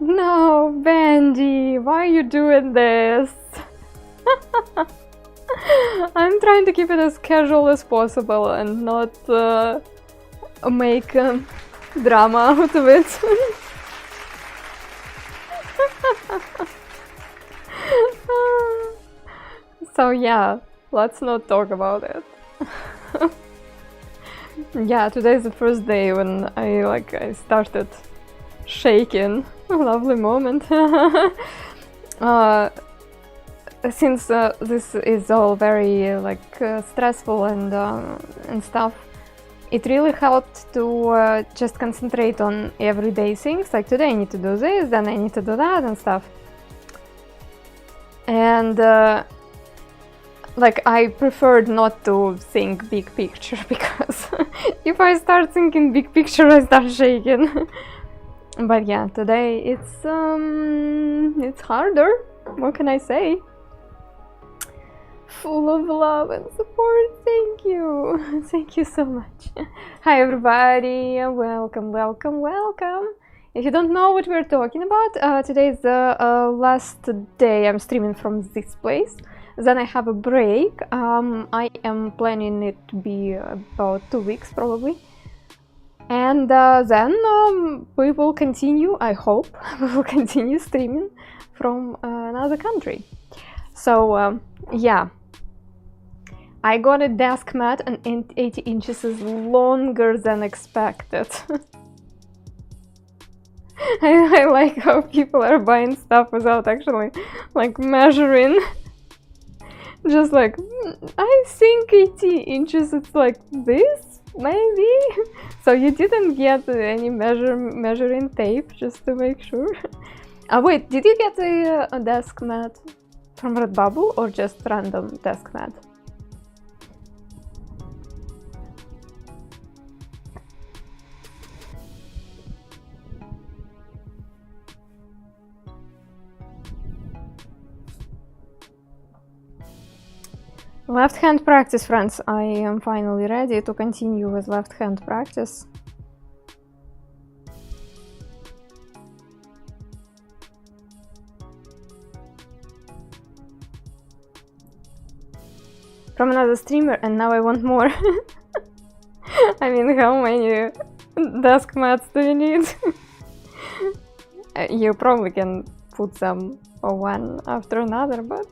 No, Benji, why are you doing this? I'm trying to keep it as casual as possible and not make drama out of it. So yeah, let's not talk about it. Yeah, today is the first day when I started shaking. A lovely moment. Since this is all very stressful and stuff, it really helped to just concentrate on everyday things. Like today I need to do this, then I need to do that and stuff. And like I preferred not to think big picture, because if I start thinking big picture I start shaking. But yeah, today it's harder. What can I say? Full of love and support. Thank you. Thank you so much. Hi everybody, welcome, welcome, welcome. If you don't know what we're talking about, today is the last day I'm streaming from this place. Then I have a break. I am planning it to be about 2 weeks probably. And then we will continue, I hope, we will continue streaming from another country. So yeah, I got a desk mat and 80 inches is longer than expected. I like how people are buying stuff without actually like measuring. Just like, I think 80 inches, it's like this, maybe? So you didn't get any measuring tape, just to make sure? Wait, did you get a desk mat from Redbubble or just random desk mat? Left hand practice, friends. I am finally ready to continue with left hand practice. From another streamer, and now I want more. I mean, how many desk mats do you need? You probably can put them one after another, but...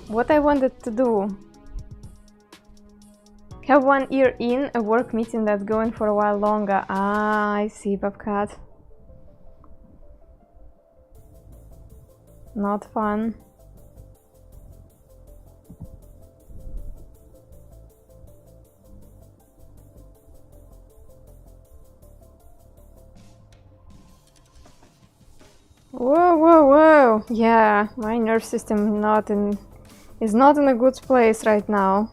what I wanted to do, have one ear in a work meeting that's going for a while longer. Ah, I see, Babcat. Not fun. Whoa, whoa, whoa! Yeah, my nerve system is not in a good place right now.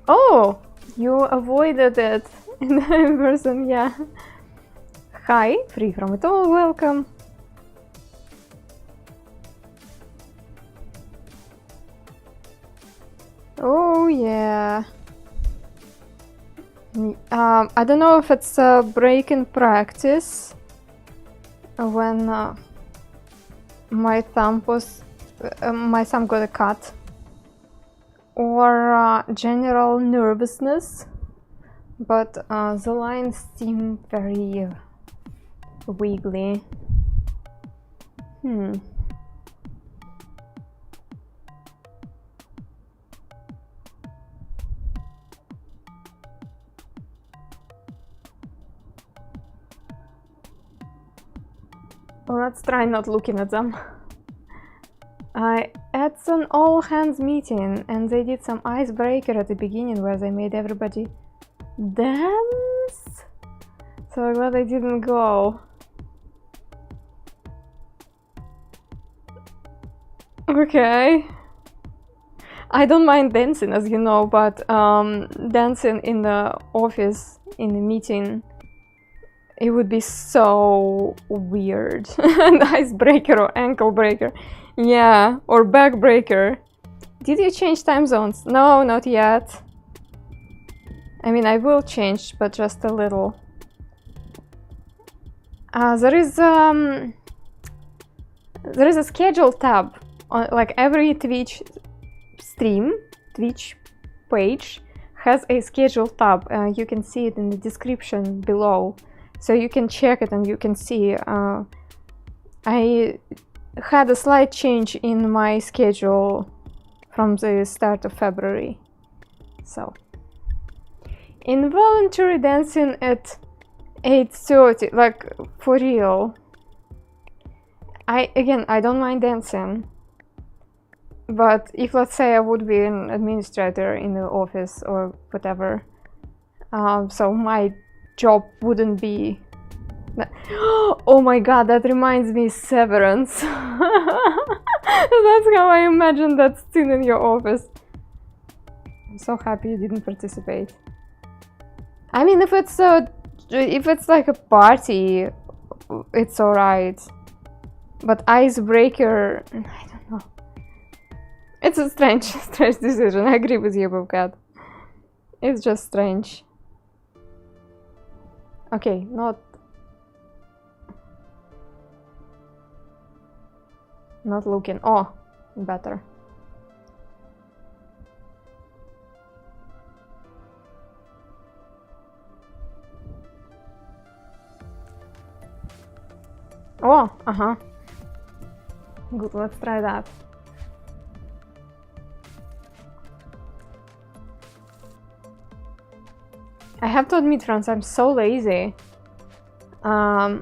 Oh, you avoided it in person, yeah. Hi, free from it all, welcome. Oh yeah. I don't know if it's a break in practice. When my thumb got a cut, or general nervousness, but the lines seem very wiggly. Let's try not looking at them. It's an all-hands meeting, and they did some icebreaker at the beginning where they made everybody dance. So I'm glad I didn't go. Okay. I don't mind dancing, as you know, but dancing in the office, in the meeting, it would be so weird. An icebreaker or ankle breaker. Yeah, or back breaker. Did you change time zones? No, not yet. I mean, I will change, but just a little. There is a schedule tab on like every Twitch stream, Twitch page has a schedule tab. You can see it in the description below, so you can check it and you can see I had a slight change in my schedule from the start of February. So involuntary dancing at 8:30, like for real. I don't mind dancing, but if, let's say, I would be an administrator in the office or whatever, so my job wouldn't be that. Oh my god, that reminds me, Severance. That's how I imagine that scene in your office. I'm so happy you didn't participate. I mean, if it's like a party, it's alright. But icebreaker, I don't know. It's a strange decision. I agree with you, Bobcat. It's just strange. Okay, not looking. Oh, better. Oh, good, let's try that. I have to admit, friends, I'm so lazy. All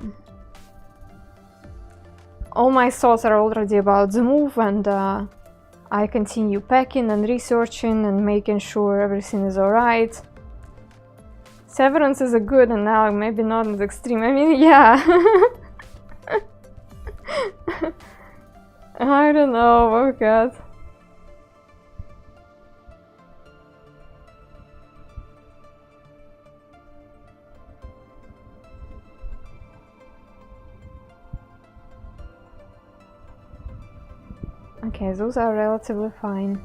my thoughts are already about the move, and I continue packing and researching and making sure everything is alright. Severance is a good, and now maybe not as extreme. I mean, yeah. I don't know, oh god. Okay, those are relatively fine.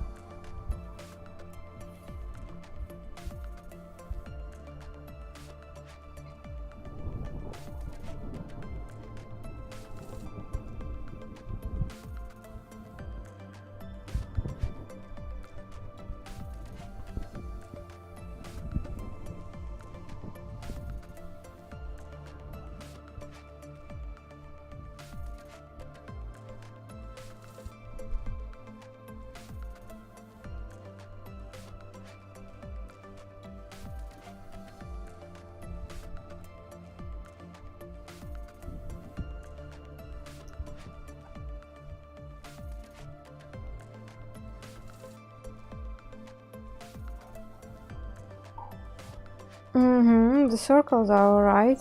The circles are alright.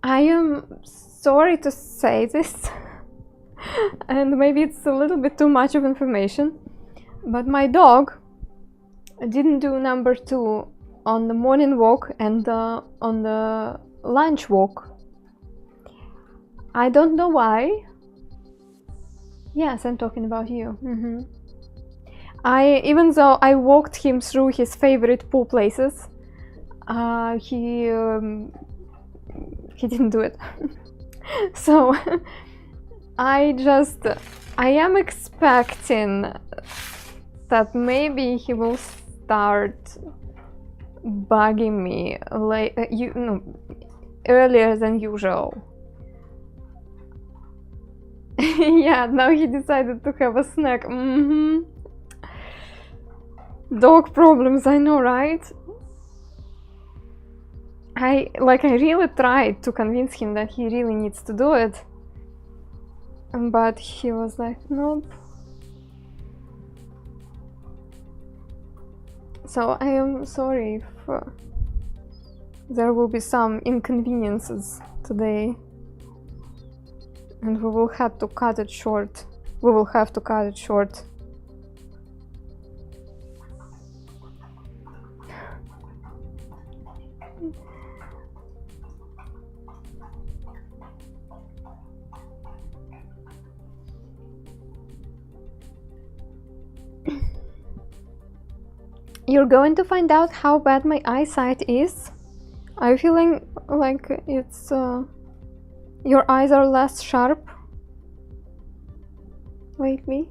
I am sorry to say this, and maybe it's a little bit too much of information, but my dog didn't do number 2 on the morning walk and on the lunch walk. I don't know why. Yes, I'm talking about you. Even though I walked him through his favorite pool places, he didn't do it. So I am expecting that maybe he will start bugging me earlier than usual. Yeah, now he decided to have a snack. Dog problems, I know, right? I really tried to convince him that he really needs to do it, but he was like, nope. So I am sorry if there will be some inconveniences today, and we will have to cut it short. You're going to find out how bad my eyesight is? Are you feeling like it's Your eyes are less sharp lately.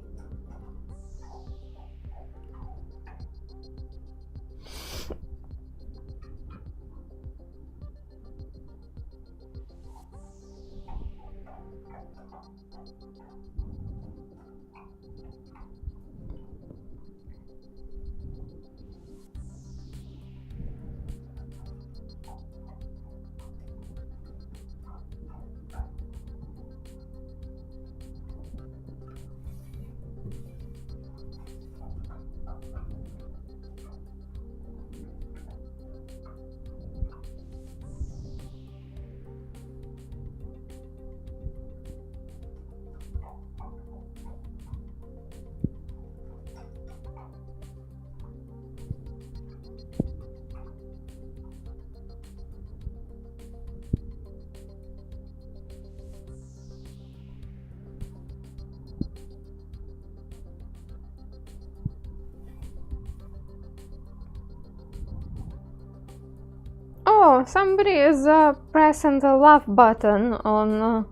Oh, somebody is pressing the love button on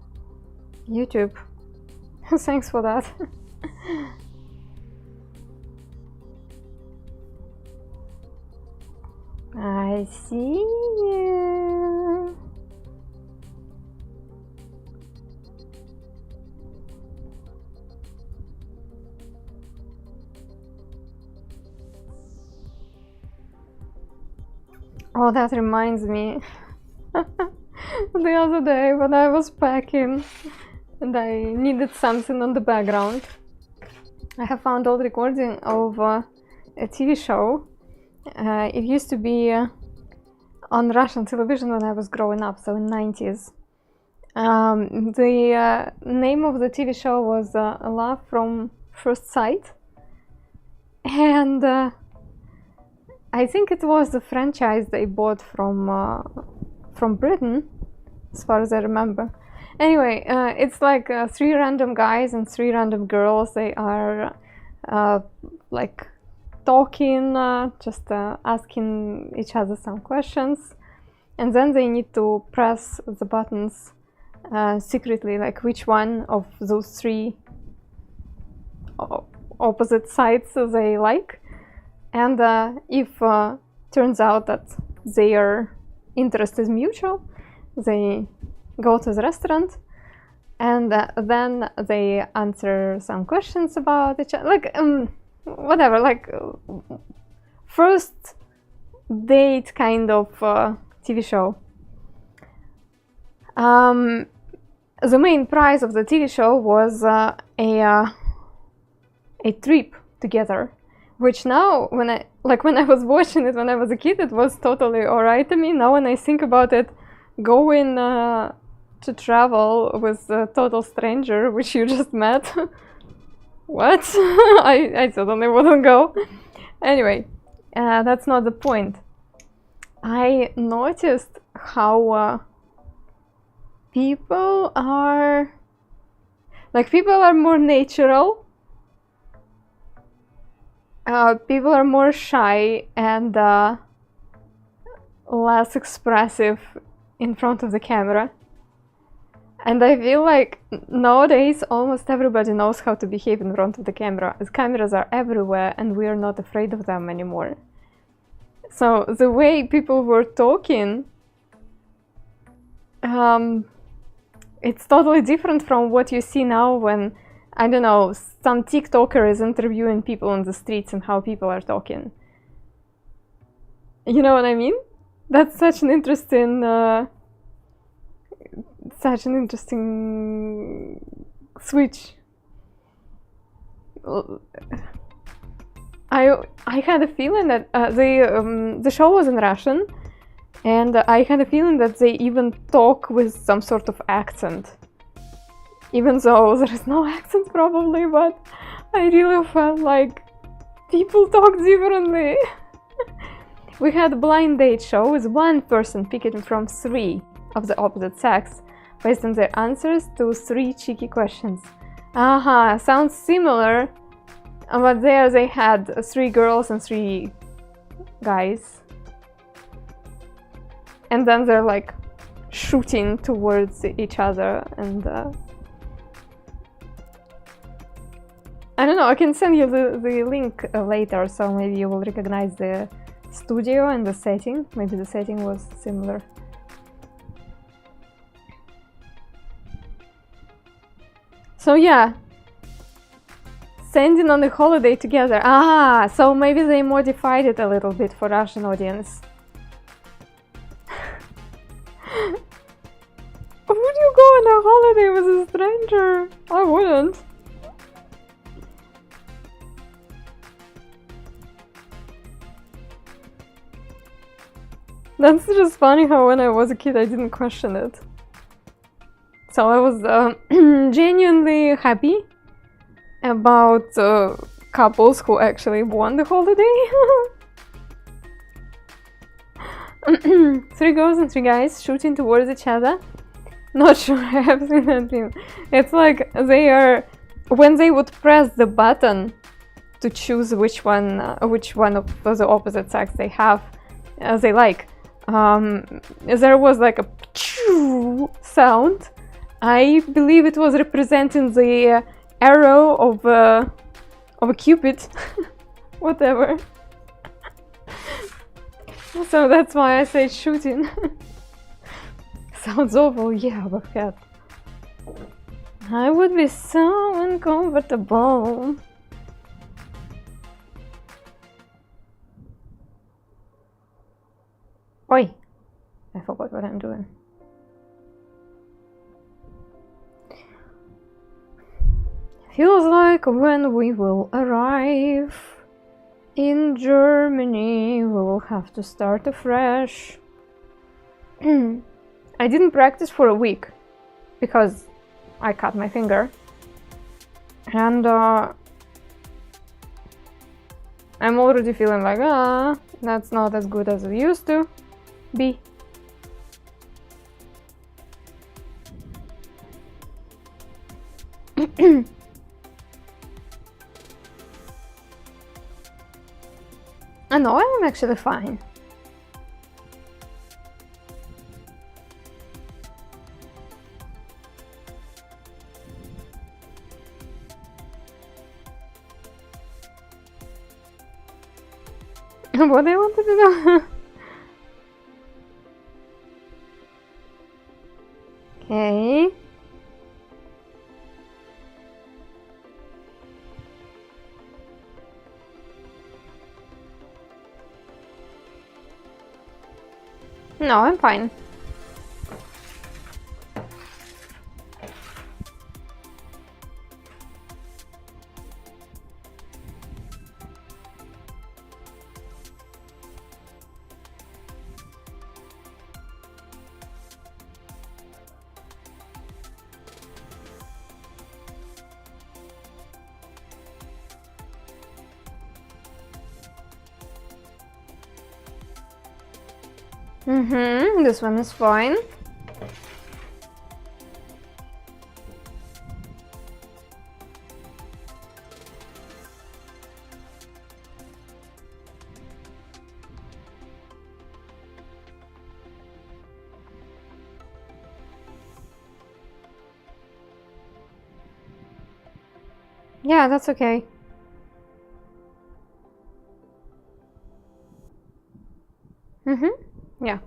YouTube. Thanks for that. I see you. Oh, that reminds me. The other day when I was packing and I needed something on the background, I have found old recording of a TV show. It used to be on Russian television when I was growing up, so in 90s. The name of the TV show was Love from First Sight, and I think it was the franchise they bought from Britain, as far as I remember. Anyway, it's like 3 random guys and 3 random girls. They are like talking, just asking each other some questions, and then they need to press the buttons secretly, like which one of those 3 opposite sides they like. And if turns out that their interest is mutual, they go to the restaurant, and then they answer some questions about each other, like whatever, like first date kind of TV show. The main prize of the TV show was a trip together, which now when I was watching it when I was a kid, it was totally alright to me. Now when I think about it, going to travel with a total stranger which you just met, what? I totally wouldn't go. Anyway, that's not the point. I noticed how people are more natural. People are more shy and less expressive in front of the camera. And I feel like nowadays almost everybody knows how to behave in front of the camera, as cameras are everywhere and we are not afraid of them anymore. So the way people were talking, it's totally different from what you see now when, I don't know, some TikToker is interviewing people on the streets and how people are talking. You know what I mean? That's such an interesting switch. I had a feeling that the show was in Russian, and I had a feeling that they even talk with some sort of accent. Even though there is no accent probably, but I really felt like people talk differently. We had a blind date show with one person picking from 3 of the opposite sex based on their answers to 3 cheeky questions. Sounds similar, but there they had 3 girls and 3 guys. And then they're like shooting towards each other, and I don't know, I can send you the link later, so maybe you will recognize the studio and the setting. Maybe the setting was similar. So yeah, sending on a holiday together. Ah, so maybe they modified it a little bit for Russian audience. Would you go on a holiday with a stranger? I wouldn't. That's just funny how when I was a kid I didn't question it. So I was genuinely happy about couples who actually won the holiday. 3 girls and 3 guys shooting towards each other. Not sure I have seen that film. It's like they are, when they would press the button to choose which one of the opposite sex they have, they like. There was like a sound. I believe it was representing the arrow of a cupid, whatever. So that's why I say shooting. Sounds awful, yeah, but cat. I would be so uncomfortable. Oi! I forgot what I'm doing. Feels like when we will arrive in Germany, we will have to start afresh. I didn't practice for a week because I cut my finger, and I'm already feeling like, that's not as good as it used to be. No, I'm actually fine. What I wanted to know. Okay. No, I'm fine. This one is fine. Yeah, that's okay. Yeah.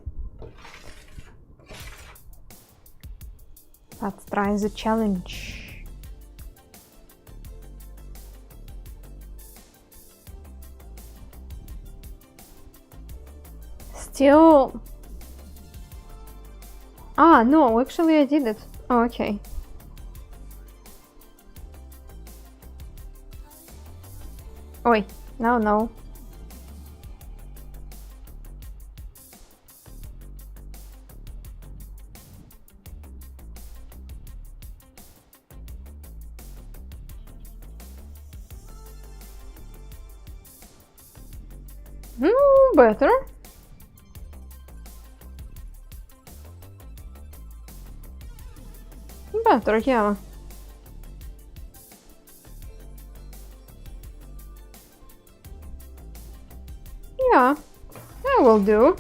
Let's try the challenge. Still... no, actually I did it. Oh, okay. Oi, no. Better. Better, yeah. Yeah, that will do.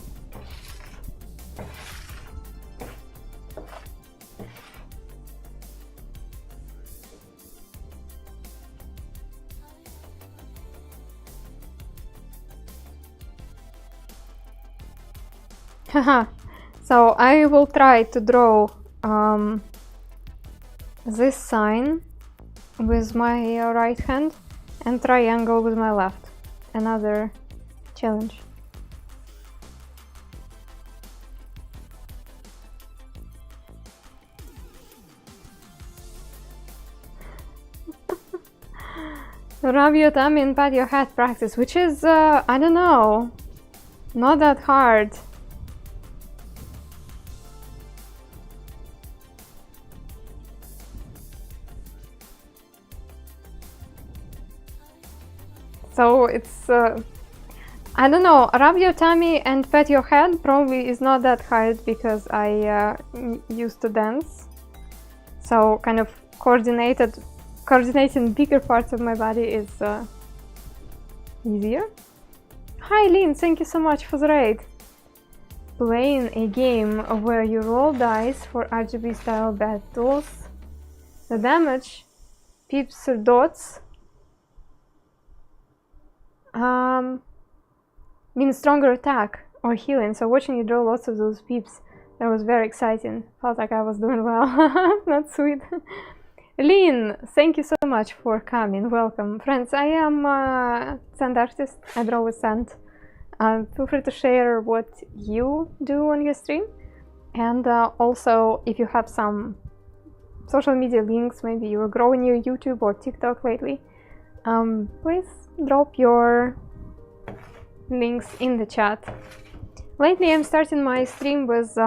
Haha. So I will try to draw this sign with my right hand and triangle with my left. Another challenge. Rub your tummy and pat your head practice, which is, I don't know, not that hard. So it's, I don't know, rub your tummy and pat your head probably is not that hard because I used to dance. So kind of coordinating bigger parts of my body is easier. Hi Lynn, thank you so much for the raid. Playing a game where you roll dice for RGB style battles. The damage, pips or dots, means stronger attack or healing. So watching you draw lots of those pips, that was very exciting. Felt like I was doing well. That's sweet. Lynn, thank you so much for coming. Welcome. Friends, I am a sand artist. I draw with sand. Feel free to share what you do on your stream. And also, if you have some social media links, maybe you're growing your YouTube or TikTok lately, please drop your links in the chat. Lately, I'm starting my stream with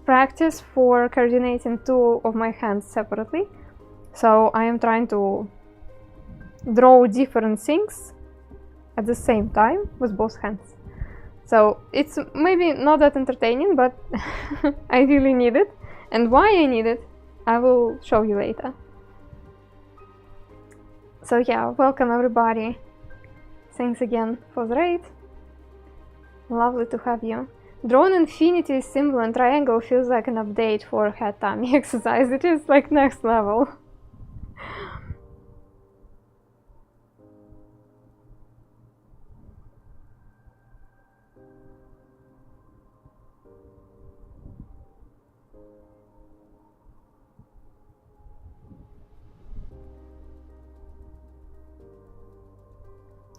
practice for coordinating two of my hands separately. So I am trying to draw different things at the same time with both hands. So it's maybe not that entertaining, but I really need it. And why I need it, I will show you later. So yeah, welcome everybody. Thanks again for the raid. Lovely to have you. Draw an infinity symbol and triangle feels like an update for head tummy exercise. It is like next level.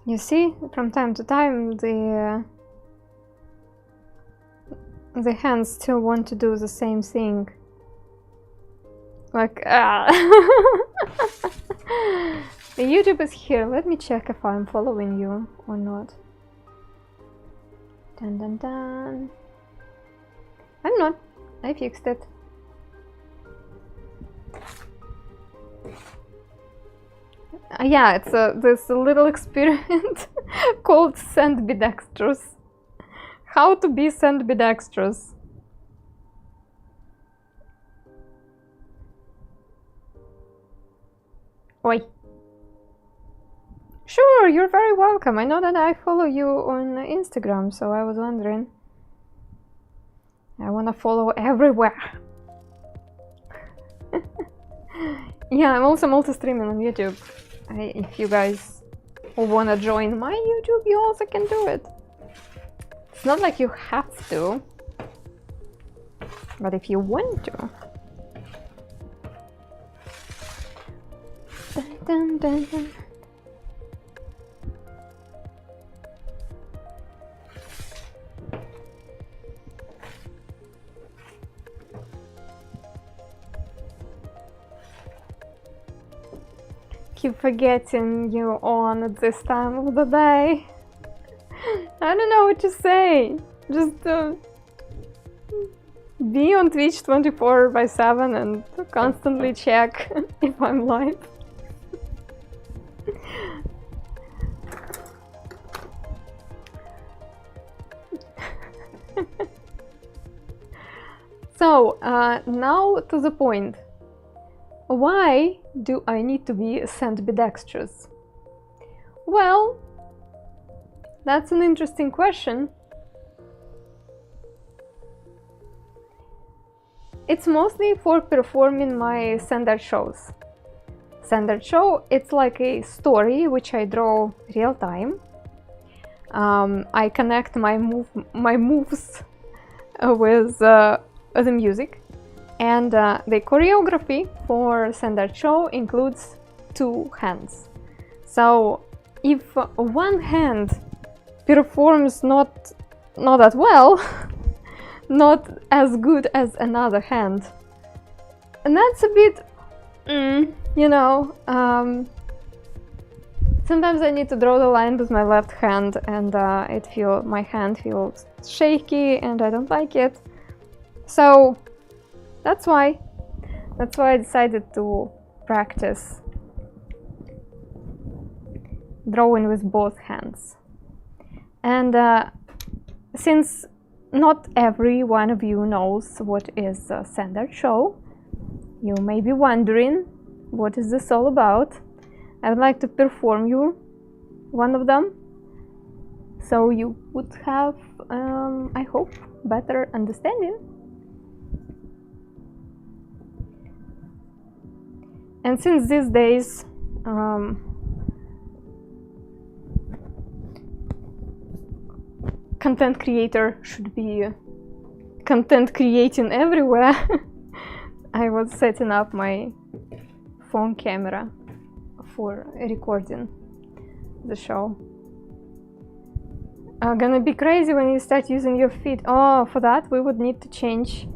You see, from time to time, the hands still want to do the same thing. Like, The YouTube is here. Let me check if I'm following you or not. Dun dun dun. I'm not. I fixed it. Yeah, it's this little experiment called Send Bidextrous. How to be send bidextrous. Oi. Sure, you're very welcome. I know that I follow you on Instagram, so I was wondering. I wanna follow everywhere. Yeah, I'm also multi-streaming on YouTube. If you guys wanna join my YouTube, you also can do it. It's not like you have to, but if you want to. Dun, dun, dun, dun. Keep forgetting you're on at this time of the day. I don't know what to say. Just be on Twitch 24/7 and constantly check if I'm live. So, now to the point. Why do I need to be send bidextrous? Well, that's an interesting question. It's mostly for performing my standard shows. Standard show, it's like a story which I draw real time. I connect my moves with the music, and the choreography for standard show includes 2 hands. So if one hand performs not that well, not as good as another hand, and that's a bit, you know, sometimes I need to draw the line with my left hand, and my hand feels shaky, and I don't like it. So that's why I decided to practice drawing with both hands. And since not every one of you knows what is a standard show, you may be wondering, what is this all about? I would like to perform you one of them, so you would have, I hope, better understanding. And since these days content creator should be content creating everywhere, I was setting up my phone camera for recording the show. Gonna be crazy when you start using your feet. Oh, for that we would need to change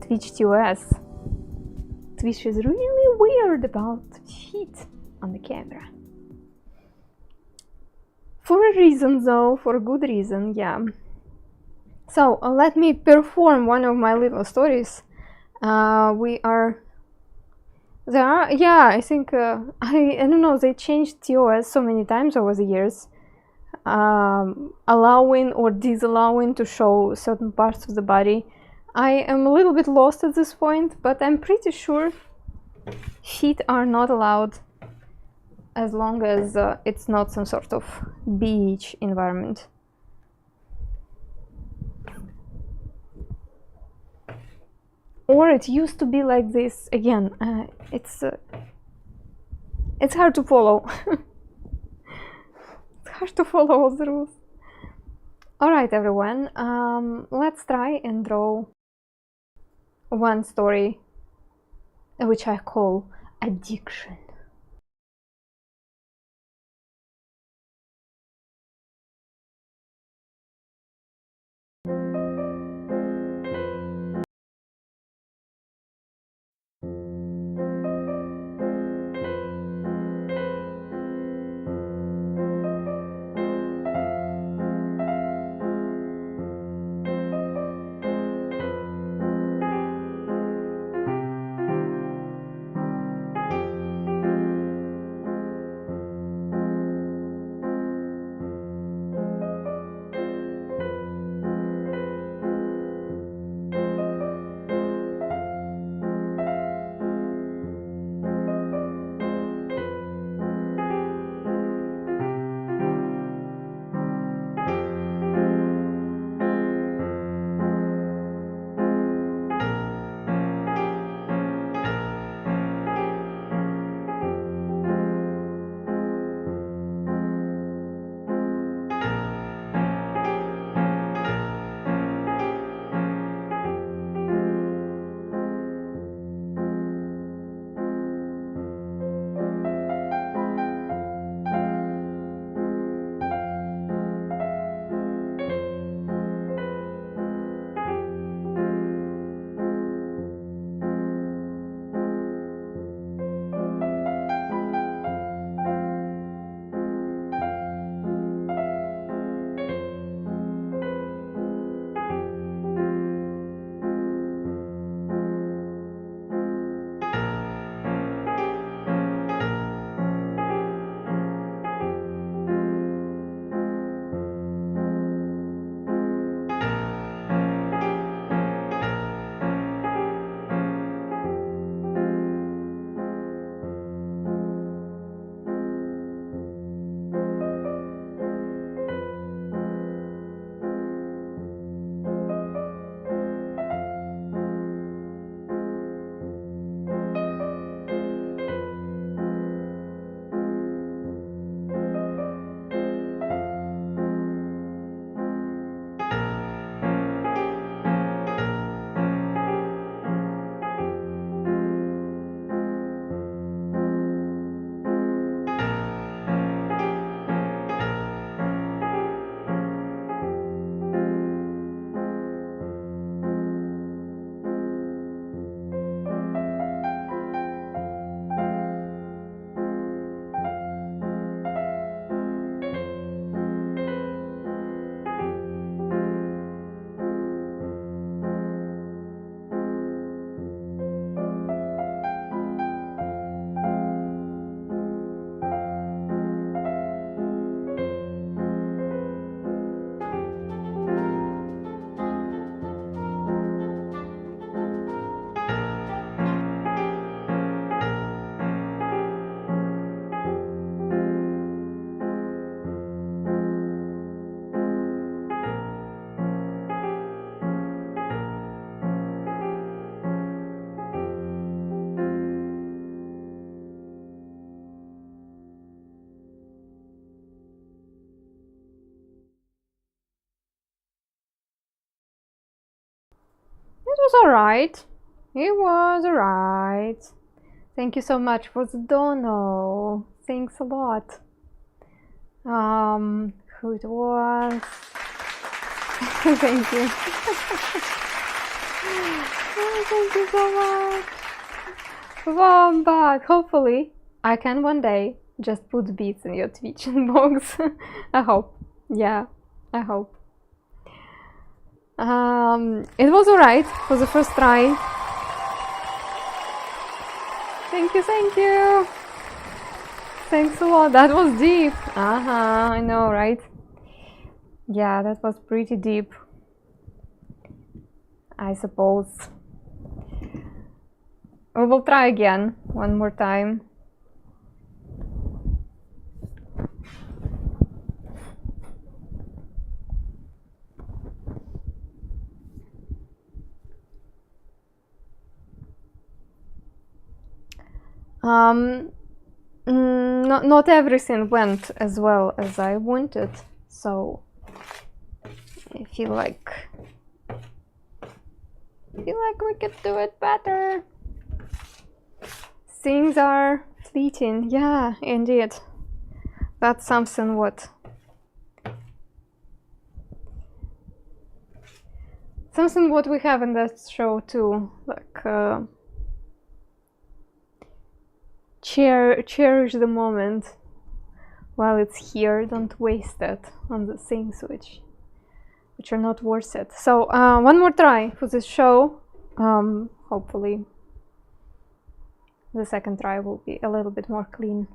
Twitch TOS. Twitch is really weird about feet on the camera. For a reason though, for a good reason, yeah. So let me perform one of my little stories. I think, I don't know, they changed TOS so many times over the years, allowing or disallowing to show certain parts of the body. I am a little bit lost at this point, but I'm pretty sure feet are not allowed as long as it's not some sort of beach environment. Or it used to be like this. Again, it's hard to follow. It's hard to follow all the rules. Alright everyone, let's try and draw one story which I call addiction. was alright. It was alright. Thank you so much for the dono. Thanks a lot. Who it was? Thank you. Oh, thank you so much. Well, I'm back. Hopefully, I can one day just put beats in your Twitch inbox. I hope. Yeah, I hope. It was alright for the first try. Thank you, thank you. Thanks a lot. That was deep. I know, right? Yeah, that was pretty deep, I suppose. We will try again one more time. Not everything went as well as I wanted, so I feel like we could do it better. Things are fleeting. Yeah, indeed. That's something what we have in that show too, like cherish the moment while it's here. Don't waste it on the things which are not worth it. So one more try for this show. Hopefully the second try will be a little bit more clean.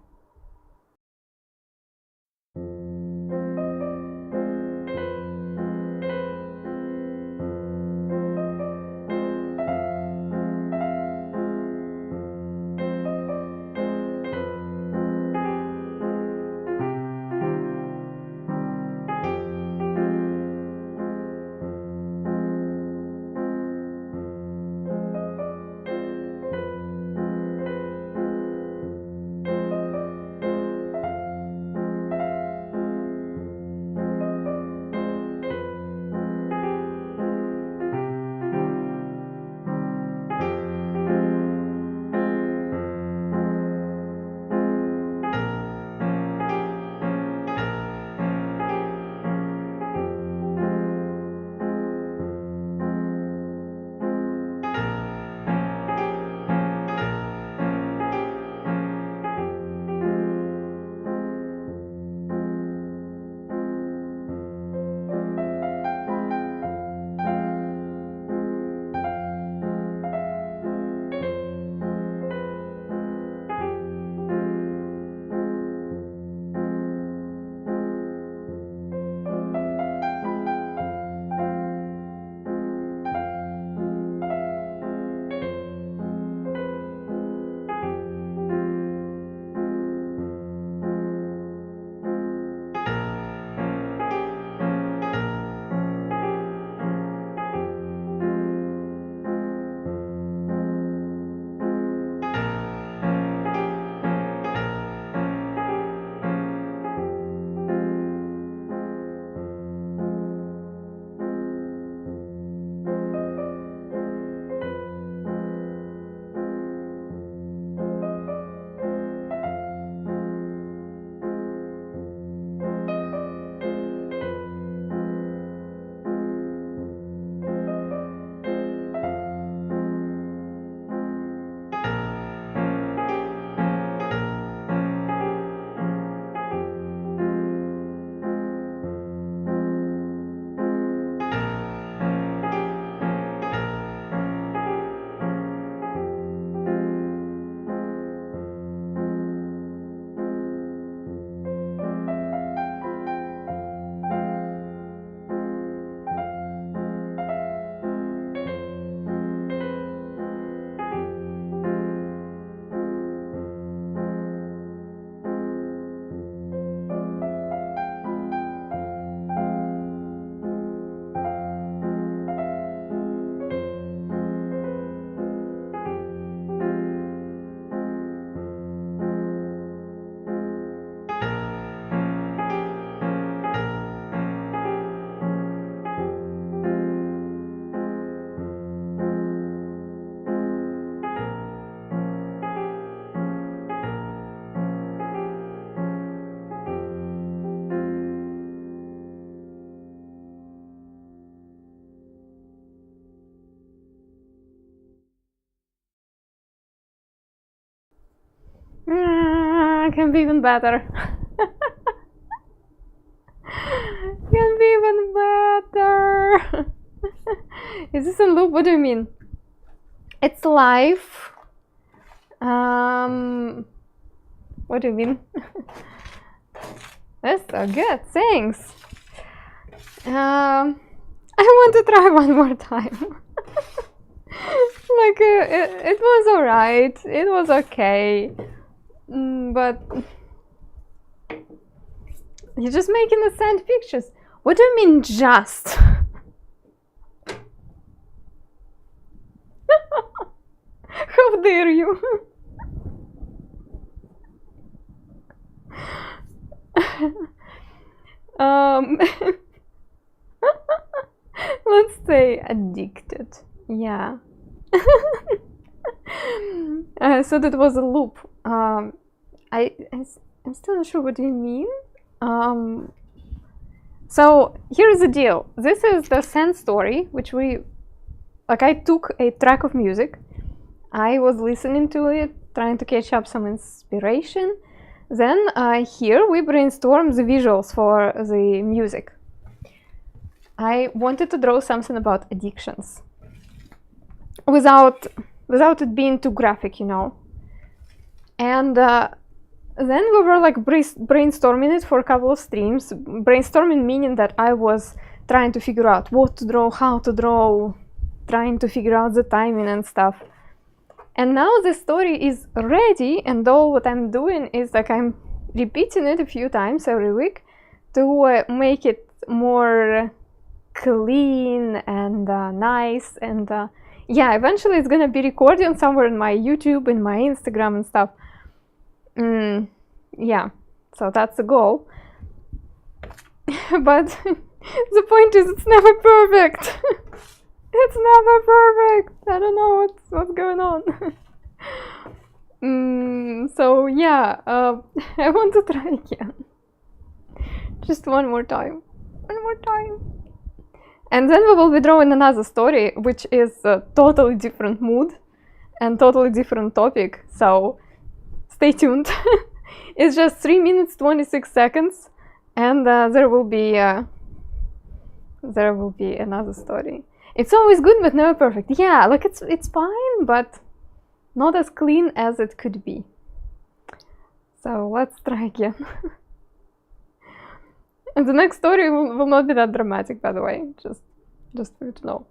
can be even better. Can be even better. Is this in loop? What do you mean? It's live. What do you mean? That's so good. Thanks. I want to try one more time. Like it was alright. It was okay. But you're just making the sand pictures. What do you mean just? How dare you? Let's say addicted. Yeah. So that was a loop. I'm still not sure what you mean. So here's the deal. This is the sand story, which I took a track of music. I was listening to it, trying to catch up some inspiration. Then here we brainstormed the visuals for the music. I wanted to draw something about addictions without it being too graphic, you know. And then we were like brainstorming it for a couple of streams. Brainstorming meaning that I was trying to figure out what to draw, how to draw, trying to figure out the timing and stuff. And now the story is ready, and all what I'm doing is like I'm repeating it a few times every week to make it more clean and nice. And yeah, eventually it's gonna be recorded somewhere in my YouTube, in my Instagram and stuff. Yeah, so that's the goal. But the point is, it's never perfect. It's never perfect. I don't know what's going on. So yeah, I want to try again. Just one more time. One more time. And then we will be drawing another story, which is a totally different mood and totally different topic. So stay tuned. It's just 3 minutes 26 seconds, and there will be another story. It's always good but never perfect. Yeah, like it's fine, but not as clean as it could be. So let's try again. And the next story will not be that dramatic, by the way, just for you to know.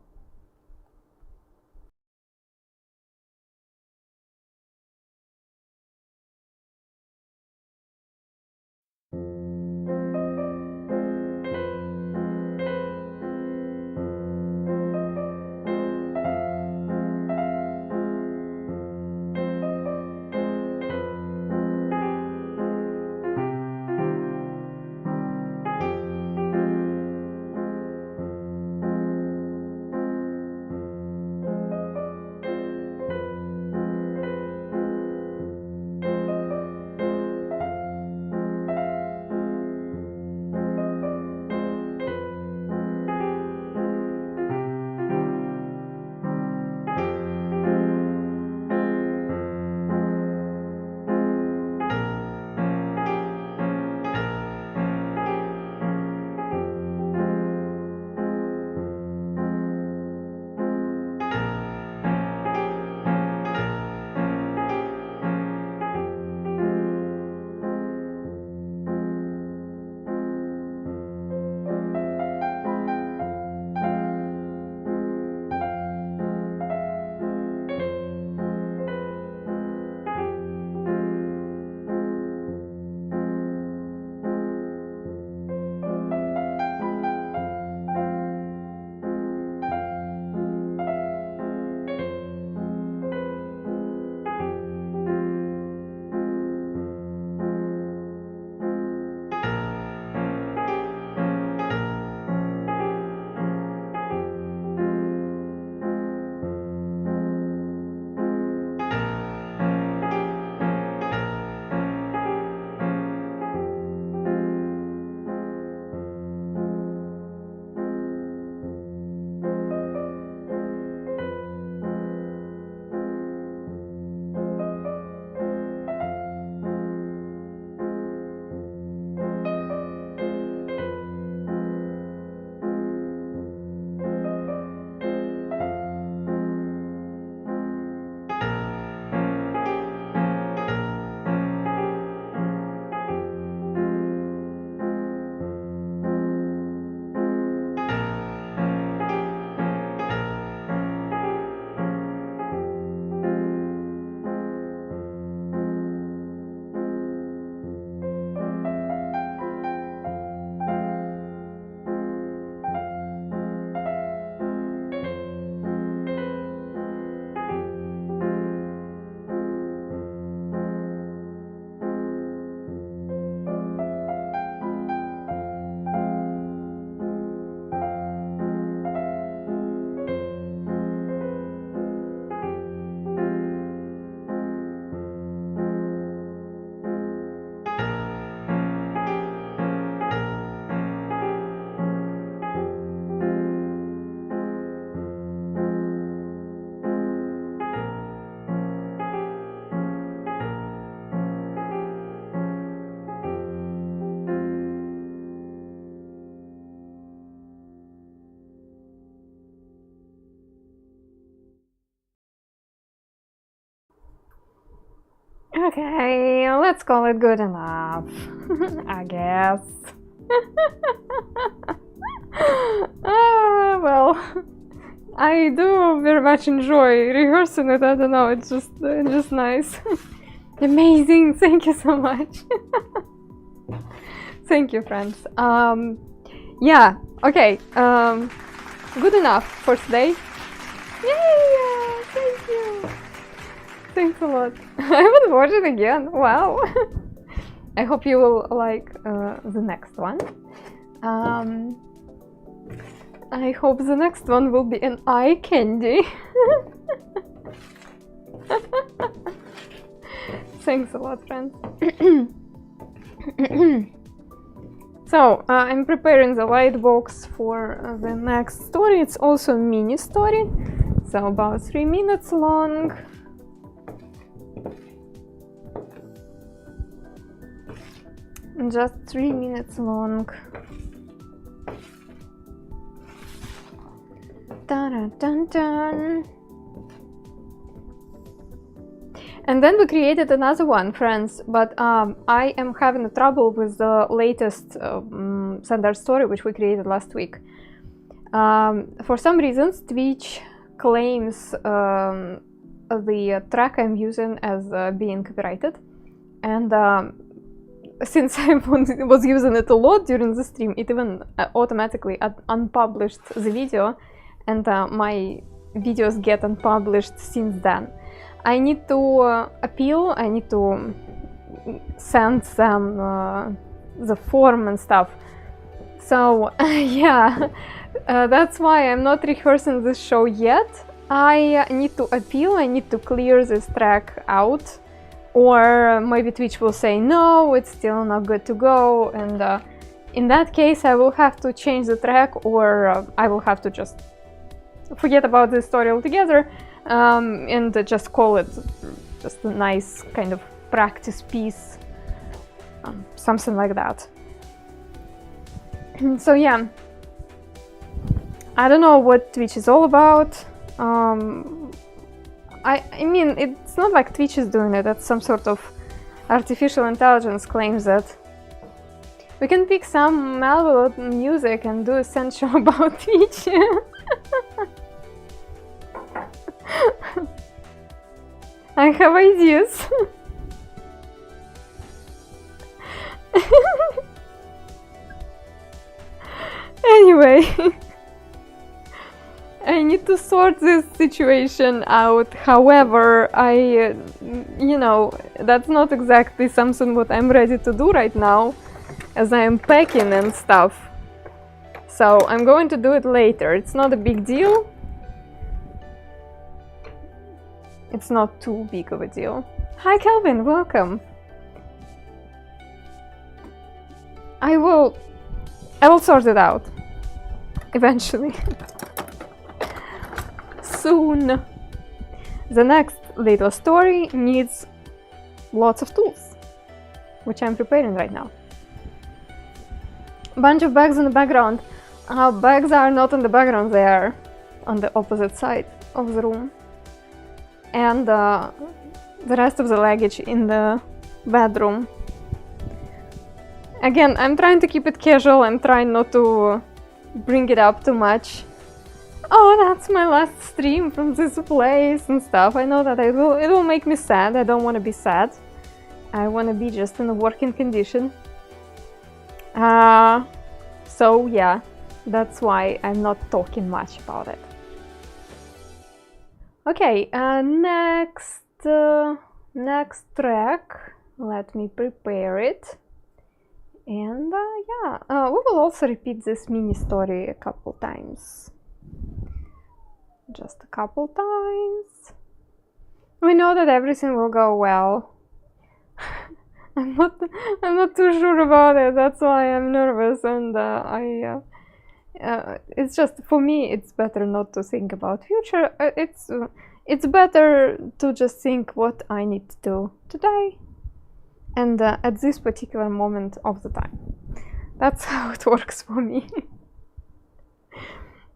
Okay, let's call it good enough. I guess. Well, I do very much enjoy rehearsing it. I don't know, it's just nice. Amazing, thank you so much. Thank you, friends. Yeah, okay. Good enough for today. Yay! Thank you. Thanks a lot. I would watch it again. Wow. I hope you will like the next one. I hope the next one will be an eye candy. Thanks a lot, friends. So, I'm preparing the lightbox for the next story. It's also a mini story, so about 3 minutes long. Just 3 minutes long. Dun, dun, dun. And then we created another one, friends, but I am having trouble with the latest standard story which we created last week. For some reasons, Twitch claims the track I'm using as being copyrighted, and since I was using it a lot during the stream, it even automatically unpublished the video, and my videos get unpublished since then. I need to appeal, I need to send them the form and stuff. So yeah, that's why I'm not rehearsing this show yet. I need to appeal, I need to clear this track out, or maybe Twitch will say no, it's still not good to go, and in that case I will have to change the track, or I will have to just forget about this story altogether. And just call it just a nice kind of practice piece, something like that. So yeah, I don't know what Twitch is all about. I mean, it's not like Twitch is doing it. That's some sort of artificial intelligence claims that we can pick some Mellow music and do a show about Twitch. I have ideas. Anyway, I need to sort this situation out. However, you know, that's not exactly something what I'm ready to do right now, as I am packing and stuff. So I'm going to do it later. It's not a big deal. It's not too big of a deal. Hi Kelvin, welcome. I will sort it out eventually. Soon. The next little story needs lots of tools, which I'm preparing right now. Bunch of bags in the background. Bags are not in the background, they are on the opposite side of the room. And the rest of the luggage in the bedroom. Again, I'm trying to keep it casual. I'm trying not to bring it up too much. Oh, that's my last stream from this place and stuff. I know that it will make me sad. I don't want to be sad. I want to be just in a working condition. So yeah, that's why I'm not talking much about it. Okay, next track, let me prepare it, and yeah, we will also repeat this mini story a couple times, just a couple times. We know that everything will go well. I'm not too sure about it, that's why I'm nervous, and it's just, for me, it's better not to think about future. It's better to just think what I need to do today and at this particular moment of the time. That's how it works for me.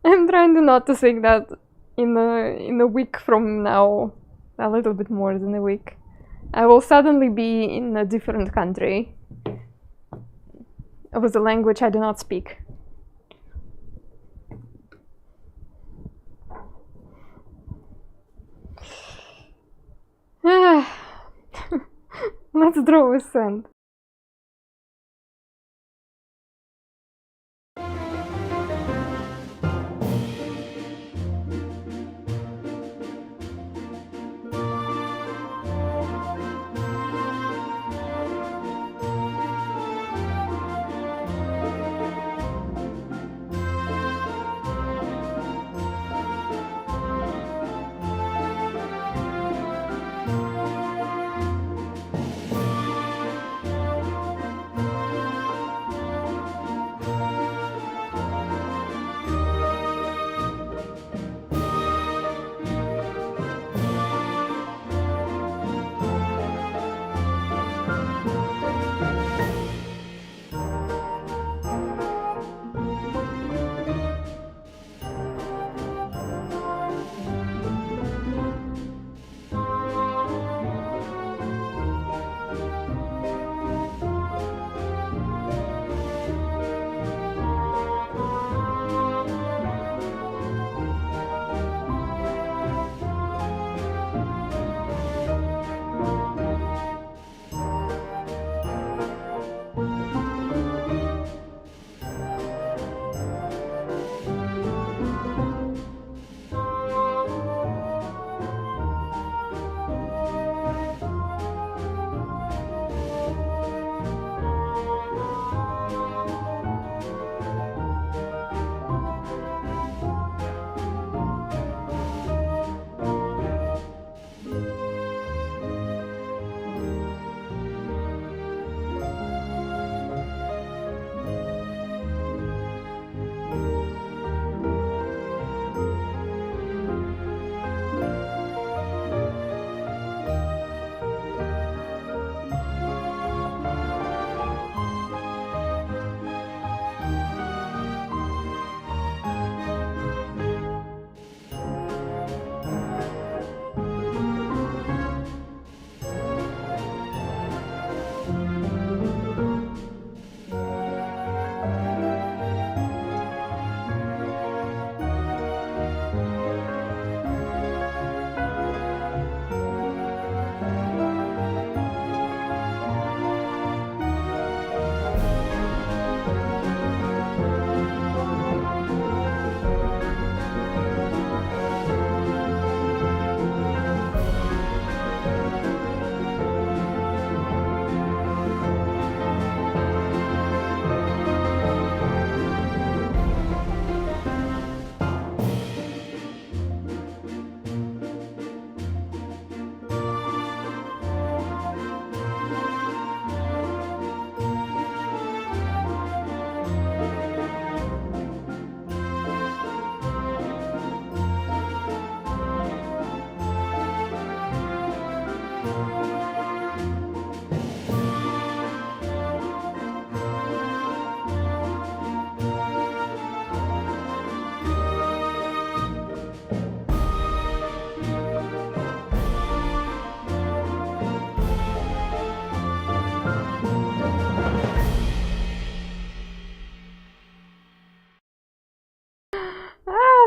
I'm trying to not to think that in a week from now, a little bit more than a week, I will suddenly be in a different country with a language I do not speak. Let's draw with sand.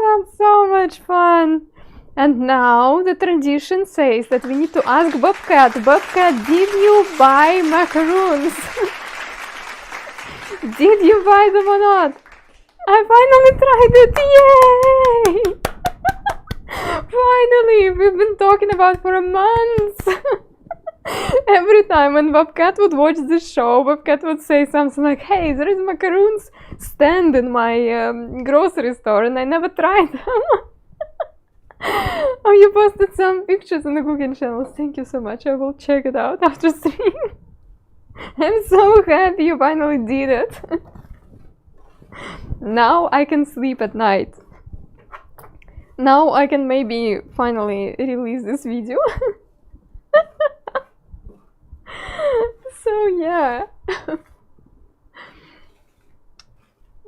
That's so much fun. And now the tradition says that we need to ask Bobcat, Bobcat, did you buy macaroons? Did you buy them or not? I finally tried it, yay! Finally, we've been talking about for a month. Every time when Bobcat would watch this show, Bobcat would say something like, hey, there is macaroons stand in my grocery store and I never tried them. Oh, you posted some pictures on the cooking channel. Thank you so much. I will check it out after stream. I'm so happy you finally did it. Now I can sleep at night. Now I can maybe finally release this video. So yeah.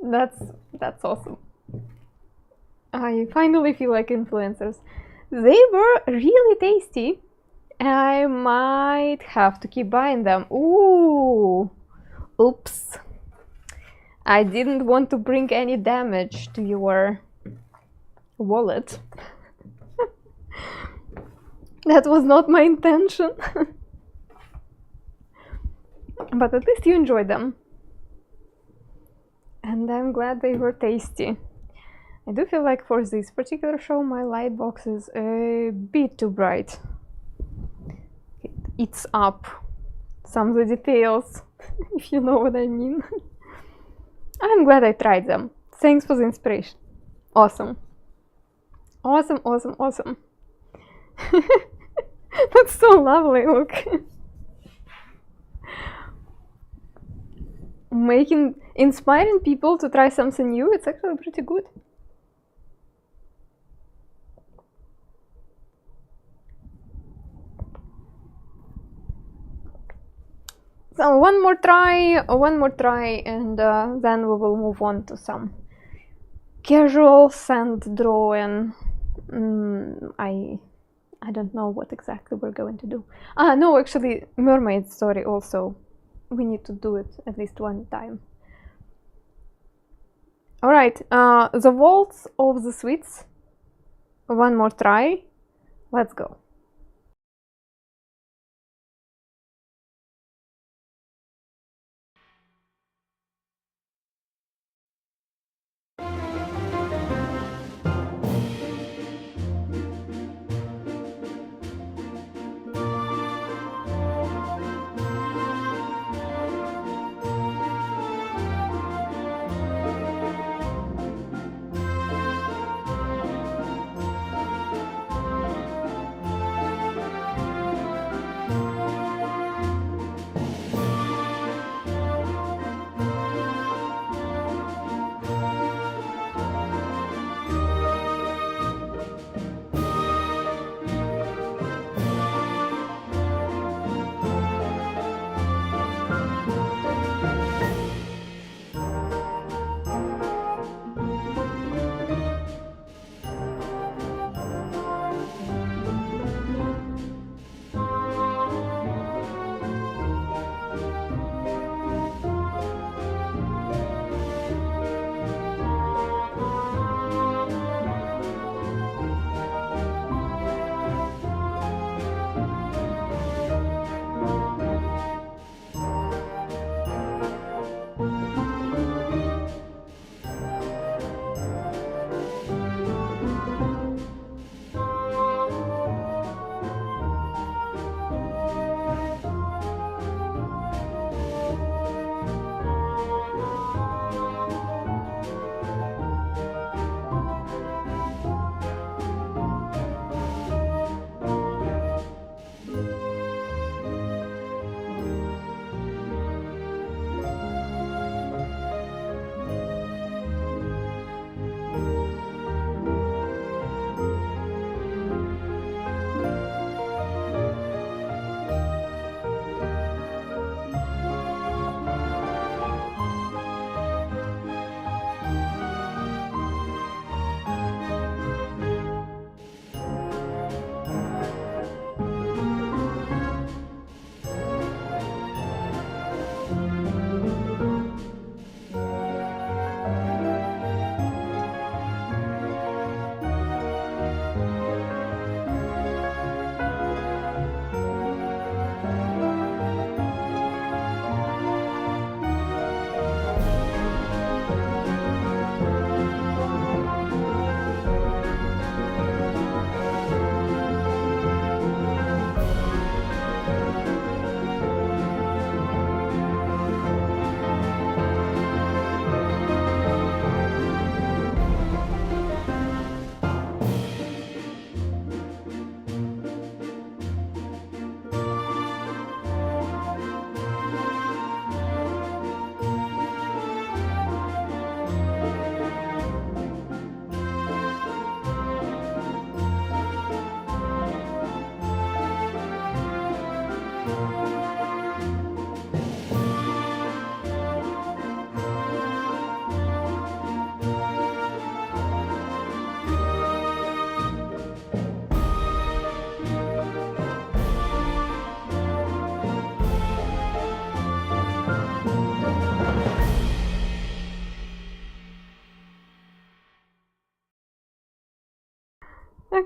That's awesome. I finally feel like influencers. They were really tasty I might have to keep buying them. Ooh! Oops. I didn't want to bring any damage to your wallet. That was not my intention. But at least you enjoyed them. And I'm glad they were tasty. I do feel like for this particular show my light box is a bit too bright. It eats up some of the details, if you know what I mean. I'm glad I tried them. Thanks for the inspiration. Awesome. Awesome, awesome, awesome. That's so lovely, look. Inspiring people to try something new, it's actually pretty good. So one more try, and then we will move on to some casual sand drawing. I don't know what exactly we're going to do. No, actually, mermaid story also. We need to do it at least one time. Alright, the Waltz of the Sweets. One more try. Let's go.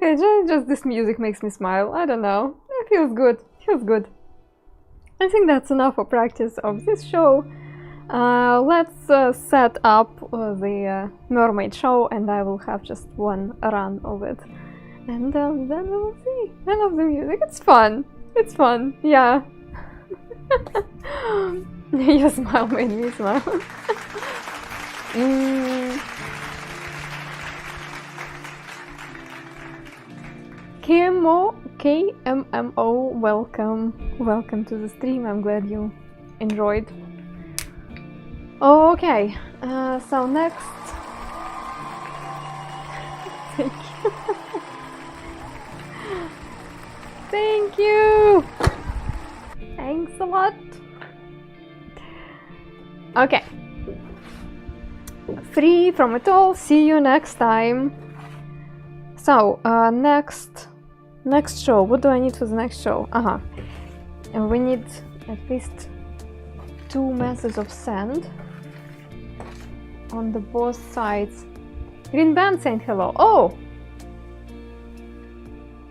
Okay, just this music makes me smile. I don't know. It feels good. Feels good. I think that's enough for practice of this show. Let's set up the mermaid show, and I will have just one run of it. And then we will see. I love the music. It's fun. It's fun. Yeah. Your smile made me smile. KMMO, welcome. Welcome to the stream. I'm glad you enjoyed. Okay, so next. Thank you. Thank you. Thanks a lot. Okay. Free from it all. See you next time. So, next show. What do I need for the next show? And we need at least 2 masses of sand on the both sides. Green Bam saying hello. Oh!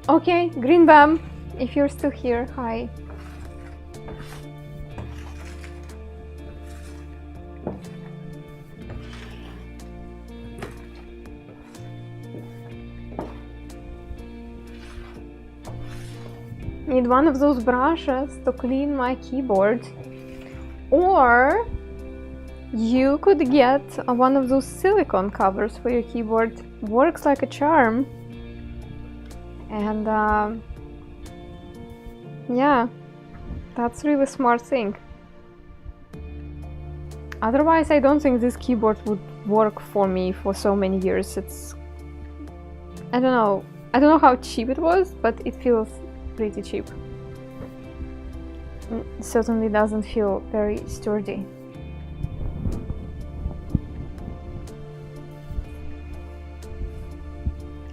Okay, Green Bam, if you're still here, hi. Need one of those brushes to clean my keyboard. Or you could get one of those silicone covers for your keyboard. Works like a charm. And yeah, that's really smart thing. Otherwise, I don't think this keyboard would work for me for so many years. I don't know how cheap it was, but it feels pretty cheap. It certainly doesn't feel very sturdy.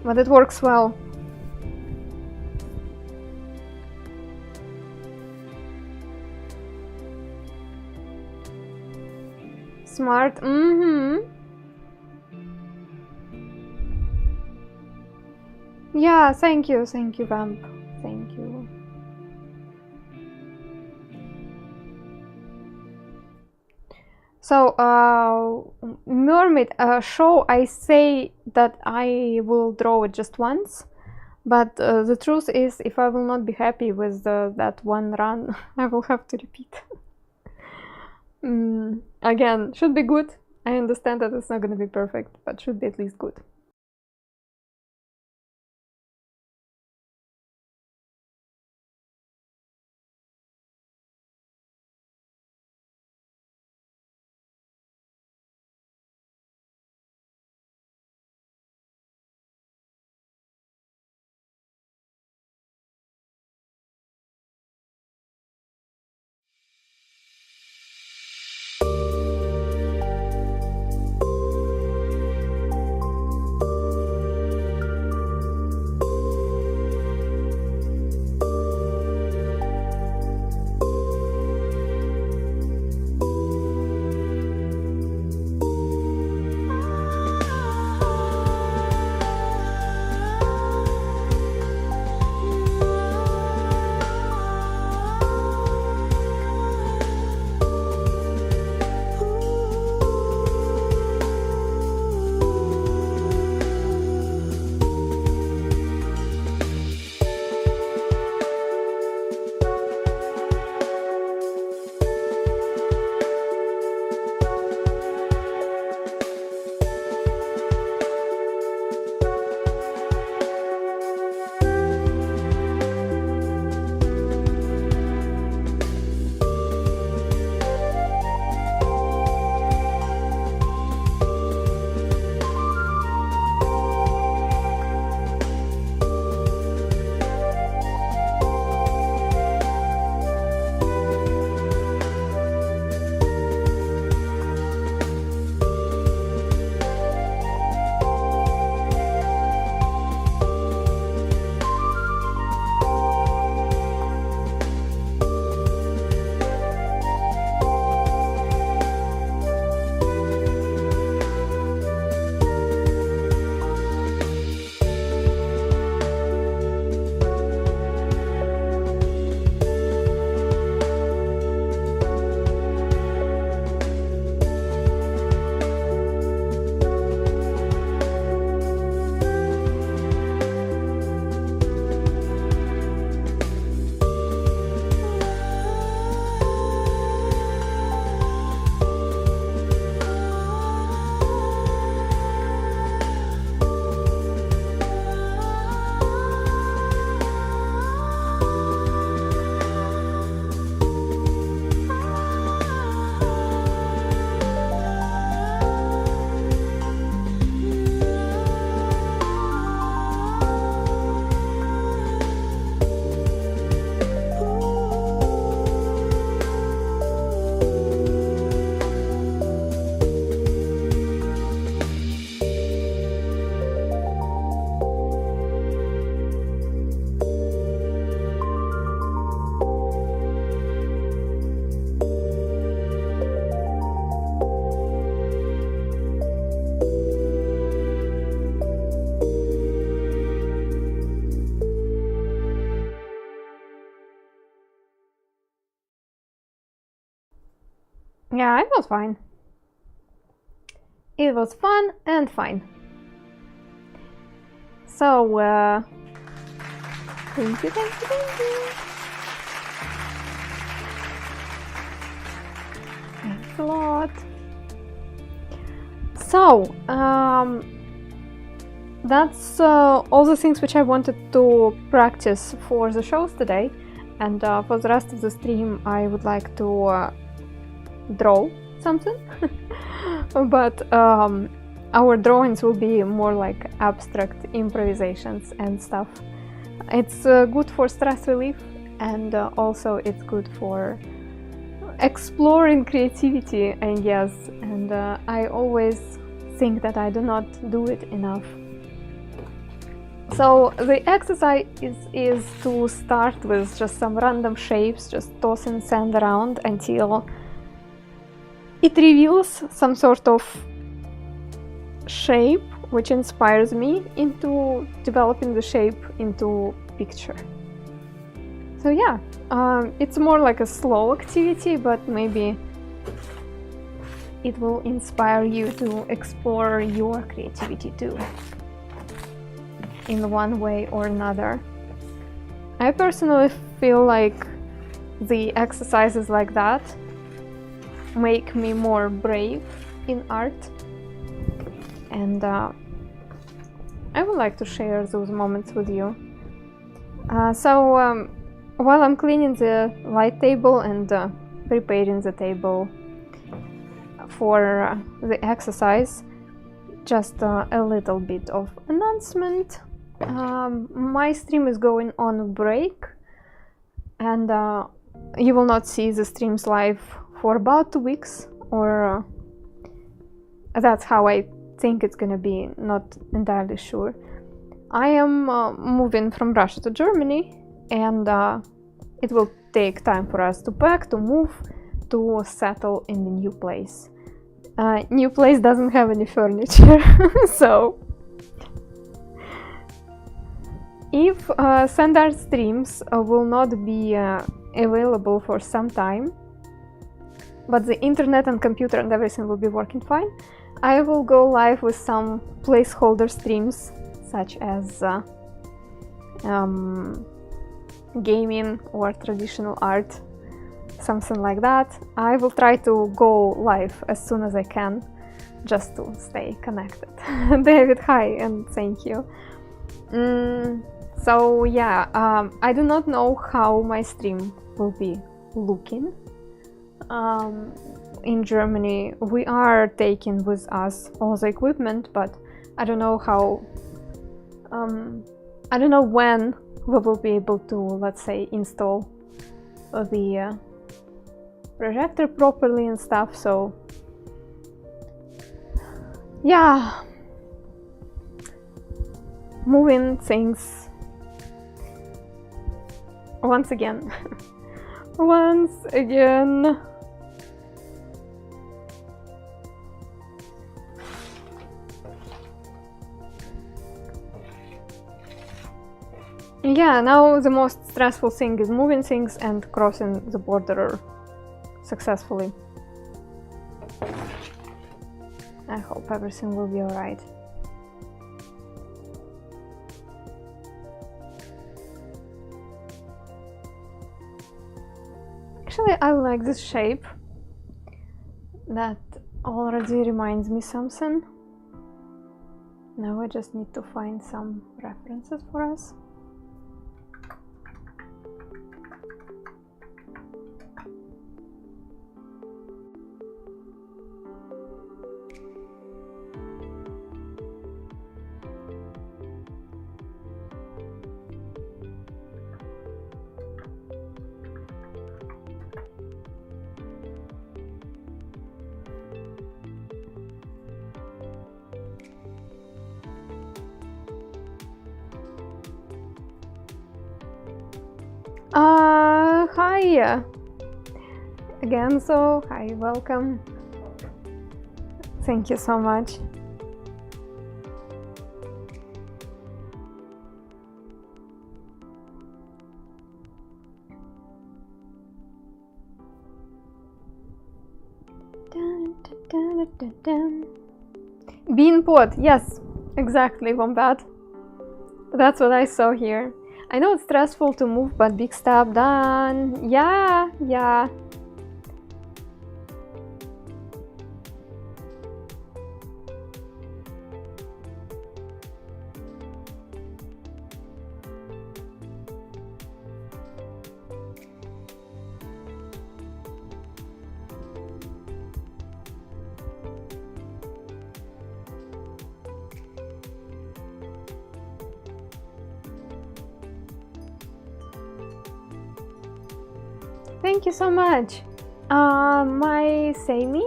But it works well. Smart. Yeah, thank you, Vamp. Thank you. So, Mermaid show, I say that I will draw it just once, but the truth is, if I will not be happy with that one run, I will have to repeat. Again, should be good. I understand that it's not gonna be perfect, but should be at least good. Yeah, it was fine. It was fun and fine. So, thank you, thank you, thank you. Thanks a lot. So, that's all the things which I wanted to practice for the shows today. And for the rest of the stream, I would like to draw something. But our drawings will be more like abstract improvisations and stuff. It's good for stress relief, and also it's good for exploring creativity, I guess. And I always think that I do not do it enough. So the exercise is to start with just some random shapes, just tossing sand around until it reveals some sort of shape which inspires me into developing the shape into picture. So yeah, it's more like a slow activity, but maybe it will inspire you to explore your creativity too, in one way or another. I personally feel like the exercises like that make me more brave in art, and I would like to share those moments with you. So while I'm cleaning the light table and preparing the table for the exercise, just a little bit of announcement. My stream is going on a break, and you will not see the streams live for about 2 weeks, or that's how I think it's gonna be, not entirely sure. I am moving from Russia to Germany, and it will take time for us to pack, to move, to settle in the new place. New place doesn't have any furniture, so if standard streams will not be available for some time, but the internet and computer and everything will be working fine, I will go live with some placeholder streams, such as gaming or traditional art, something like that. I will try to go live as soon as I can, just to stay connected. David, hi, and thank you. So yeah, I do not know how my stream will be looking. In Germany, we are taking with us all the equipment, but I don't know how, I don't know when we will be able to, let's say, install the projector properly and stuff. So yeah, moving things once again. Once again. Yeah, now the most stressful thing is moving things and crossing the border successfully. I hope everything will be alright. Actually, I like this shape. That already reminds me something. Now I just need to find some references for us. Hi again, so hi, welcome. Thank you so much. Bean pod, yes, exactly, Wombat. That's what I saw here. I know it's stressful to move, but big step done. Yeah, yeah. Thank you so much. My Sammy?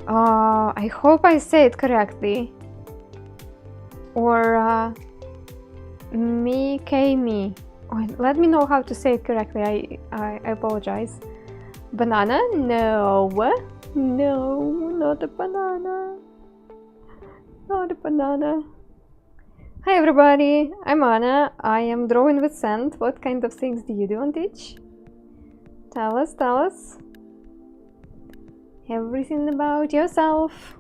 I hope I say it correctly. Or me Kami. Oh, let me know how to say it correctly. I apologize. Banana? No. No, not a banana. Not a banana. Hi everybody, I'm Anna. I am drawing with sand. What kind of things do you do on Twitch? Tell us, tell us. Everything about yourself.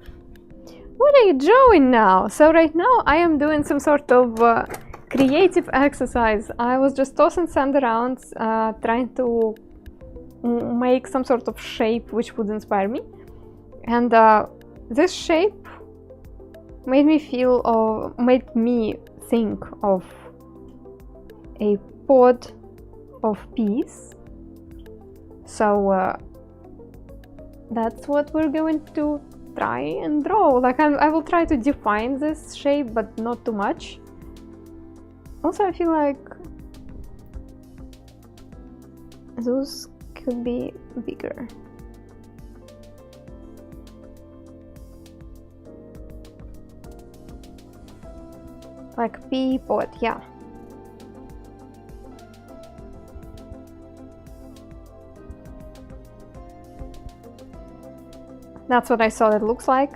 What are you drawing now? So right now I am doing some sort of creative exercise. I was just tossing sand around, trying to make some sort of shape which would inspire me. And this shape made me feel, or made me think of a pod of peace. So that's what we're going to try and draw. Like I will try to define this shape, but not too much. Also, I feel like those could be bigger. Like pea pod, yeah. That's what I saw it looks like.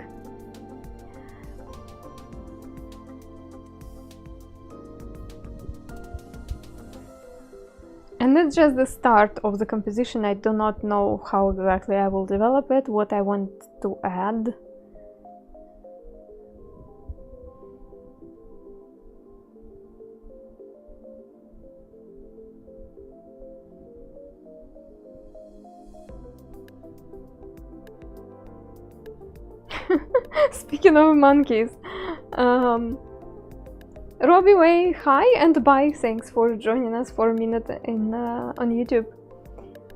And that's just the start of the composition. I do not know how exactly I will develop it, what I want to add. Speaking of monkeys, Robbie Way, hi and bye. Thanks for joining us for a minute in on YouTube.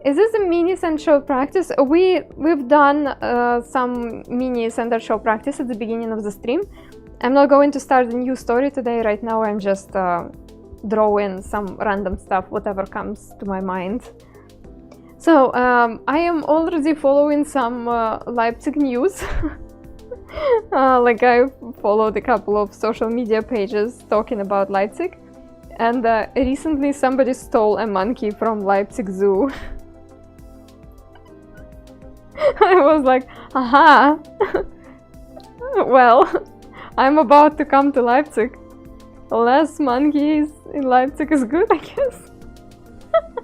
Is this a mini sand show practice? We've done some mini sand show practice at the beginning of the stream. I'm not going to start a new story today. Right now I'm just drawing some random stuff, whatever comes to my mind. So I am already following some Leipzig news. Like I followed a couple of social media pages talking about Leipzig, and recently somebody stole a monkey from Leipzig Zoo. I was like, aha! Well, I'm about to come to Leipzig. Less monkeys in Leipzig is good, I guess.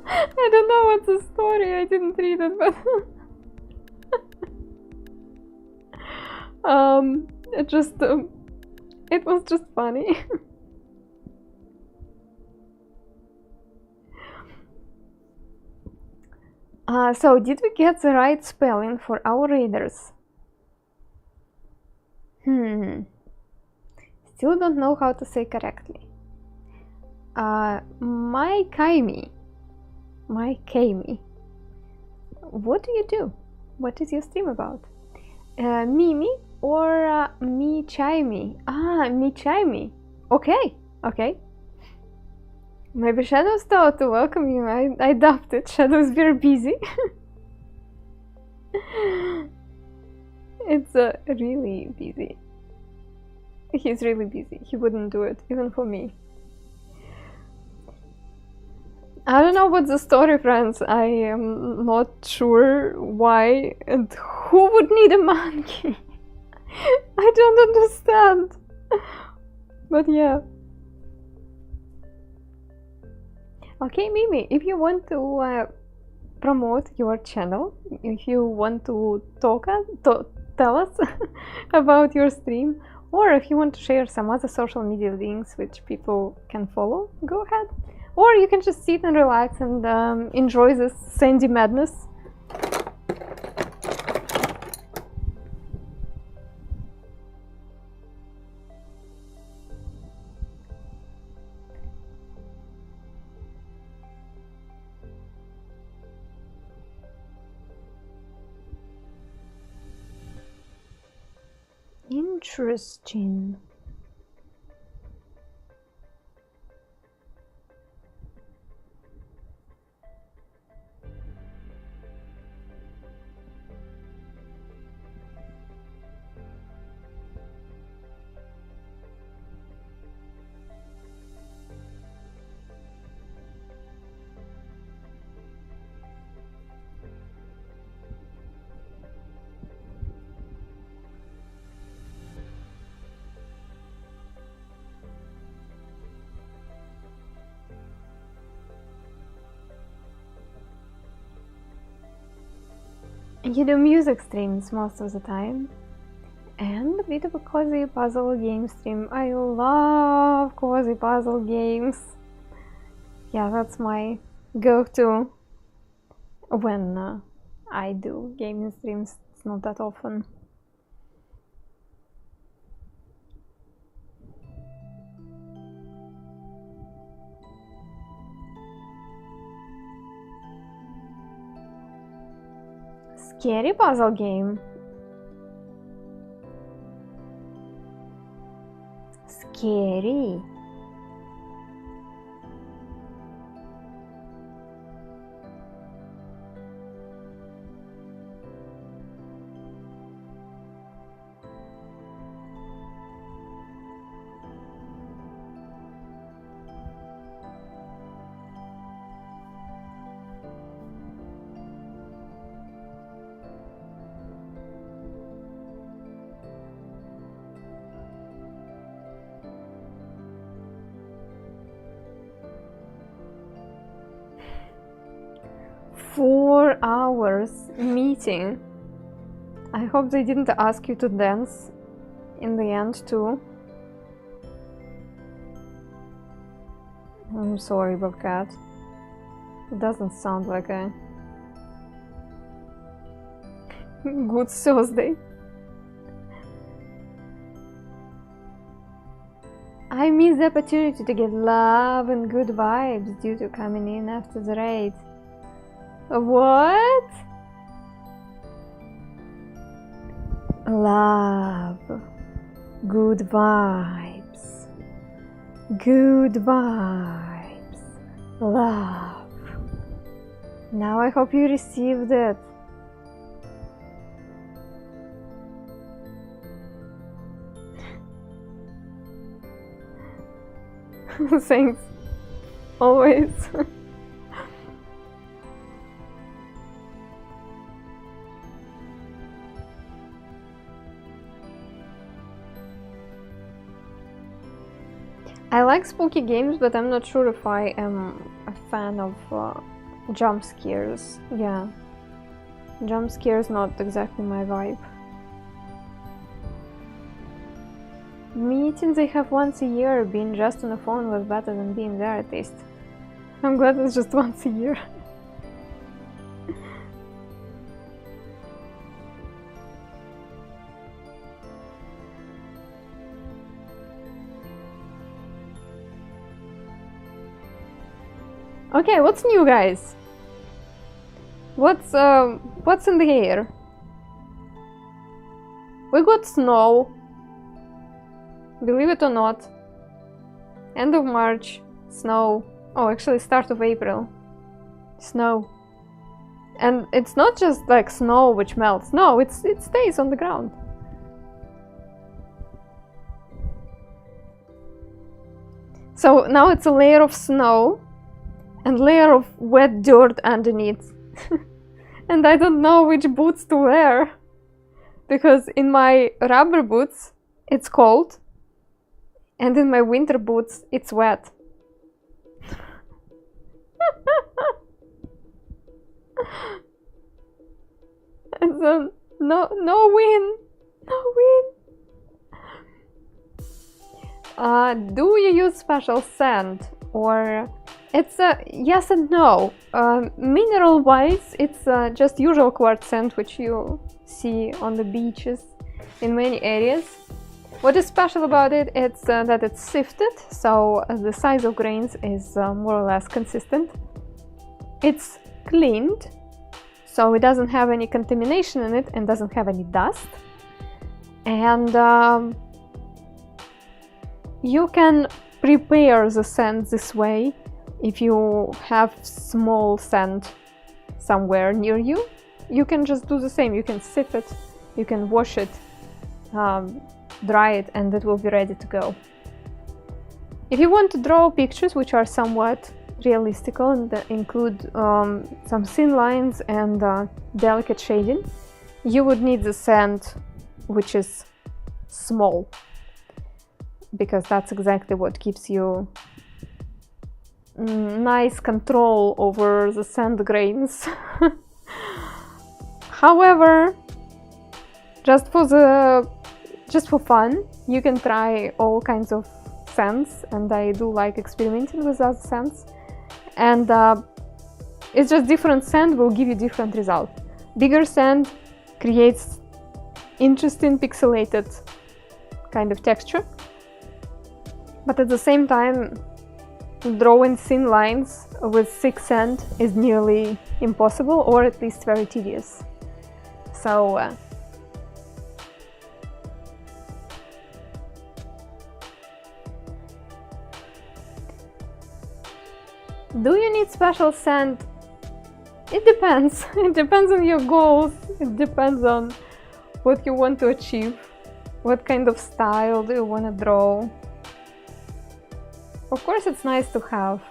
I don't know what's the story, I didn't read it, but it was just funny. So did we get the right spelling for our readers? Still don't know how to say correctly. My Kaimi. What do you do? What is your stream about? Mimi or me Chaimi? Me Chaimi. Okay, okay. Maybe Shadows thought to welcome you. I doubt it. Shadows very busy. It's really busy. He's really busy. He wouldn't do it, even for me. I don't know what's the story, friends. I am not sure why and who would need a monkey. I don't understand. But yeah. Okay, Mimi, if you want to promote your channel, if you want to tell tell us about your stream, or if you want to share some other social media links which people can follow, go ahead. Or you can just sit and relax and enjoy this sandy madness. Interesting. You do music streams most of the time, and a bit of a cozy puzzle game stream. I love cozy puzzle games. Yeah, that's my go-to when I do gaming streams. It's not that often. Scary puzzle game. Scary. Four hours meeting. I hope they didn't ask you to dance in the end too. I'm sorry, Bobcat. It doesn't sound like a good Thursday. I missed the opportunity to get love and good vibes due to coming in after the raid. What? Love, good vibes, good vibes, love. Now I hope you received it. Thanks, always. I like spooky games, but I'm not sure if I am a fan of jump scares. Yeah, jump scares not exactly my vibe. Meetings they have once a year, being just on the phone was better than being there at least. I'm glad it's just once a year. Okay, what's new, guys? What's in the air? We got snow. Believe it or not. End of March, snow. Oh, actually start of April. Snow. And it's not just like snow which melts. No, it stays on the ground. So now it's a layer of snow and layer of wet dirt underneath. And I don't know which boots to wear, because in my rubber boots it's cold and in my winter boots it's wet. It's a no win No win. Do you use special sand, or it's a yes and no. Mineral wise, it's just usual quartz sand which you see on the beaches in many areas. What is special about it? It's that it's sifted, so the size of grains is more or less consistent. It's cleaned, so it doesn't have any contamination in it and doesn't have any dust. And you can prepare the sand this way. If you have small sand somewhere near you, you can just do the same. You can sift it, you can wash it, dry it, and it will be ready to go. If you want to draw pictures which are somewhat realistic and include some thin lines and delicate shading, you would need the sand which is small, because that's exactly what gives you nice control over the sand grains. However, just for fun, you can try all kinds of sands, and I do like experimenting with those sands. And it's just different sand will give you different results. Bigger sand creates interesting pixelated kind of texture, but at the same time, drawing thin lines with thick sand is nearly impossible, or at least very tedious. So do you need special sand? It depends. It depends on your goals. It depends on what you want to achieve. What kind of style do you want to draw? Of course, it's nice to have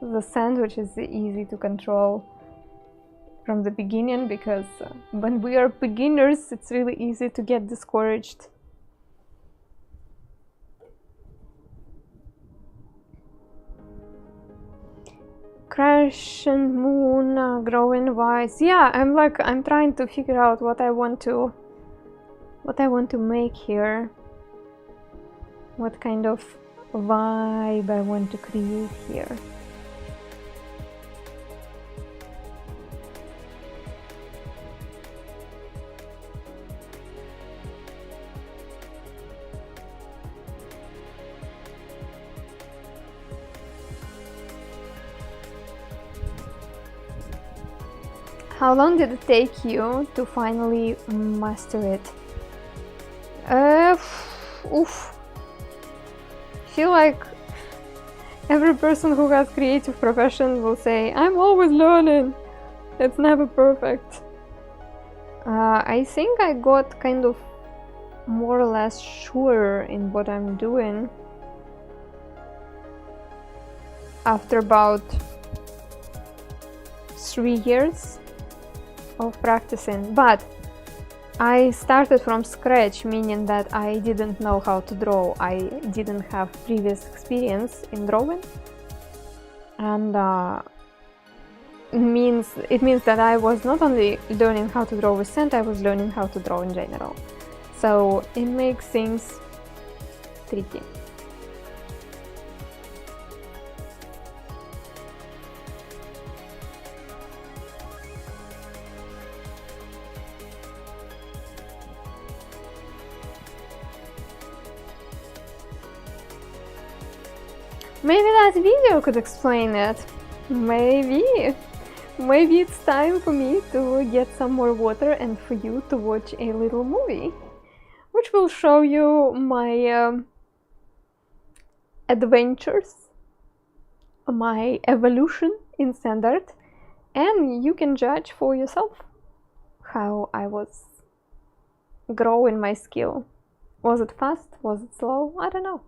the sand which is easy to control from the beginning, because when we are beginners, it's really easy to get discouraged. Crescent moon, growing wise. Yeah, I'm trying to figure out what I want to make here. What kind of vibe I want to create here. How long did it take you to finally master it? Oof. I feel like every person who has creative profession will say, I'm always learning. It's never perfect. I think I got kind of more or less sure in what I'm doing after about 3 years of practicing, but I started from scratch, meaning that I didn't know how to draw. I didn't have previous experience in drawing, and it means that I was not only learning how to draw with sand, I was learning how to draw in general. So it makes things tricky. Maybe that video could explain it. Maybe it's time for me to get some more water and for you to watch a little movie, which will show you my adventures, my evolution in sand art, and you can judge for yourself how I was growing my skill. Was it fast? Was it slow? I don't know.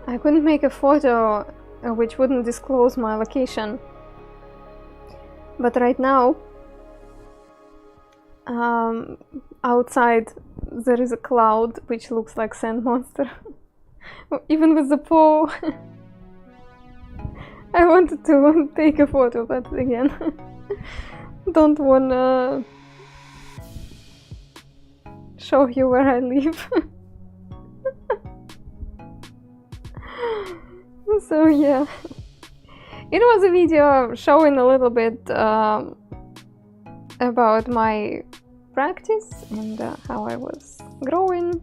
I couldn't make a photo which wouldn't disclose my location. But right now, outside there is a cloud which looks like sand monster. Even with the paw. I wanted to take a photo, but again, don't wanna show you where I live. So yeah, it was a video showing a little bit about my practice and how I was growing.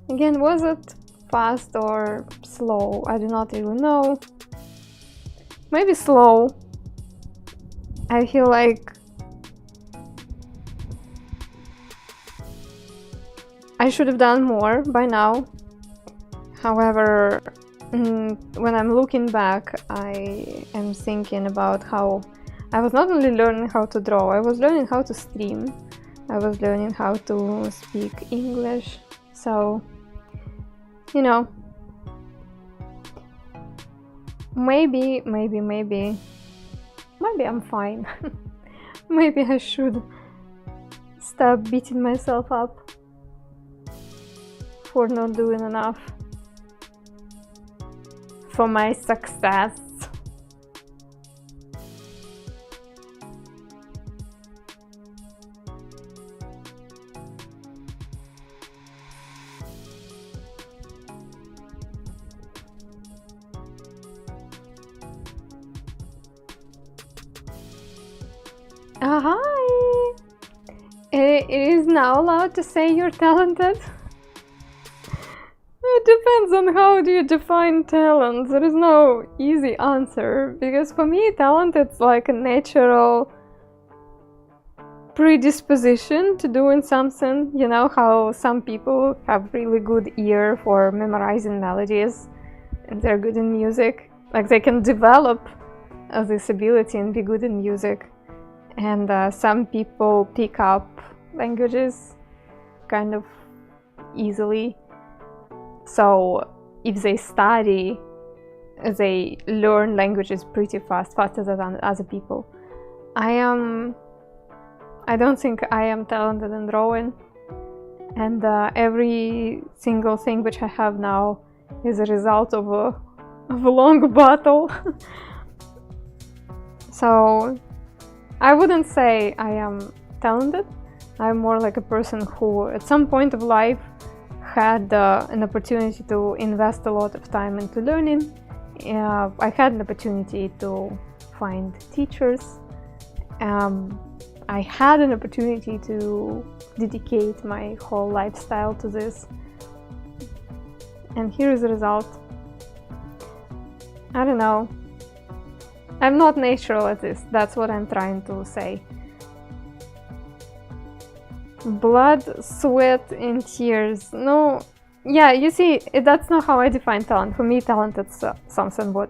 Again, was it fast or slow? I do not really know. Maybe slow. I feel like I should have done more by now. However, when I'm looking back, I am thinking about how I was not only learning how to draw, I was learning how to stream, I was learning how to speak English. So, you know, maybe I'm fine. Maybe I should stop beating myself up for not doing enough for my success. Hi! It is now allowed to say you're talented? It depends on how do you define talent. There is no easy answer, because for me talent is like a natural predisposition to doing something. You know how some people have really good ear for memorizing melodies and they're good in music, like they can develop this ability and be good in music. And some people pick up languages kind of easily. So if they study, they learn languages pretty fast, faster than other people. I don't think I am talented in drawing, and every single thing which I have now is a result of a long battle. So I wouldn't say I am talented. I'm more like a person who at some point of life had an opportunity to invest a lot of time into learning. I had an opportunity to find teachers. I had an opportunity to dedicate my whole lifestyle to this. And here is the result. I don't know. I'm not natural at this, that's what I'm trying to say. Blood, sweat, and tears. No, yeah, you see, that's not how I define talent. For me, talent is something what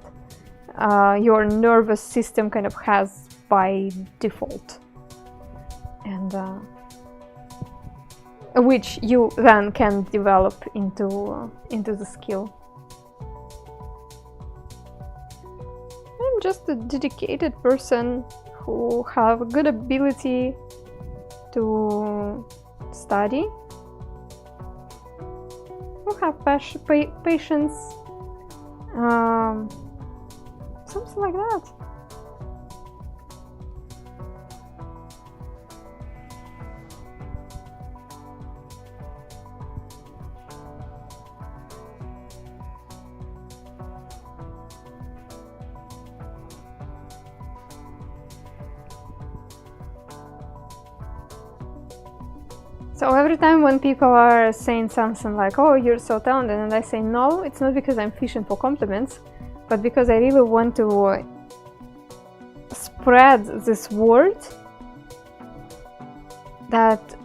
your nervous system kind of has by default. And which you then can develop into the skill. I'm just a dedicated person who have a good ability to study, who have patience, something like that. So every time when people are saying something like, oh, you're so talented, and I say no, it's not because I'm fishing for compliments, but because I really want to spread this word that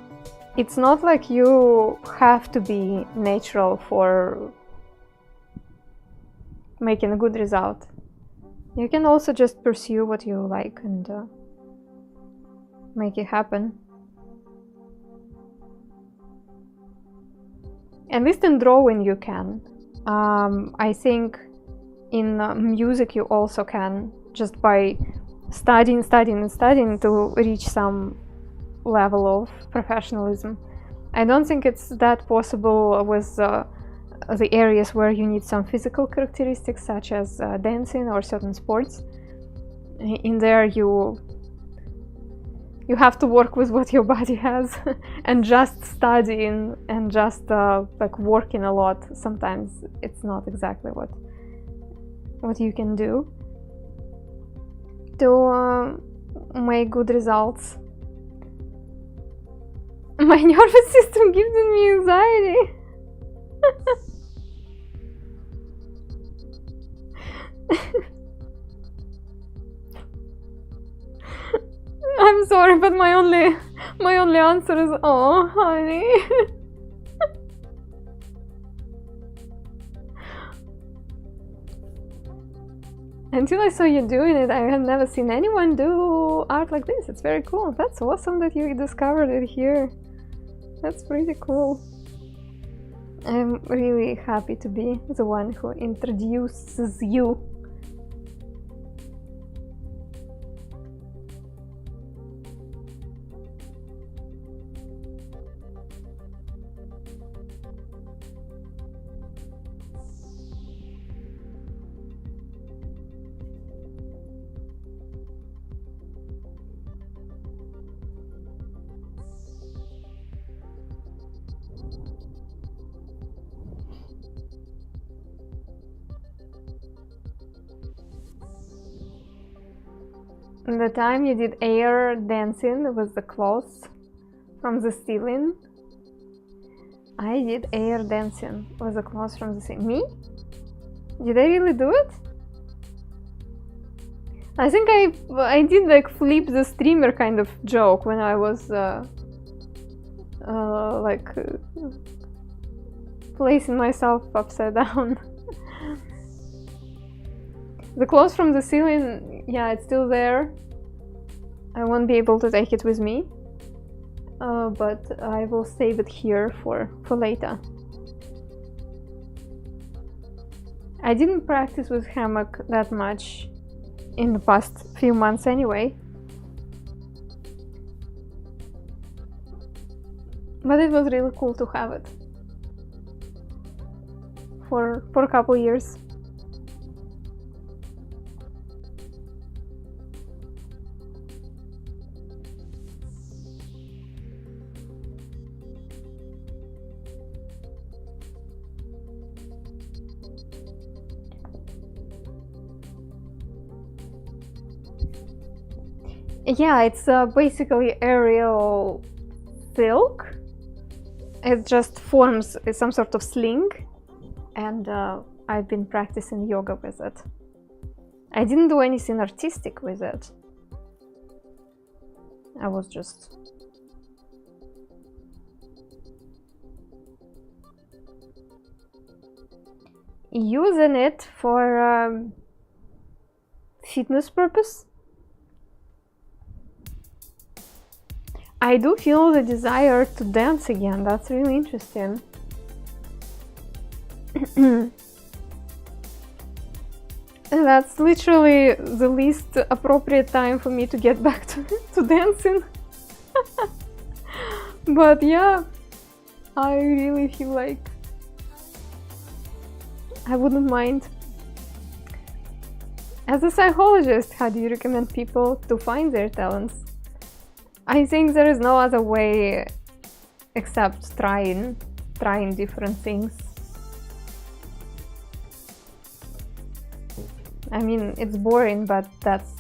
it's not like you have to be natural for making a good result. You can also just pursue what you like and make it happen. At least in drawing you can. I think in music you also can, just by studying to reach some level of professionalism. I don't think it's that possible with the areas where you need some physical characteristics, such as dancing or certain sports. In there you have to work with what your body has and just studying and just like working a lot. Sometimes it's not exactly what you can do to make good results. My nervous system gives me anxiety. I'm sorry, but my only answer is, oh, honey. Until I saw you doing it, I had never seen anyone do art like this. It's very cool. That's awesome that you discovered it here. That's pretty cool. I'm really happy to be the one who introduces you. The time you did air dancing with the clothes from the ceiling. I did air dancing with the clothes from the ceiling. Me? Did I really do it? I think I did like flip the streamer kind of joke when I was placing myself upside down. The clothes from the ceiling, yeah, it's still there. I won't be able to take it with me, but I will save it here for later. I didn't practice with hammock that much in the past few months anyway, but it was really cool to have it for a couple years. Yeah, it's basically aerial silk. It just forms some sort of sling, and I've been practicing yoga with it. I didn't do anything artistic with it. I was just using it for fitness purpose. I do feel the desire to dance again. That's really interesting. That's literally the least appropriate time for me to get back to dancing. But yeah, I really feel like I wouldn't mind. As a psychologist, how do you recommend people to find their talents? I think there is no other way except trying different things. I mean, it's boring, but that's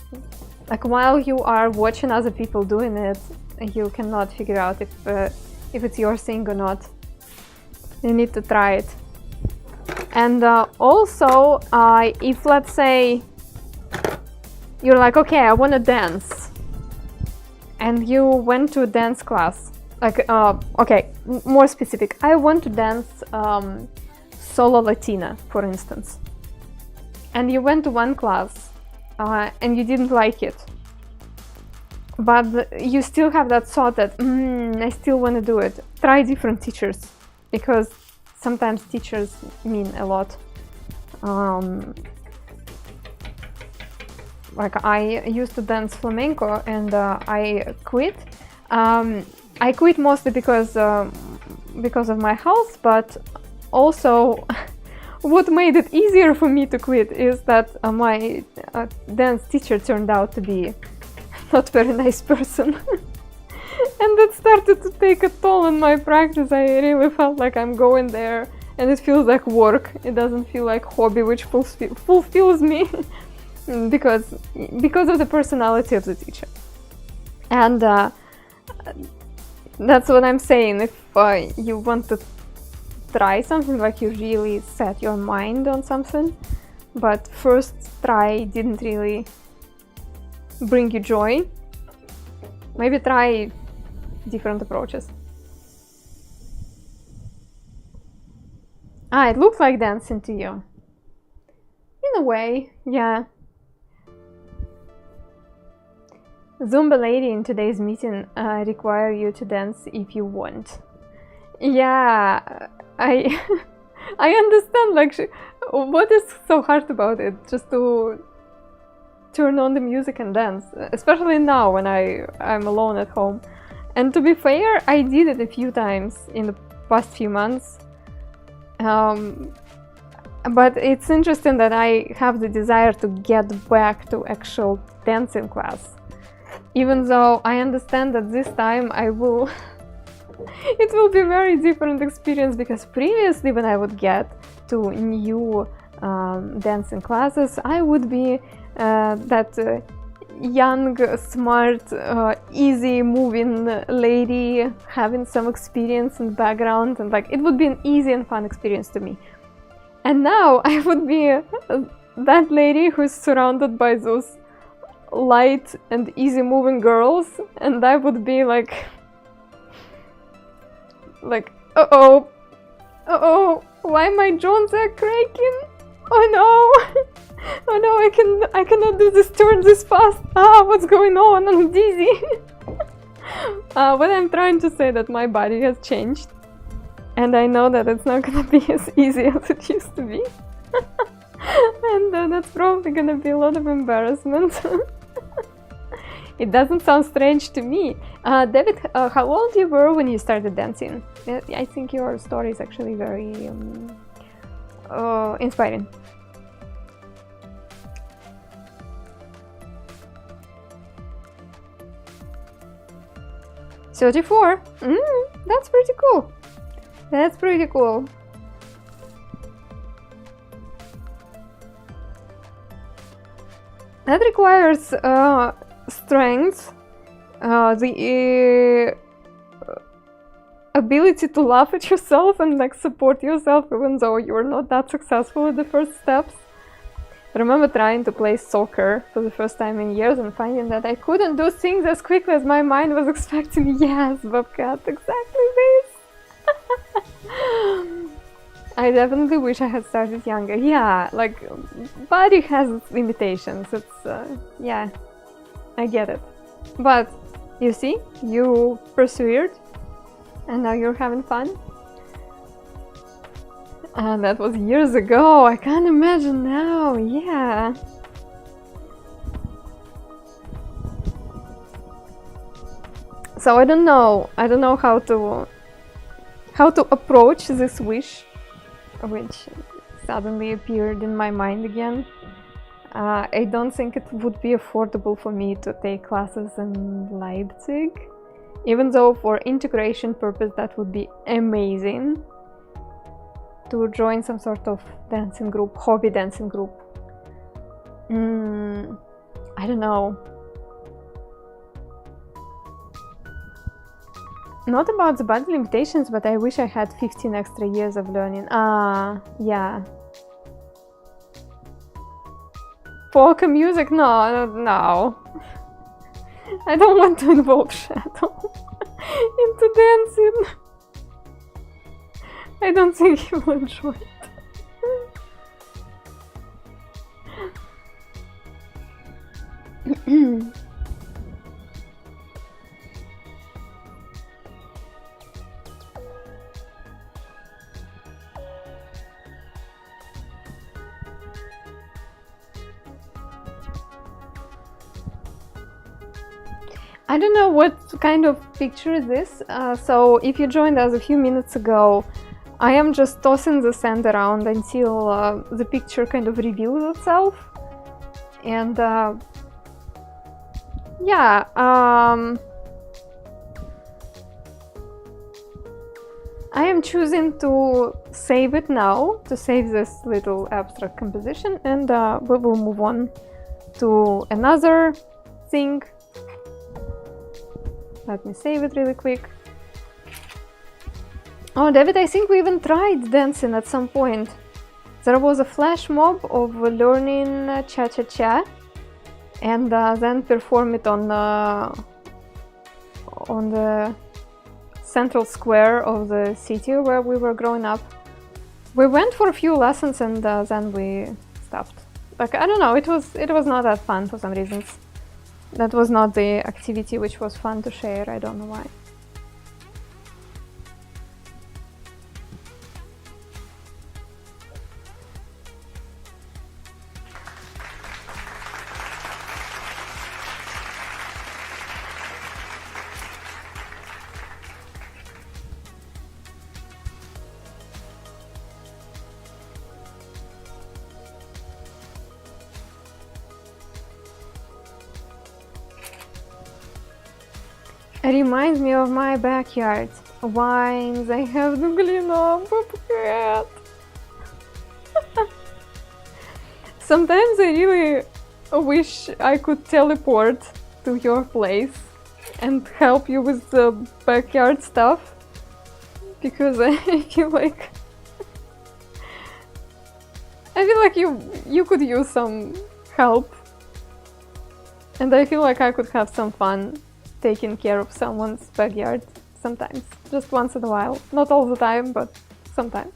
like, while you are watching other people doing it, you cannot figure out if it's your thing or not. You need to try it. And also, if let's say you're like, okay, I want to dance, and you went to a dance class, like, okay, more specific, I want to dance solo Latina, for instance, and you went to one class and you didn't like it, but you still have that thought that I still want to do it. Try different teachers, because sometimes teachers mean a lot. Like I used to dance flamenco and I quit. I quit mostly because of my health, but also what made it easier for me to quit is that my dance teacher turned out to be not very nice person. And that started to take a toll on my practice. I really felt like I'm going there and it feels like work. It doesn't feel like hobby, which fulfills me because of the personality of the teacher. And that's what I'm saying. If you want to try something, like you really set your mind on something, but first try didn't really bring you joy, maybe try different approaches. It looks like dancing to you. In a way, yeah. Zumba lady in today's meeting require you to dance if you want. Yeah, I understand. Like, what is so hard about it? Just to turn on the music and dance, especially now when I'm alone at home. And to be fair, I did it a few times in the past few months. But it's interesting that I have the desire to get back to actual dancing class. Even though I understand that this time it will be a very different experience, because previously when I would get to new dancing classes, I would be that young, smart, easy moving lady having some experience and background, and like it would be an easy and fun experience to me. And now I would be that lady who's surrounded by those light and easy moving girls, and I would be like uh-oh, why my joints are cracking? Oh no, oh no, I cannot do this turn this fast. What's going on? I'm dizzy. What I'm trying to say that my body has changed, and I know that it's not gonna be as easy as it used to be. And that's probably gonna be a lot of embarrassment. It doesn't sound strange to me. David, how old you were when you started dancing? I think your story is actually very inspiring. "34? That's pretty cool. That's pretty cool." That requires strength, the ability to laugh at yourself and like support yourself even though you're not that successful at the first steps. I remember trying to play soccer for the first time in years and finding that I couldn't do things as quickly as my mind was expecting. Yes, Bobcat, exactly this. I definitely wish I had started younger. Yeah, like, body has its limitations. It's, yeah, I get it. But, you see, you persevered, and now you're having fun. And that was years ago. I can't imagine now. Yeah. So I don't know how to approach this wish, which suddenly appeared in my mind again. I don't think it would be affordable for me to take classes in Leipzig, even though for integration purpose that would be amazing, to join some sort of dancing group, hobby dancing group. I don't know. Not about the body limitations, but I wish I had 15 extra years of learning. Yeah. Polka music? No. I don't want to involve Shadow into dancing. I don't think he will enjoy it. I don't know what kind of picture is this, so if you joined us a few minutes ago, I am just tossing the sand around until the picture kind of reveals itself. And yeah, I am choosing to save it now, to save this little abstract composition, and we will move on to another thing. Let me save it really quick. Oh, David, I think we even tried dancing at some point. There was a flash mob of learning cha-cha-cha and then perform it on the central square of the city where we were growing up. We went for a few lessons and then we stopped. Like, I don't know, it was not that fun for some reasons. That was not the activity which was fun to share, I don't know why. It reminds me of my backyard. Vines, I have to clean up. Sometimes I really wish I could teleport to your place and help you with the backyard stuff, because I feel like you could use some help, and I feel like I could have some fun taking care of someone's backyard sometimes, just once in a while. Not all the time, but sometimes.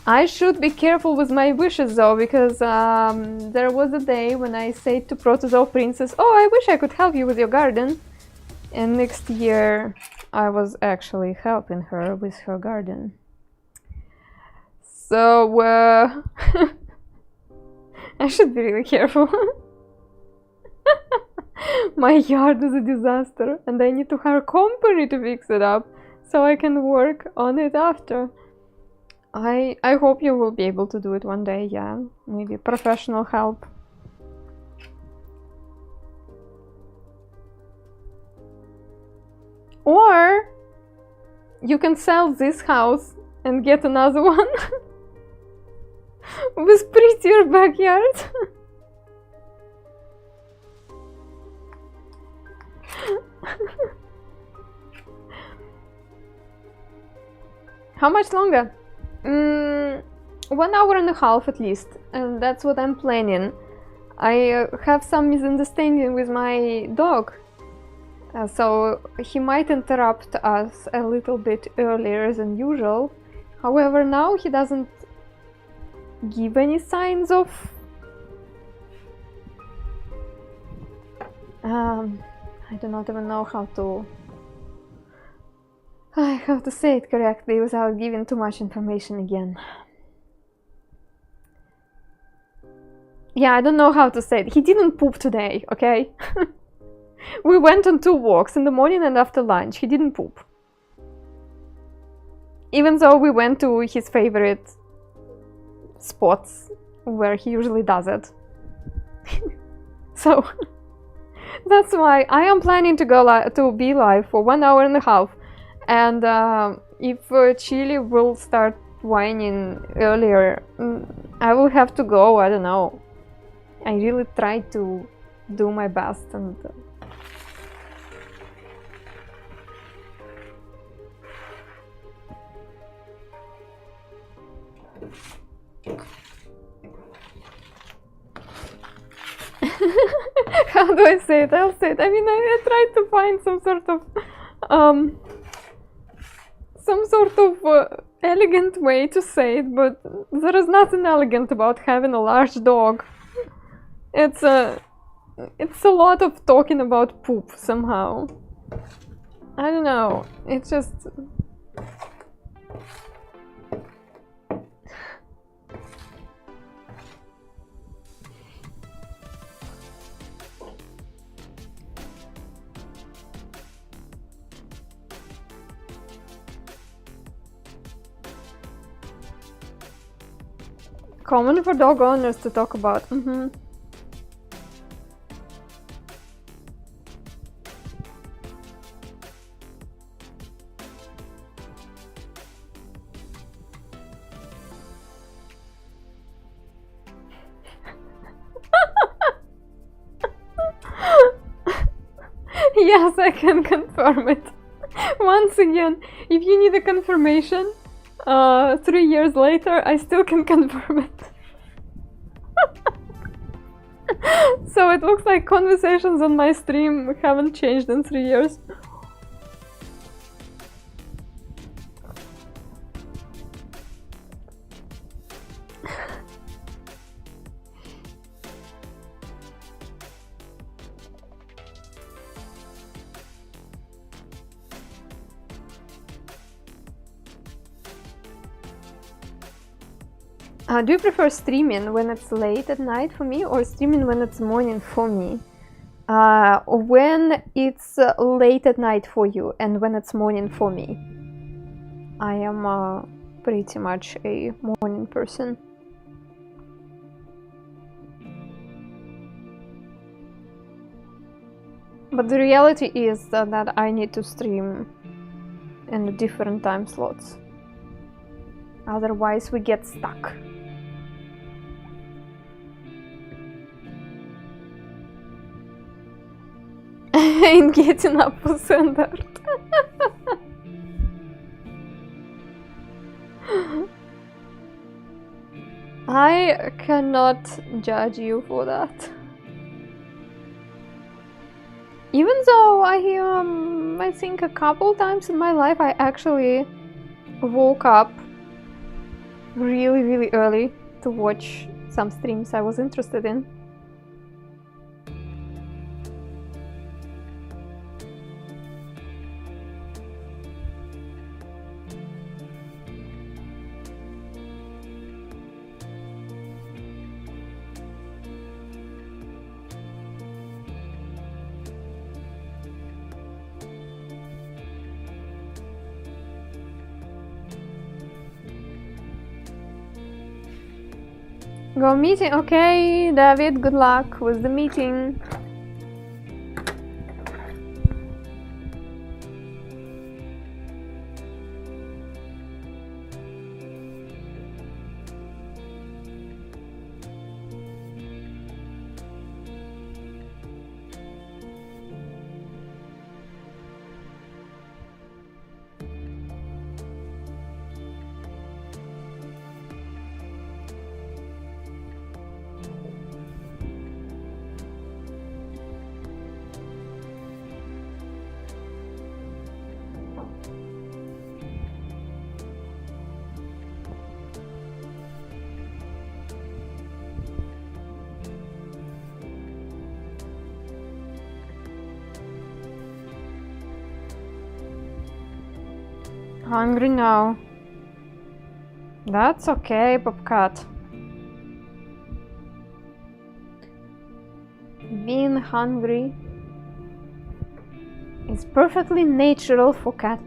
I should be careful with my wishes though, because there was a day when I said to Protozoa Princess, oh, I wish I could help you with your garden. And next year I was actually helping her with her garden. So I should be really careful. My yard is a disaster and I need to hire a company to fix it up so I can work on it after. I hope you will be able to do it one day, yeah. Maybe professional help. Or you can sell this house and get another one with prettier backyard. How much longer? 1 hour and a half at least, and that's what I'm planning. I have some misunderstanding with my dog, so he might interrupt us a little bit earlier than usual. However, now he doesn't give any signs of I do not even know how to say it correctly without giving too much information again. Yeah, I don't know how to say it. He didn't poop today, okay? We went on 2 walks, in the morning and after lunch. He didn't poop. Even though we went to his favorite spots where he usually does it. So that's why I am planning to go to be live for 1 hour and a half. And if Chili will start whining earlier, I will have to go. I don't know. I really try to do my best and how do I say it? I'll say it. I mean, I tried to find some sort of elegant way to say it, but there is nothing elegant about having a large dog. It's a lot of talking about poop somehow. I don't know. It's just Common for dog owners to talk about. Yes, I can confirm it. Once again, if you need a confirmation, 3 years later, I still can confirm it. So it looks like conversations on my stream haven't changed in 3 years. Do you prefer streaming when it's late at night for me, or streaming when it's morning for me? When it's late at night for you and when it's morning for me. I am pretty much a morning person. But the reality is that I need to stream in different time slots. Otherwise we get stuck. Ain't getting up for standard. I cannot judge you for that. Even though I think a couple times in my life I actually woke up really early to watch some streams I was interested in. Go meeting, okay, David, good luck with the meeting. Hungry now. That's okay, Popcat. Being hungry is perfectly natural for cats.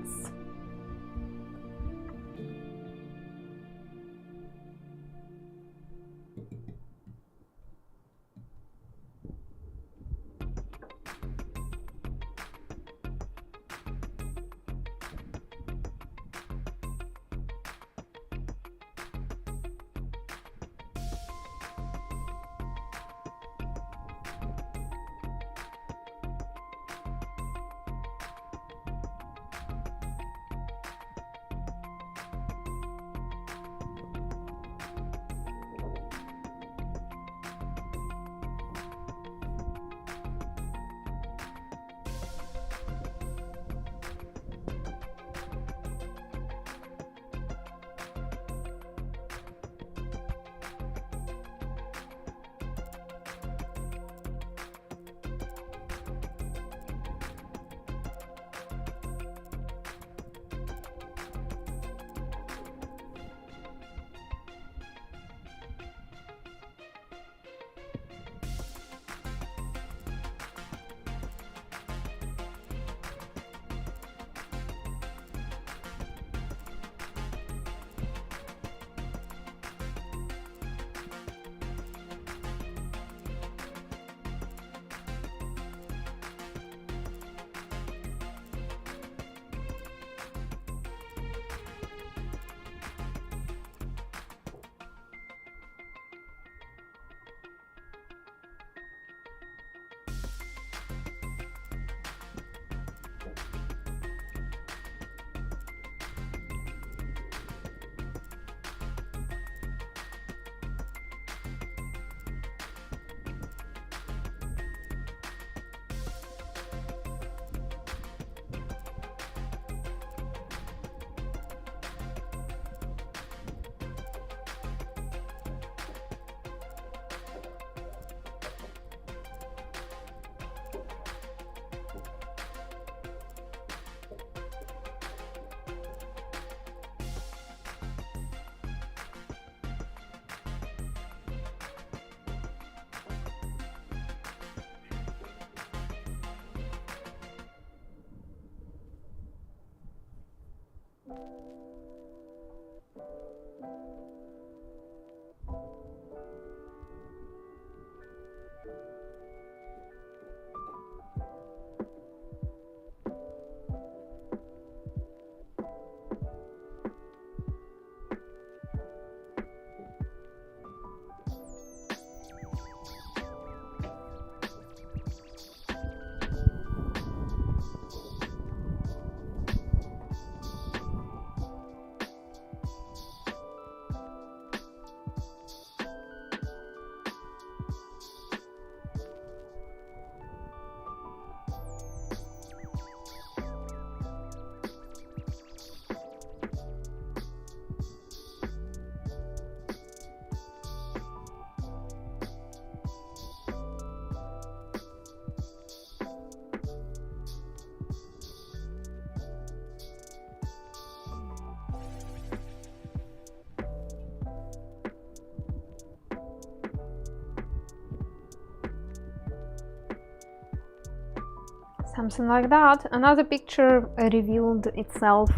Something like that. Another picture revealed itself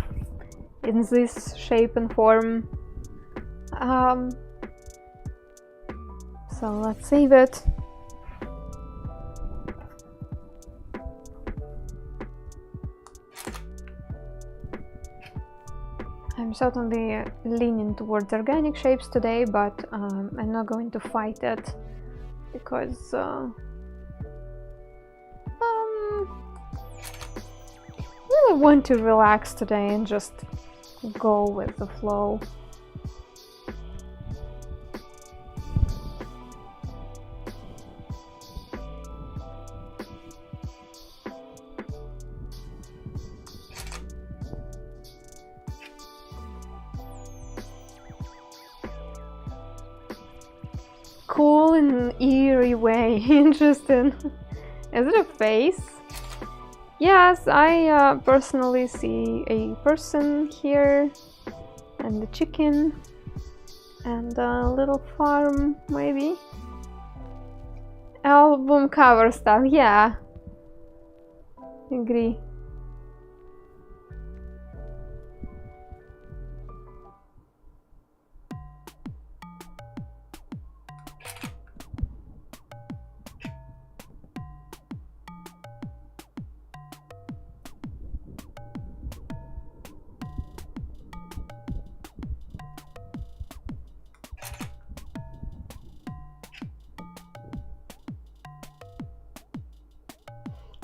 in this shape and form. So let's save it. I'm certainly leaning towards organic shapes today, but I'm not going to fight it because I want to relax today and just go with the flow. Cool in an eerie way. Interesting. Is it a face? Yes, I personally see a person here, and a chicken, and a little farm, maybe. Album cover stuff, yeah. Agree.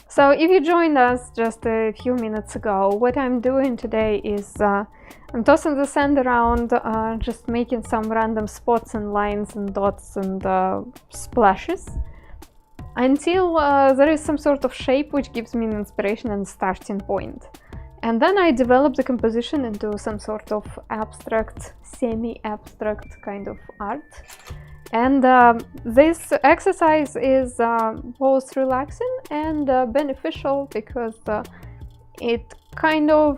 So if you joined us just a few minutes ago, what I'm doing today is I'm tossing the sand around, just making some random spots and lines and dots and splashes until there is some sort of shape which gives me an inspiration and starting point. And then I develop the composition into some sort of abstract, semi-abstract kind of art. And this exercise is both relaxing and beneficial because it kind of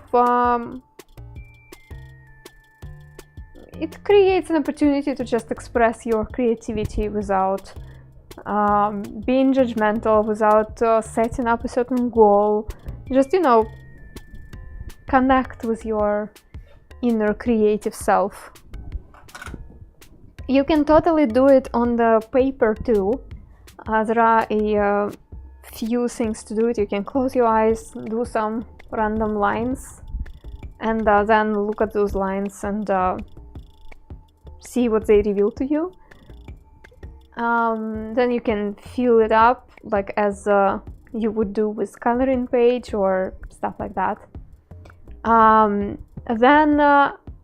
it creates an opportunity to just express your creativity without being judgmental, without setting up a certain goal. Just, you know, connect with your inner creative self. You can totally do it on the paper too. There are a few things to do it. You can close your eyes, do some random lines, and then look at those lines and see what they reveal to you. Then you can fill it up like as you would do with coloring page or stuff like that. Then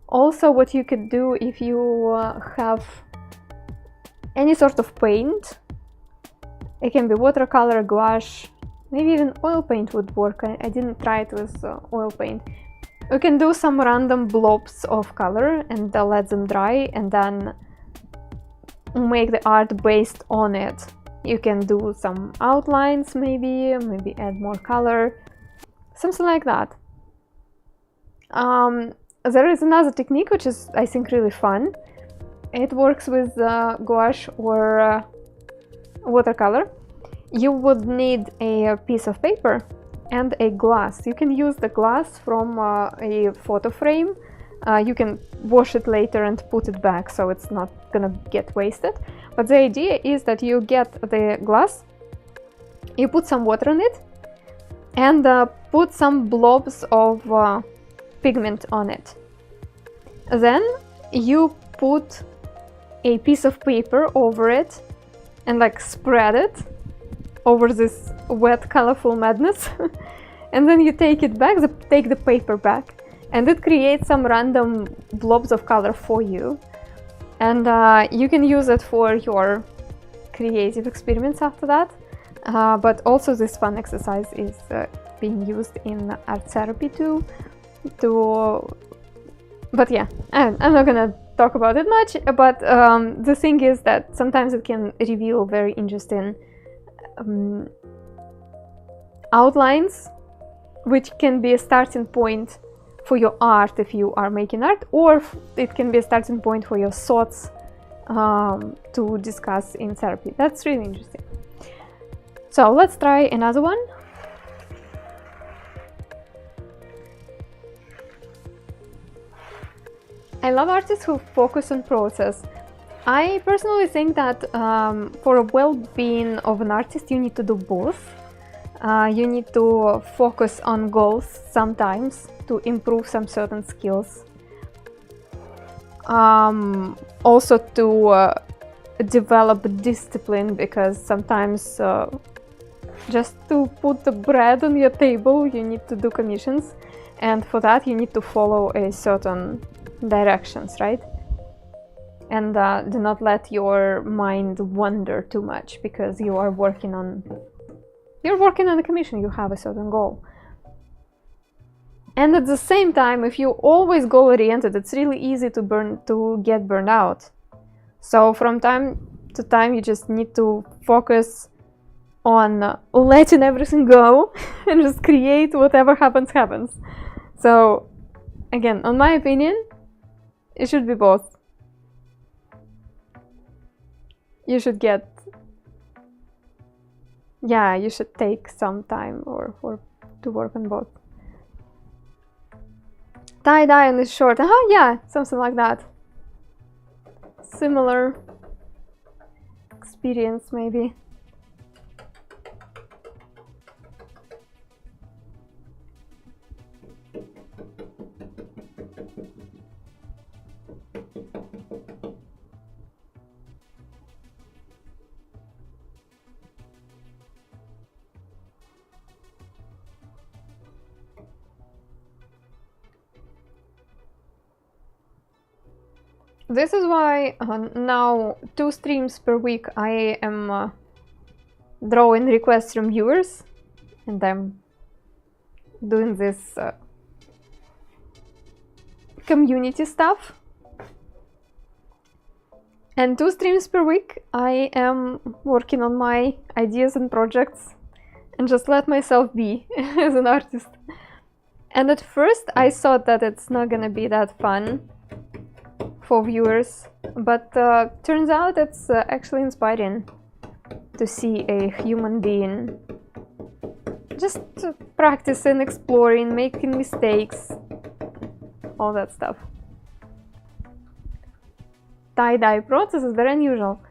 also what you could do if you have any sort of paint, it can be watercolor, gouache, maybe even oil paint would work. I didn't try it with oil paint. You can do some random blobs of color and let them dry and then make the art based on it. You can do some outlines, maybe add more color, something like that. There is another technique which is, I think, really fun. It works with gouache or watercolor. You would need a piece of paper and a glass. You can use the glass from a photo frame. You can wash it later and put it back, so it's not gonna get wasted. But the idea is that you get the glass, you put some water in it, and put some blobs of pigment on it. Then you put a piece of paper over it and like spread it over this wet colorful madness. And then you take it back, take the paper back, and it creates some random blobs of color for you. And you can use it for your creative experiments after that. But also this fun exercise is being used in art therapy too. But yeah, I'm not gonna talk about it much, but the thing is that sometimes it can reveal very interesting outlines, which can be a starting point for your art if you are making art, or it can be a starting point for your thoughts to discuss in therapy. That's really interesting. So let's try another one. I love artists who focus on process. I personally think that for a well-being of an artist, you need to do both. You need to focus on goals sometimes to improve some certain skills. Also to develop discipline, because sometimes just to put the bread on your table, you need to do commissions, and for that you need to follow a certain directions, right? And do not let your mind wander too much, because you are working on a commission, you have a certain goal. And at the same time, if you always goal oriented, it's really easy to get burned out. So from time to time you just need to focus on letting everything go and just create whatever happens. So again, in my opinion, it should be both. You should you should take some time or to work on both. Tie-dye on is short. Yeah, something like that. Similar experience, maybe. This is why now 2 streams per week I am drawing requests from viewers, and I'm doing this community stuff. And 2 streams per week I am working on my ideas and projects and just let myself be as an artist. And at first I thought that it's not gonna be that fun for viewers, but turns out it's actually inspiring to see a human being just practicing, exploring, making mistakes, all that stuff. Tie-dye process is very unusual.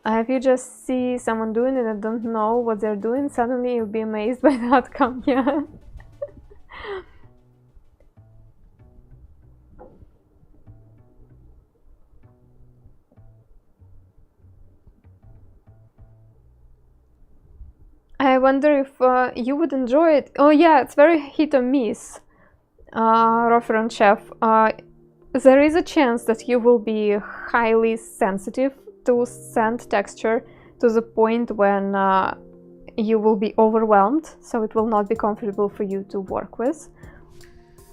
If you just see someone doing it and don't know what they're doing, suddenly you'll be amazed by the outcome. Yeah. I wonder if you would enjoy it. Oh yeah, it's very hit or miss, Referent Chef. There is a chance that you will be highly sensitive to scent texture to the point when you will be overwhelmed, so it will not be comfortable for you to work with.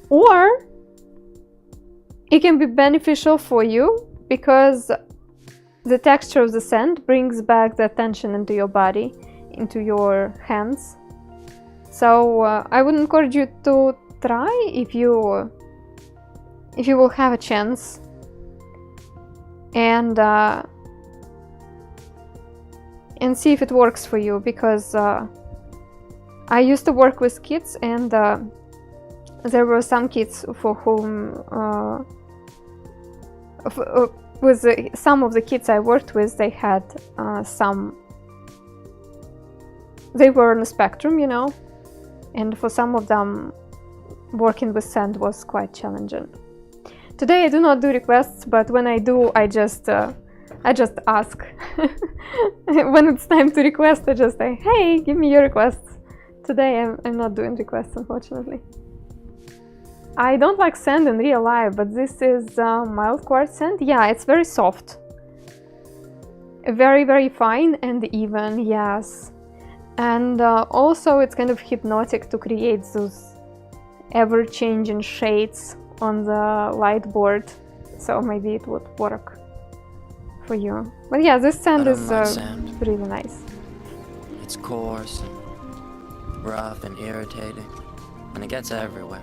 Or it can be beneficial for you because the texture of the scent brings back the attention into your body, into your hands. So I would encourage you to try if you will have a chance, and see if it works for you, because I used to work with kids, and there were some kids for whom with some of the kids I worked with, they had they were on the spectrum, you know, and for some of them working with sand was quite challenging. Today I do not do requests, but when I do, I just ask. When it's time to request, I just say, hey, give me your requests. Today I'm not doing requests, unfortunately. I don't like sand in real life, but this is mild quartz sand. Yeah, it's very soft. Very, very fine and even, yes. And also it's kind of hypnotic to create those ever-changing shades on the light board. So maybe it would work for you. But yeah, this sand is really nice. It's coarse and rough and irritating, and it gets everywhere.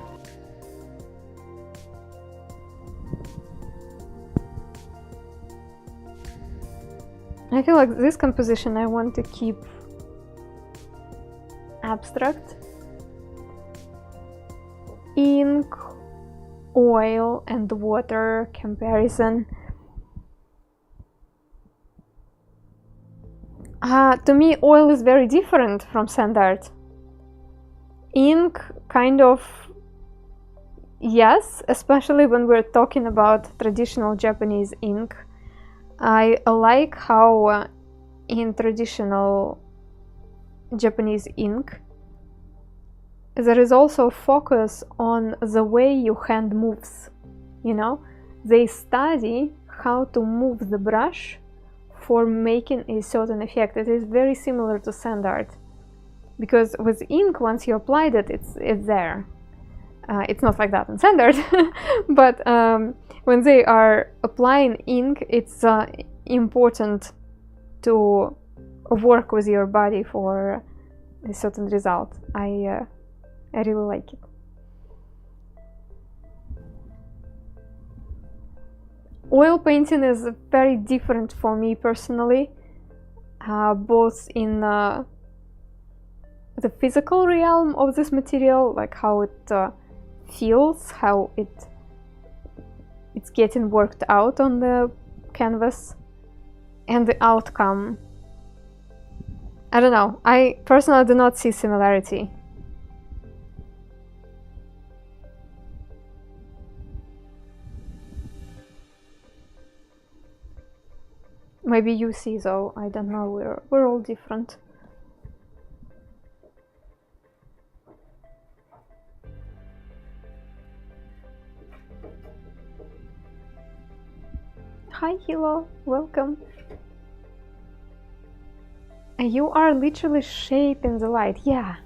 I feel like this composition I want to keep abstract. Ink, oil and water comparison. To me, oil is very different from sand art. Ink, kind of, yes, especially when we're talking about traditional Japanese ink. I like how in traditional Japanese ink there is also focus on the way your hand moves, you know? They study how to move the brush for making a certain effect. It is very similar to sand art, because with ink, once you applied it, it's there. It's not like that in sand art, but when they are applying ink, it's important to work with your body for a certain result. I really like it. Oil painting is very different for me personally, both in the physical realm of this material, like how it feels, how it's getting worked out on the canvas, and the outcome. I don't know, I personally do not see similarity. Maybe you see, though, I don't know, we're all different. Hi Hilo, welcome. You are literally shaping the light, yeah.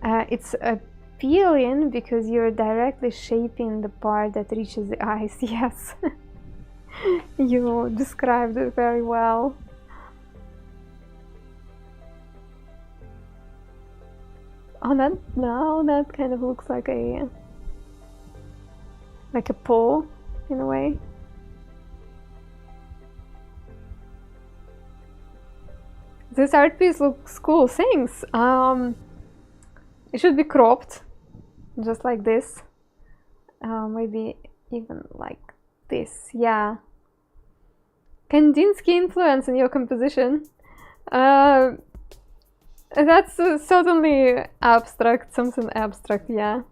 It's appealing because you're directly shaping the part that reaches the eyes, yes. You described it very well. Oh, that kind of looks like a paw in a way. This art piece looks cool, thanks. It should be cropped, just like this. Maybe even like this, yeah. Kandinsky influence in your composition. That's certainly abstract, something abstract, yeah.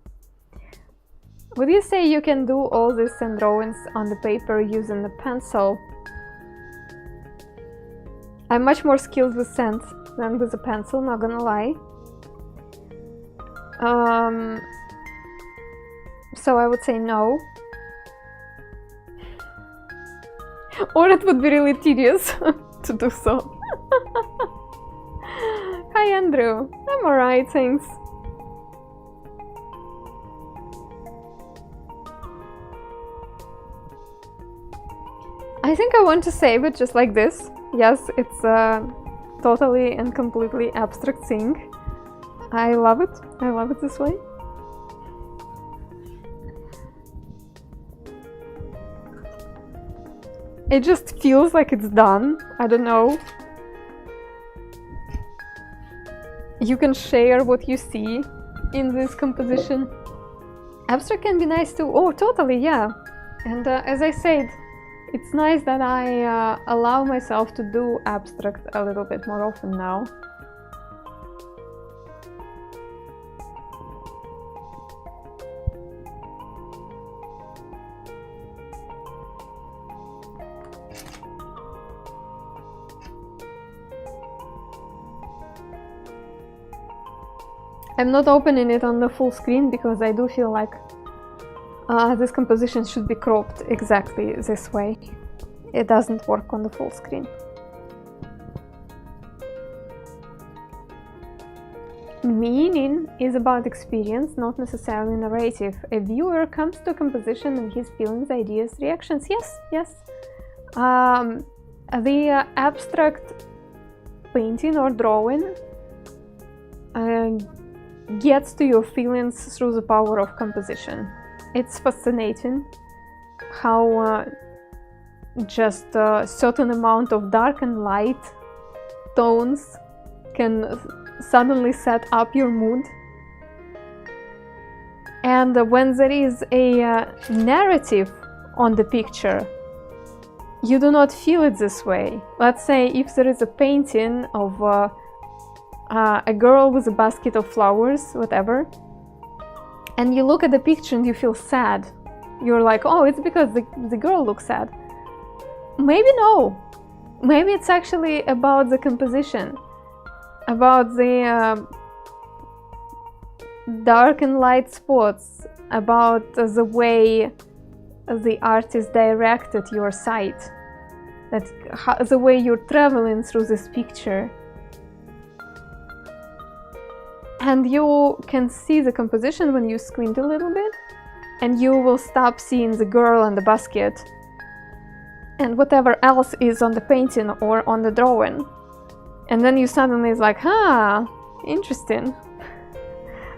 Would you say you can do all these sand drawings on the paper using a pencil? I'm much more skilled with sand than with a pencil, not gonna lie. So I would say no. Or it would be really tedious to do so. Hi Andrew, I'm alright, thanks. I think I want to save it just like this. Yes, it's a totally and completely abstract thing. I love it this way. It just feels like it's done, I don't know. you can share what you see in this composition. Abstract can be nice too. Oh, totally, yeah. And as I said, it's nice that I allow myself to do abstract a little bit more often now. I'm not opening it on the full screen because I do feel like this composition should be cropped exactly this way. It doesn't work on the full screen. Meaning is about experience, not necessarily narrative. A viewer comes to a composition and his feelings, ideas, reactions. Yes, yes. The abstract painting or drawing gets to your feelings through the power of composition. It's fascinating how just a certain amount of dark and light tones can suddenly set up your mood. And when there is a narrative on the picture, you do not feel it this way. Let's say if there is a painting of a girl with a basket of flowers, whatever, and you look at the picture and you feel sad. You're like, oh, it's because the girl looks sad. Maybe no. Maybe it's actually about the composition, about the dark and light spots, about the way the artist directed your sight, the way you're traveling through this picture. And you can see the composition when you squint a little bit, and you will stop seeing the girl and the basket and whatever else is on the painting or on the drawing. And then you suddenly is like, interesting.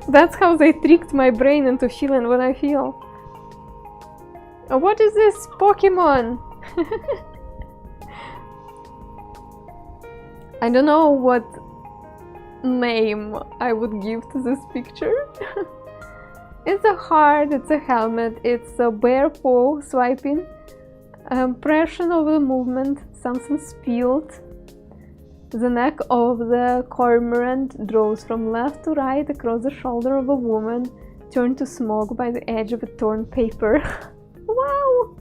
That's how they tricked my brain into feeling what I feel. What is this Pokemon? I don't know what name I would give to this picture. It's a heart, it's a helmet, it's a bare paw swiping, impression of the movement, something spilled. The neck of the cormorant draws from left to right across the shoulder of a woman, turned to smoke by the edge of a torn paper. Wow!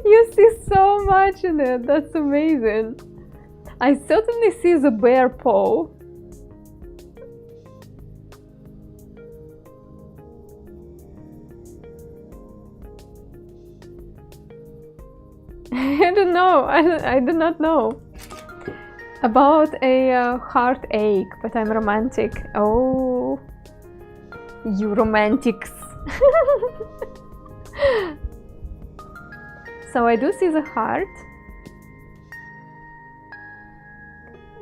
You see so much in it, that's amazing. I certainly see the bare paw. I don't know, I do not know about a heartache, but I'm romantic. Oh, you romantics. So I do see the heart,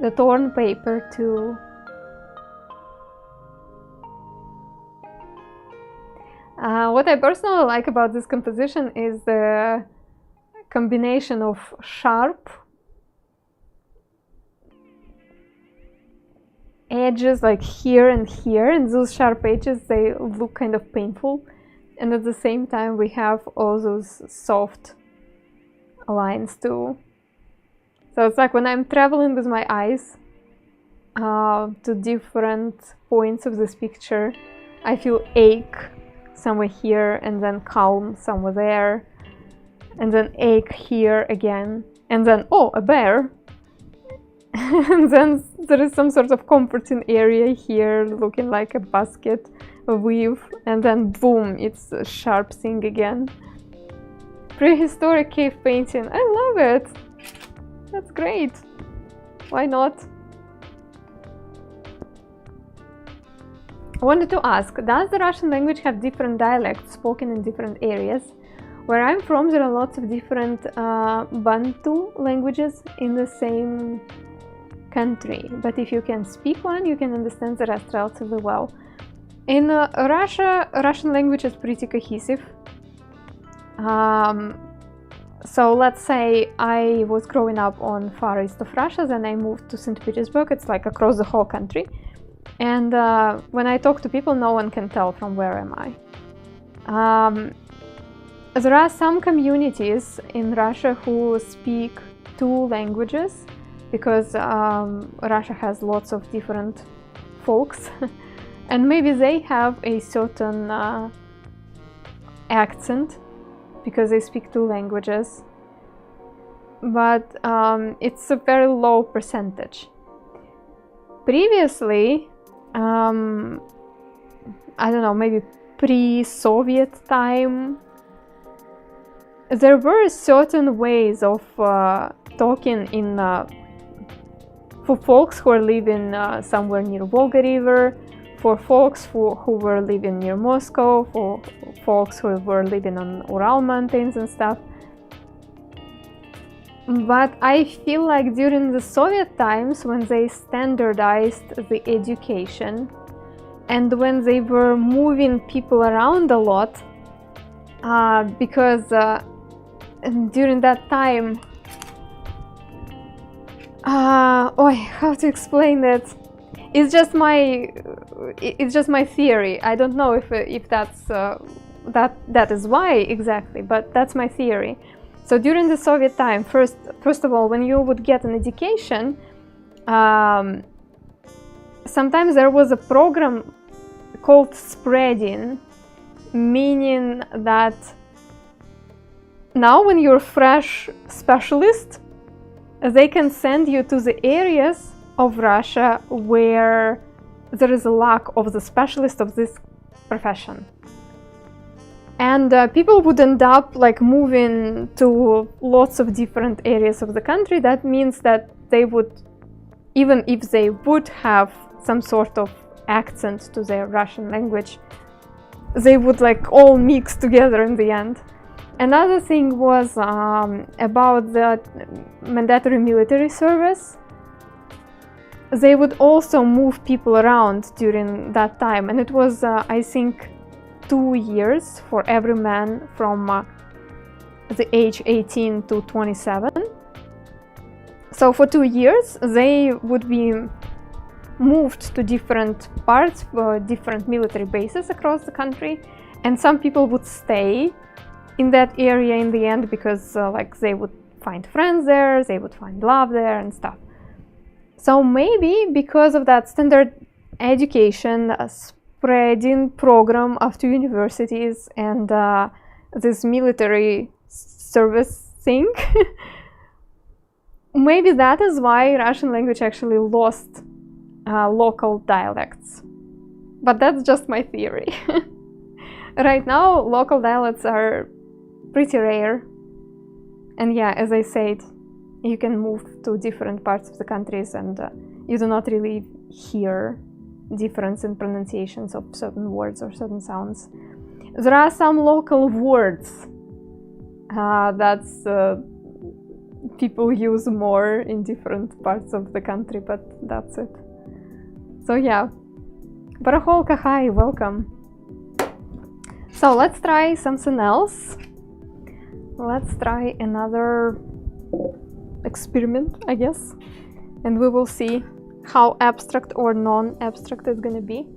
the torn paper too. What I personally like about this composition is the combination of sharp edges, like here and here, and those sharp edges, they look kind of painful, and at the same time we have all those soft lines too. So it's like when I'm traveling with my eyes to different points of this picture, I feel ache somewhere here, and then calm somewhere there, and then ache here again, and then, oh, a bear. And then there is some sort of comforting area here, looking like a basket, a weave, and then boom, it's a sharp thing again. Prehistoric cave painting, I love it! That's great! Why not? I wanted to ask, does the Russian language have different dialects spoken in different areas? Where I'm from, there are lots of different Bantu languages in the same country, but if you can speak one, you can understand the rest relatively well. In Russia, Russian language is pretty cohesive. So let's say I was growing up on far east of Russia, then I moved to St. Petersburg. It's like across the whole country. And when I talk to people, no one can tell from where am I. There are some communities in Russia who speak 2 languages, because Russia has lots of different folks and maybe they have a certain accent because they speak 2 languages, but it's a very low percentage. Previously, I don't know, maybe pre-Soviet time, there were certain ways of talking in for folks who are living somewhere near Volga River, for folks who were living near Moscow, for folks who were living on Ural mountains and stuff. But I feel like during the Soviet times, when they standardized the education and when they were moving people around a lot, because during that time, how to explain that? It's just my theory. I don't know if that's that is why exactly, but that's my theory. So during the Soviet time, first of all, when you would get an education, sometimes there was a program called spreading, meaning that now when you're a fresh specialist, they can send you to the areas of Russia where there is a lack of the specialist of this profession. And people would end up like moving to lots of different areas of the country. That means that they would, even if they would have some sort of accent to their Russian language, they would like all mix together in the end. Another thing was about the mandatory military service. They would also move people around during that time, and it was, I think, 2 years for every man from the age 18 to 27. So for 2 years, they would be moved to different parts, different military bases across the country, and some people would stay in that area in the end because like they would find friends there, they would find love there and stuff. So maybe because of that standard education spreading program after universities and this military service thing, maybe that is why Russian language actually lost local dialects. But that's just my theory. Right now, local dialects are pretty rare. And yeah, as I said, you can move to different parts of the countries and you do not really hear difference in pronunciations of certain words or certain sounds. There are some local words that people use more in different parts of the country, but that's it. So yeah, Baracholka, hi, welcome. So let's try something else. Let's try another experiment, I guess, and we will see how abstract or non-abstract it's gonna be.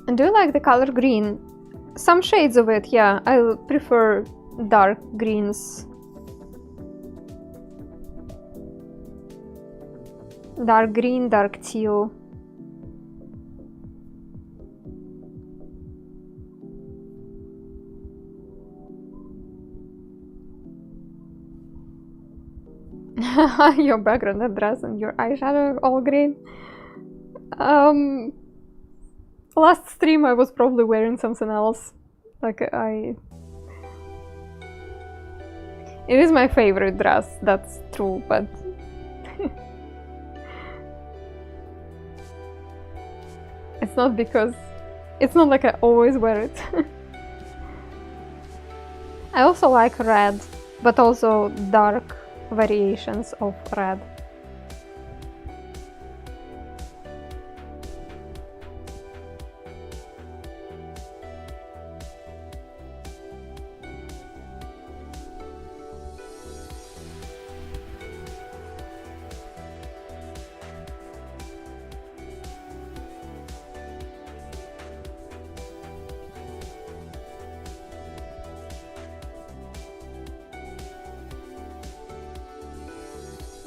And do you like the color green? Some shades of it, yeah. I prefer dark greens, dark green, dark teal. Your background and dress and your eyeshadow all green. Last stream I was probably wearing something else. Like it is my favorite dress, that's true, but it's not because it's not like I always wear it. I also like red, but also dark variations of red.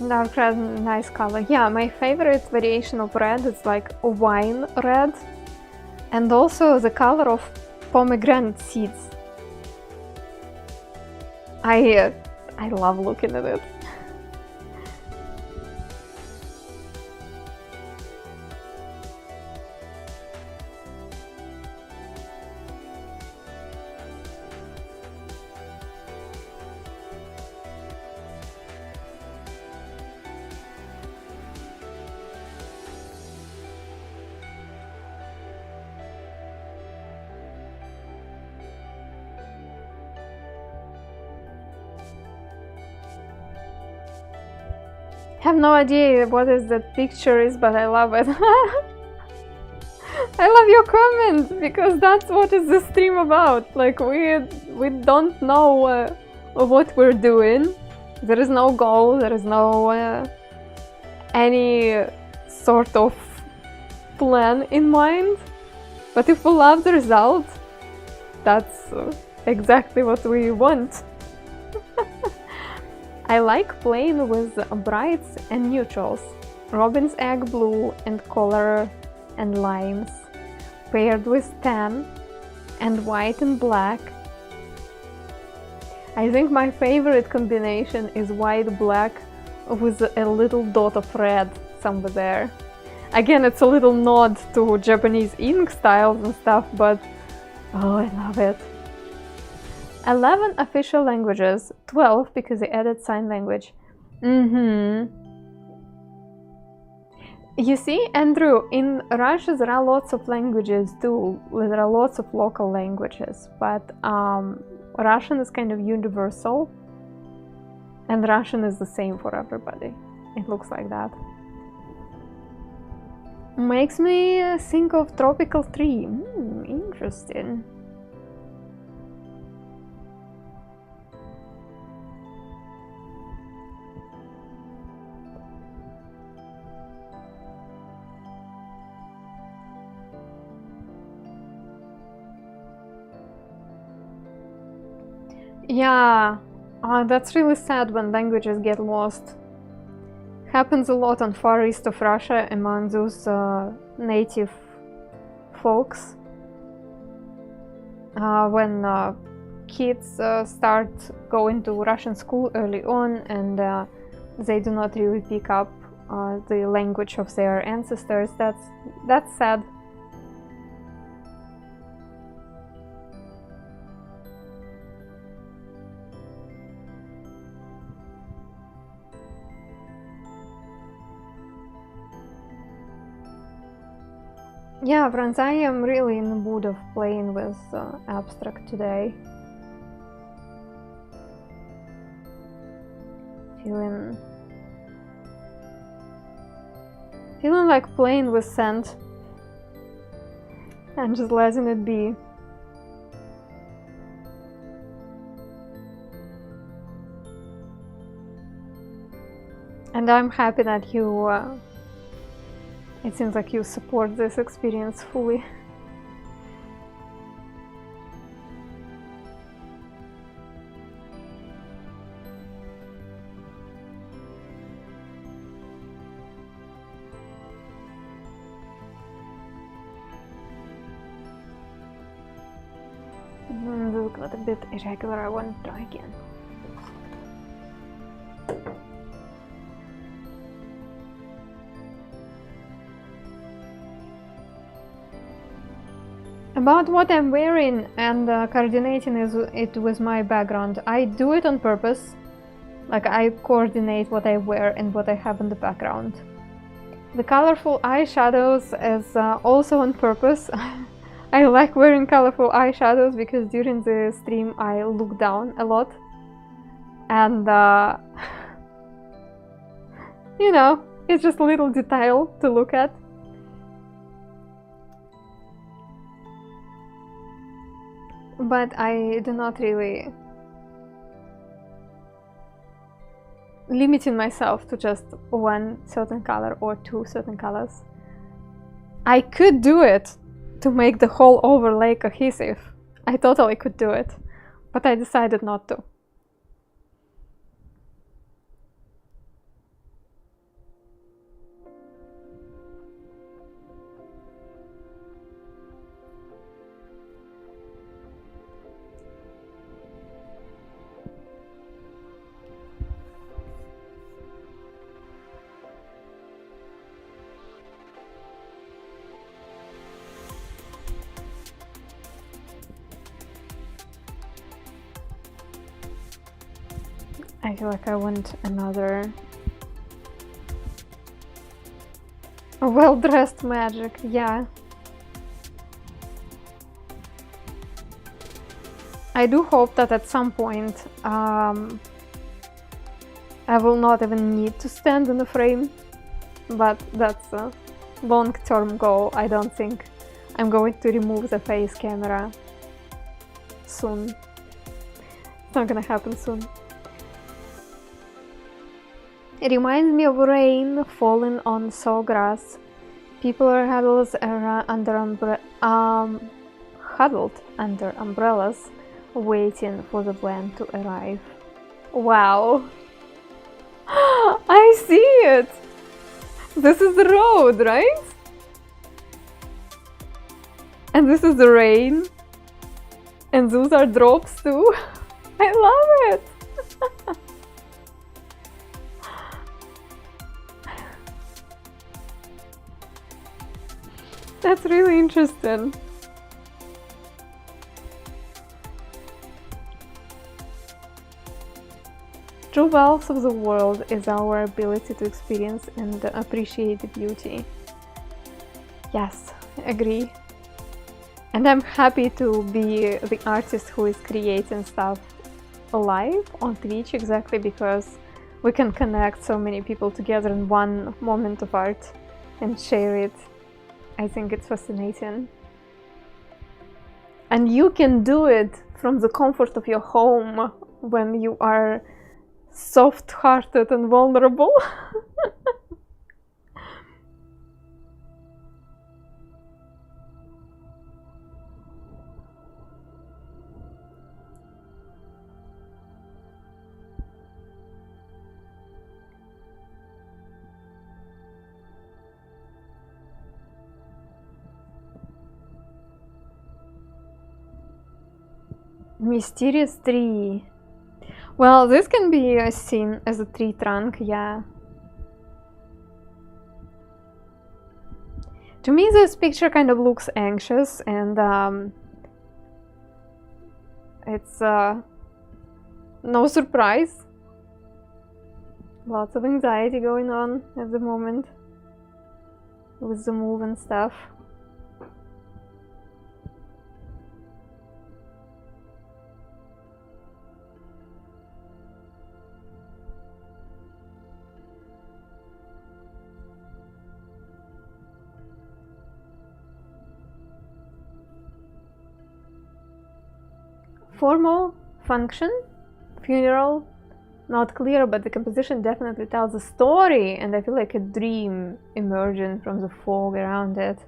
Dark red, nice color. Yeah, my favorite variation of red is like wine red, and also the color of pomegranate seeds. I love looking at it. Have no idea what is that picture is, but I love it. I love your comments because that's what is the stream about. Like we don't know what we're doing. There is no goal. There is no any sort of plan in mind. But if we love the result, that's exactly what we want. I like playing with brights and neutrals, robin's egg blue and color and lines, paired with tan and white and black. I think my favorite combination is white-black with a little dot of red somewhere there. Again, it's a little nod to Japanese ink styles and stuff, but oh, I love it. 11 official languages, 12 because they added sign language. You see, Andrew, in Russia there are lots of languages too. There are lots of local languages, but Russian is kind of universal, and Russian is the same for everybody. It looks like that. Makes me think of tropical tree. Interesting. Yeah, that's really sad when languages get lost. Happens a lot on far east of Russia among those native folks. When kids start going to Russian school early on and they do not really pick up the language of their ancestors, that's sad. Yeah, Franz, I am really in the mood of playing with abstract today. Feeling like playing with sand and just letting it be. And I'm happy that you it seems like you support this experience fully. Look a bit irregular. I want to try again. About what I'm wearing and coordinating it with my background, I do it on purpose. Like, I coordinate what I wear and what I have in the background. The colorful eyeshadows is also on purpose. I like wearing colorful eyeshadows because during the stream I look down a lot. And you know, it's just a little detail to look at. But I do not really limiting myself to just one certain color or two certain colors. I could do it to make the whole overlay cohesive. I totally could do it, but I decided not to. I feel like I want another well-dressed magic, yeah. I do hope that at some point I will not even need to stand in the frame, but that's a long-term goal. I don't think I'm going to remove the face camera soon. It's not gonna happen soon. It reminds me of rain falling on sawgrass. People are huddled under umbrellas, waiting for the van to arrive. Wow! I see it! This is the road, right? And this is the rain. And those are drops too. I love it! That's really interesting. True wealth of the world is our ability to experience and appreciate the beauty. Yes, I agree. And I'm happy to be the artist who is creating stuff live on Twitch, exactly because we can connect so many people together in one moment of art and share it. I think it's fascinating. And you can do it from the comfort of your home when you are soft-hearted and vulnerable. Mysterious tree. Well, this can be seen as a tree trunk, yeah. To me, this picture kind of looks anxious, and it's no surprise. Lots of anxiety going on at the moment with the move and stuff. Formal function, funeral, not clear, but the composition definitely tells a story, and I feel like a dream emerging from the fog around it.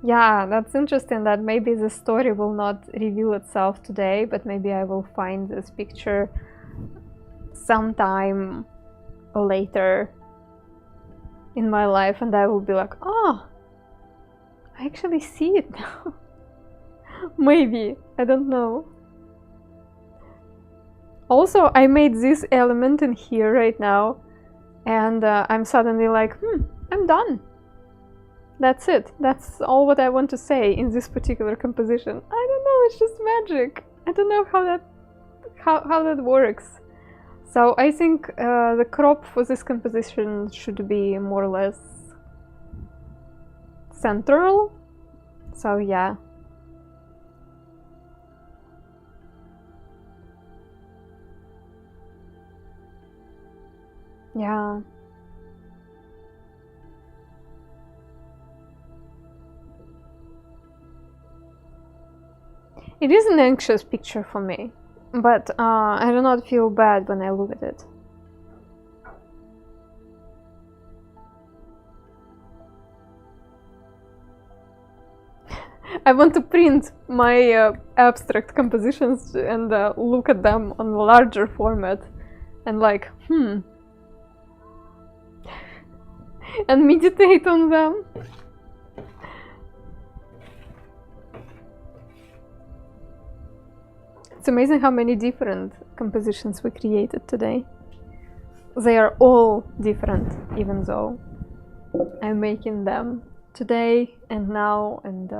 Yeah, that's interesting that maybe the story will not reveal itself today, but maybe I will find this picture sometime later in my life and I will be like, oh, I actually see it now. Maybe, I don't know. Also, I made this element in here right now, and I'm suddenly like, I'm done. That's it. That's all what I want to say in this particular composition. I don't know, it's just magic. I don't know how that works. So I think the crop for this composition should be more or less central. So yeah. Yeah. It is an anxious picture for me, but I do not feel bad when I look at it. I want to print my abstract compositions and look at them on a larger format and like, and meditate on them. It's amazing how many different compositions we created today. They are all different, even though I'm making them today and now and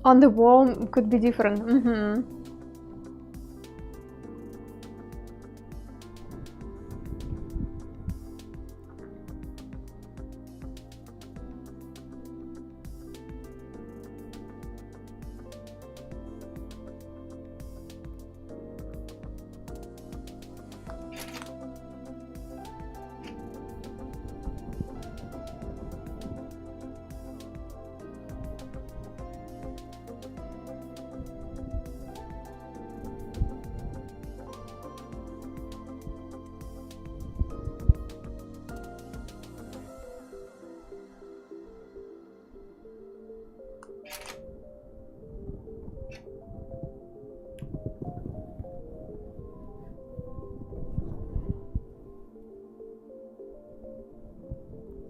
on the wall could be different.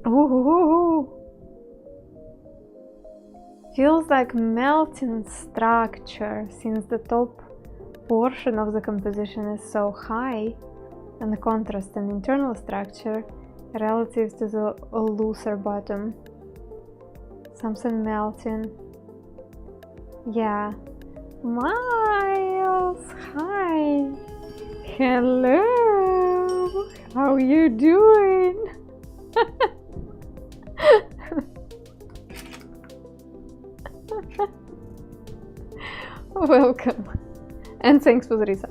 Ooh. Feels like melting structure, since the top portion of the composition is so high and the contrast and internal structure relative to the looser bottom. Something melting. Yeah. Miles, hi. Hello. How you doing? Welcome, and thanks for the reset.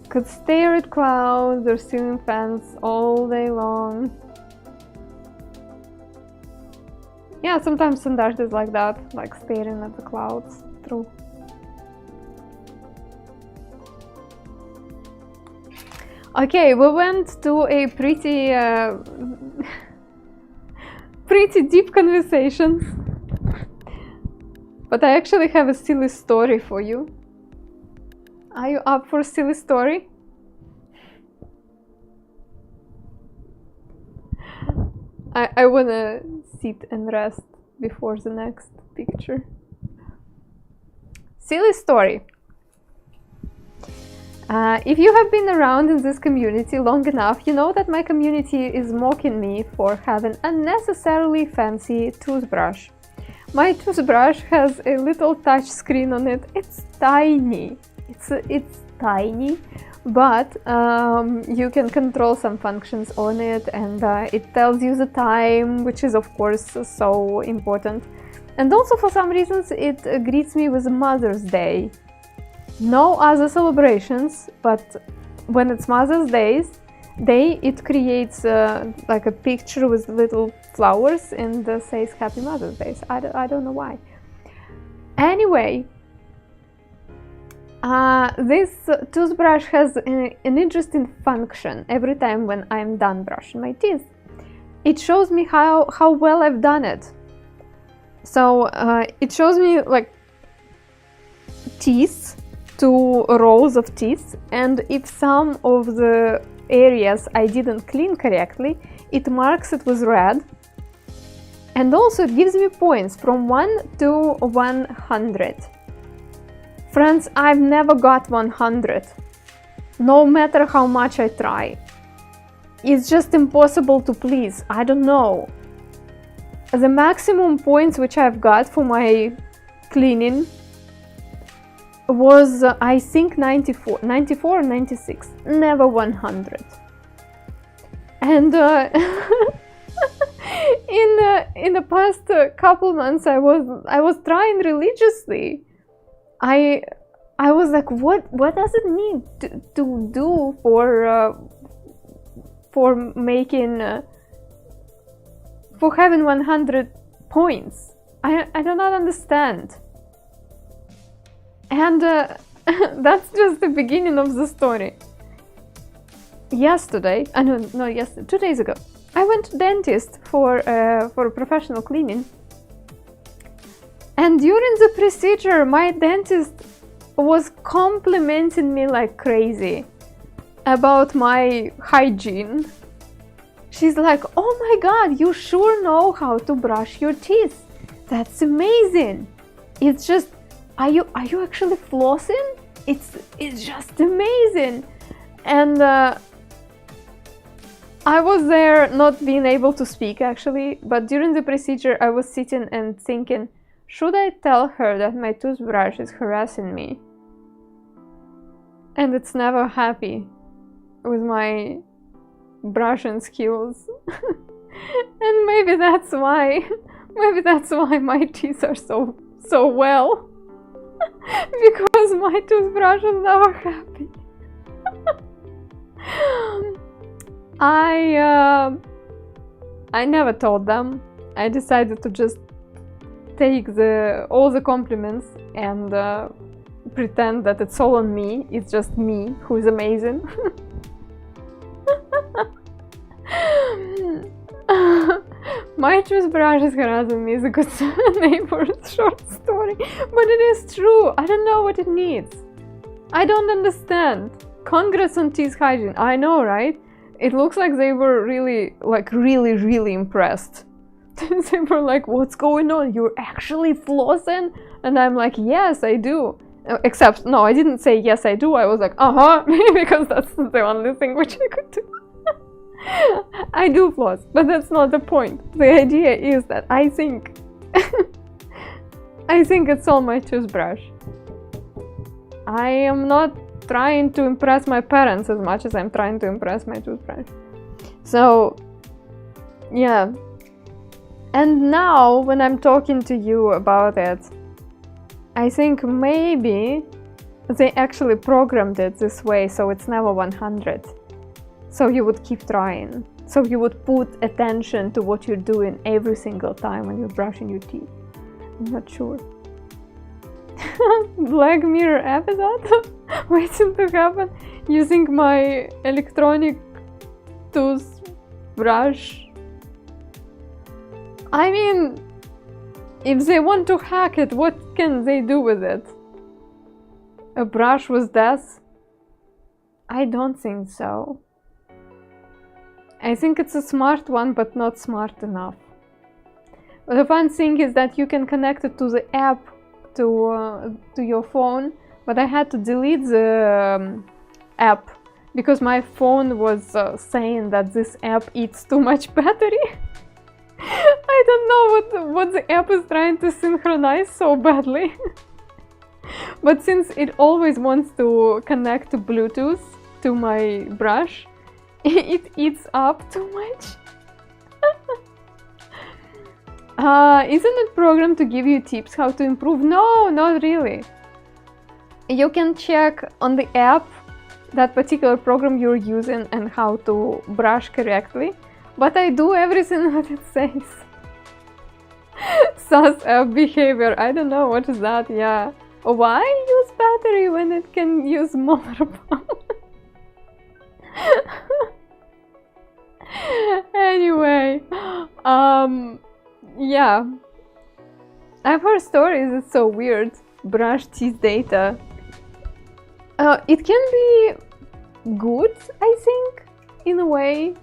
Could stare at clouds or ceiling fans all day long. Yeah, sometimes some art is like that, like staring at the clouds. True. Okay, we went to a pretty pretty deep conversation. But I actually have a silly story for you. Are you up for a silly story? I wanna sit and rest before the next picture. Silly story. If you have been around in this community long enough, you know that my community is mocking me for having unnecessarily fancy toothbrush. My toothbrush has a little touch screen on it. It's tiny. It's tiny, but you can control some functions on it, and it tells you the time, which is of course so important. And also for some reasons it greets me with Mother's Day. No other celebrations, but when it's Mother's Day, it creates like a picture with little flowers and says Happy Mother's Day. I don't know why. Anyway, this toothbrush has an interesting function every time when I'm done brushing my teeth. It shows me how well I've done it. So it shows me like teeth, 2 rows of teeth, and if some of the areas I didn't clean correctly, it marks it with red. And also it gives me points from 1 to 100. Friends, I've never got 100, no matter how much I try. It's just impossible to please. I don't know. The maximum points which I've got for my cleaning was, I think, 94 or 96, never 100. And in the past couple months, I was trying religiously. I was like, what does it need to do for making for having 100 points? I do not understand. And that's just the beginning of the story. Yesterday, not yesterday, 2 days ago, I went to dentist for a professional cleaning. And during the procedure, my dentist was complimenting me like crazy about my hygiene. She's like, "Oh my god, you sure know how to brush your teeth. That's amazing. It's just, are you actually flossing? It's just amazing." And I was there not being able to speak actually, but during the procedure I was sitting and thinking, should I tell her that my toothbrush is harassing me? And it's never happy with my brushing skills. And maybe that's why my teeth are so well. Because my toothbrush is never happy. I never told them. I decided to just take all the compliments and pretend that it's all on me. It's just me who is amazing. My toothbrush is harassing me is a good neighbor's short story, but it is true. I don't know what it needs. I don't understand. Congrats on teeth hygiene. I know, right? It looks like they were really impressed. They were like, "What's going on? You're actually flossing?" And I'm like, "Yes, I do." Except, no, I didn't say yes, I do. I was like, because that's the only thing which I could do. I do floss, but that's not the point. The idea is that I think it's all my toothbrush. I am not trying to impress my parents as much as I'm trying to impress my toothbrush. So, yeah. And now, when I'm talking to you about it, I think maybe they actually programmed it this way so it's never 100. So you would keep trying. So you would put attention to what you're doing every single time when you're brushing your teeth. I'm not sure. Black Mirror episode waiting to happen using my electronic toothbrush. I mean, if they want to hack it, what can they do with it? A brush with death? I don't think so. I think it's a smart one, but not smart enough. But the fun thing is that you can connect it to the app to your phone, but I had to delete the app because my phone was saying that this app eats too much battery. I don't know what the app is trying to synchronize so badly. But since it always wants to connect to Bluetooth to my brush, it eats up too much. Isn't it programmed to give you tips how to improve? No, not really. You can check on the app that particular program you're using and how to brush correctly, but I do everything that it says. SAS app behavior, I don't know what is that. Yeah, why use battery when it can use motor power? Anyway, yeah, I've heard stories. It's so weird. Brush teeth data. It can be good, I think, in a way,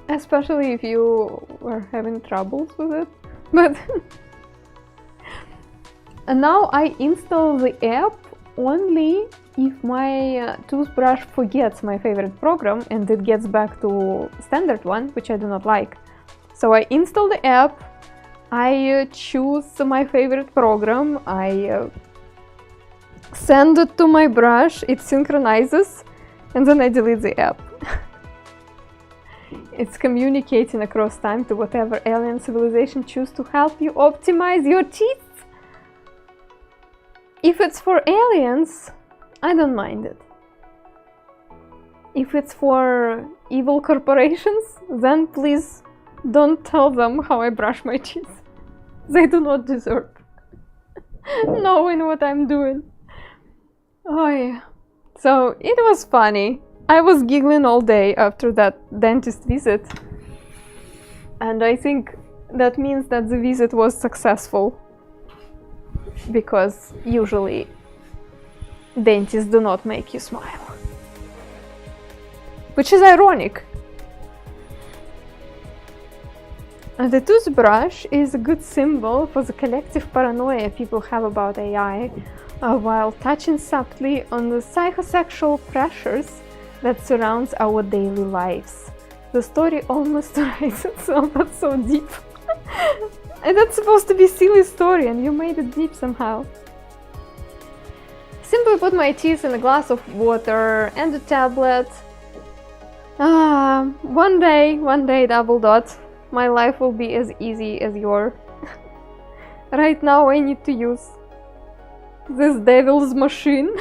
especially if you are having troubles with it. But and now I install the app only if my toothbrush forgets my favorite program and it gets back to standard one, which I do not like. So I install the app, I choose my favorite program, I send it to my brush, it synchronizes, and then I delete the app. It's communicating across time to whatever alien civilization choose to help you optimize your teeth. If it's for aliens, I don't mind it. If it's for evil corporations, then please don't tell them how I brush my teeth. They do not deserve knowing what I'm doing. Oh yeah. So it was funny. I was giggling all day after that dentist visit. And I think that means that the visit was successful. Because usually dentists do not make you smile. Which is ironic. And the toothbrush is a good symbol for the collective paranoia people have about AI, while touching subtly on the psychosexual pressures that surrounds our daily lives. The story almost writes itself. That's so deep. And that's supposed to be a silly story, and you made it deep somehow. Simply put my teeth in a glass of water and a tablet. One day, double dot, my life will be as easy as yours. Right now I need to use this devil's machine.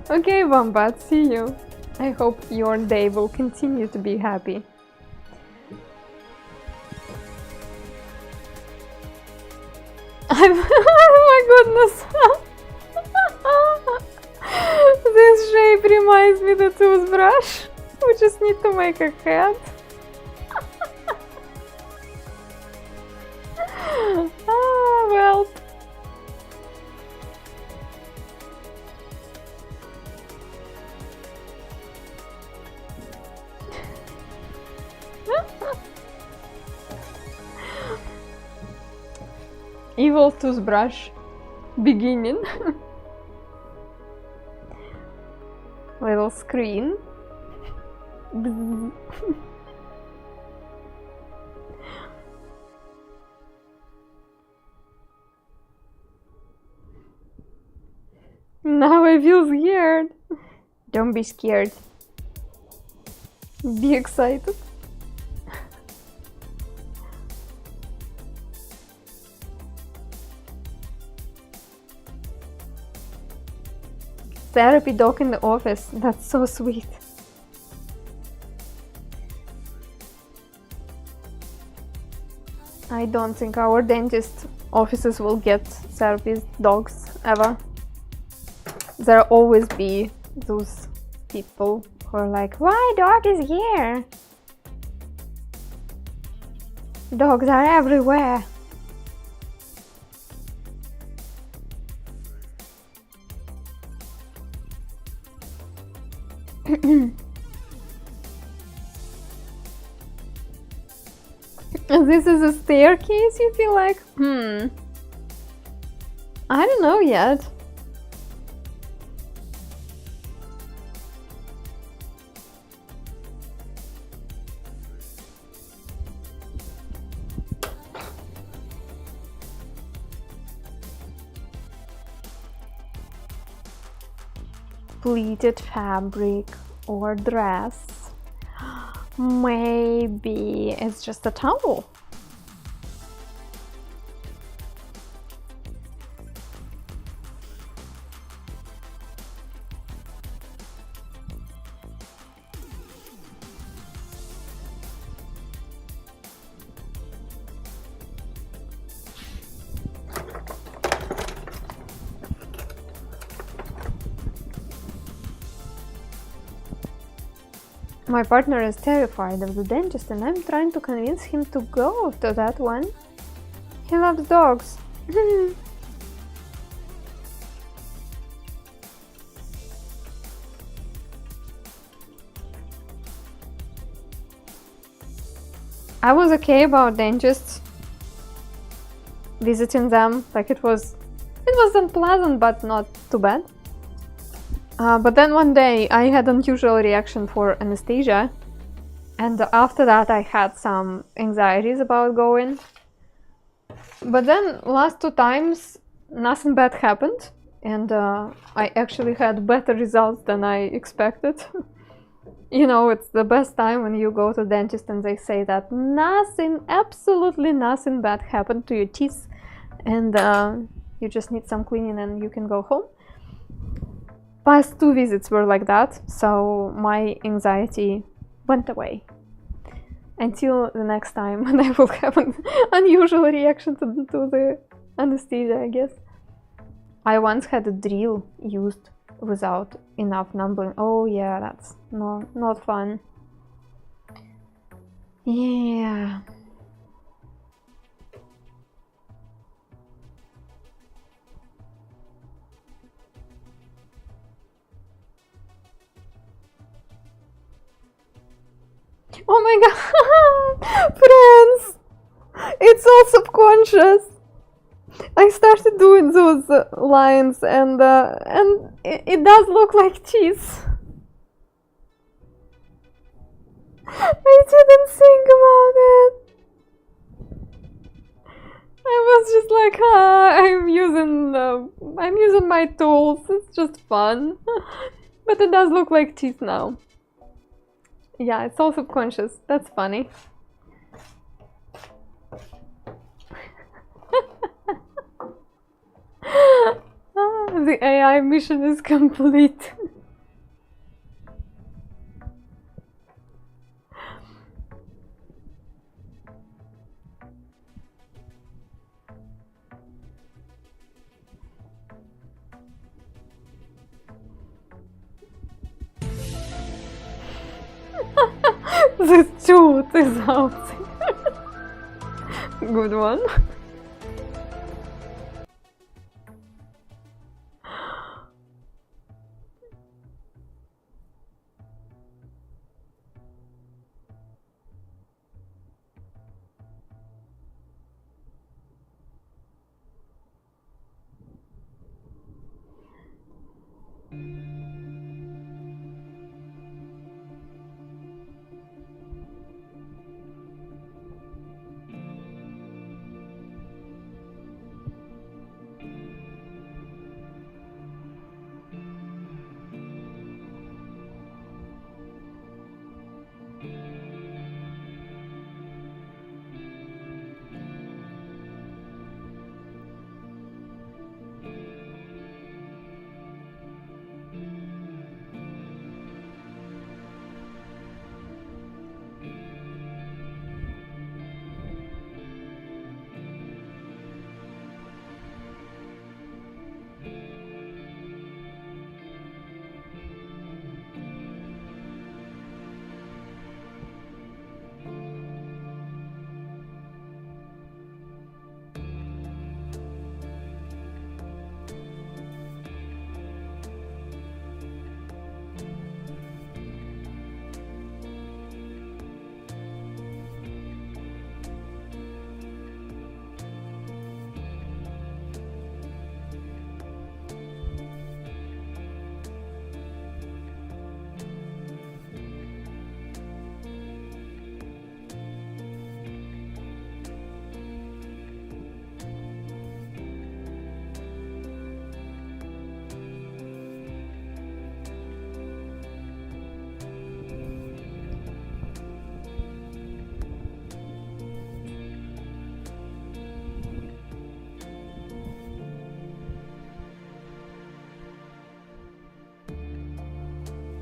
Okay, Wombat, see you. I hope your day will continue to be happy. Oh my goodness! This shape reminds me of the toothbrush. We just need to make a head. Well. Evil toothbrush beginning. Little screen. Now I feel scared. Don't be scared. Be excited. Therapy dog in the office. That's so sweet. I don't think our dentist offices will get therapist dogs ever. There'll always be those people who are like, why dog is here? Dogs are everywhere. This is a staircase, you feel like? I don't know yet. pleated fabric or dress. Maybe it's just a towel. My partner is terrified of the dentist and I'm trying to convince him to go to that one. He loves dogs. I was okay about dentists, visiting them, like it was unpleasant but not too bad. But then one day I had an unusual reaction for anesthesia, and after that I had some anxieties about going. But then last 2 times nothing bad happened, and I actually had better results than I expected. You know, it's the best time when you go to the dentist and they say that nothing, absolutely nothing bad happened to your teeth, and you just need some cleaning and you can go home. Past 2 visits were like that, so my anxiety went away. Until the next time when I will have an unusual reaction to the anesthesia, I guess. I once had a drill used without enough numbing. Oh yeah, that's not fun. Yeah. Oh my god, friends! It's all subconscious. I started doing those lines and it does look like cheese. I didn't think about it. I was just like, I'm using my tools. It's just fun, but it does look like cheese now. Yeah, it's all subconscious. That's funny. The AI mission is complete. The truth is out there. Good one.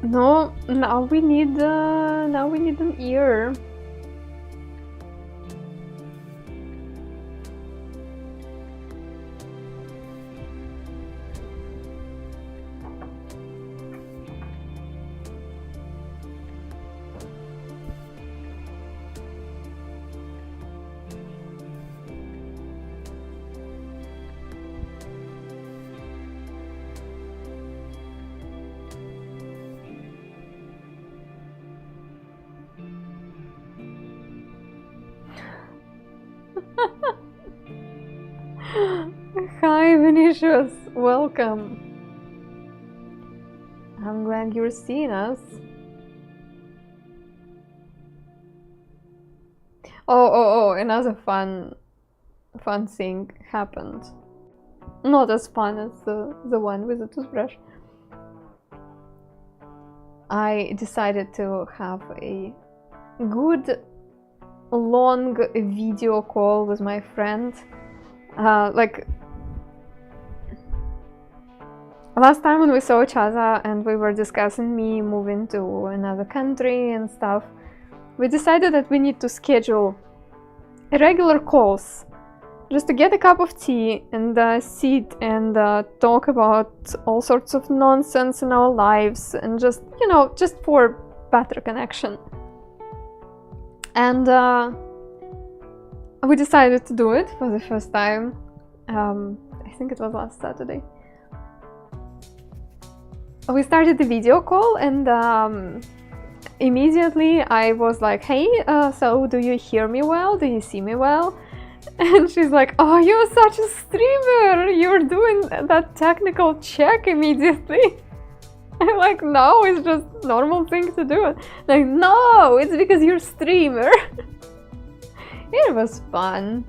No, now we need an ear. Hi Vinicius, welcome. I'm glad you're seeing us. Oh, another fun thing happened. Not as fun as the one with the toothbrush. I decided to have a good long video call with my friend. Like last time when we saw each other and we were discussing me moving to another country and stuff, we decided that we need to schedule regular calls just to get a cup of tea and sit and talk about all sorts of nonsense in our lives and just, you know, just for better connection. And we decided to do it for the first time. I think it was last Saturday. We started the video call and immediately I was like, hey, so do you hear me well? Do you see me well? And she's like, oh, you're such a streamer! You're doing that technical check immediately. I'm like, no, it's just normal thing to do. Like, no, it's because you're a streamer. It was fun.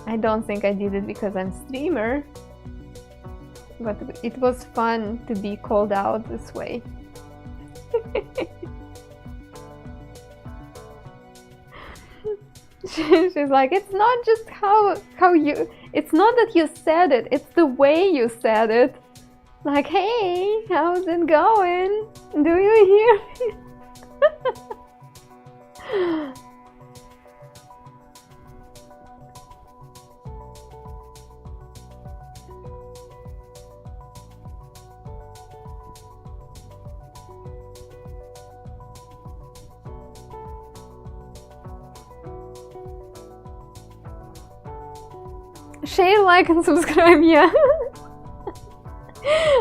I don't think I did it because I'm a streamer, but it was fun to be called out this way. She's like, it's not just how you, it's not that you said it, it's the way you said it. Like, hey, how's it going? Do you hear me? Share, like and subscribe, yeah.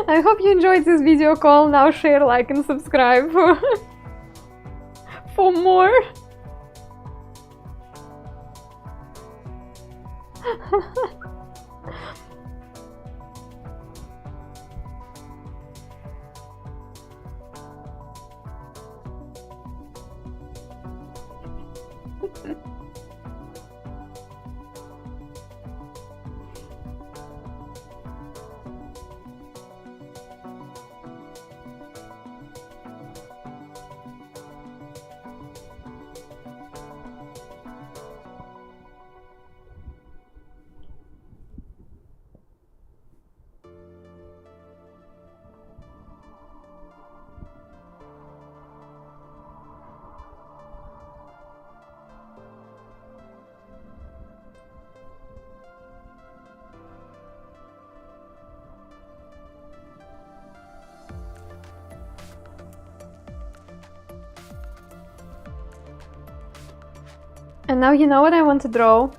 I hope you enjoyed this video call. Now share, like and subscribe for more. And now you know what I want to draw?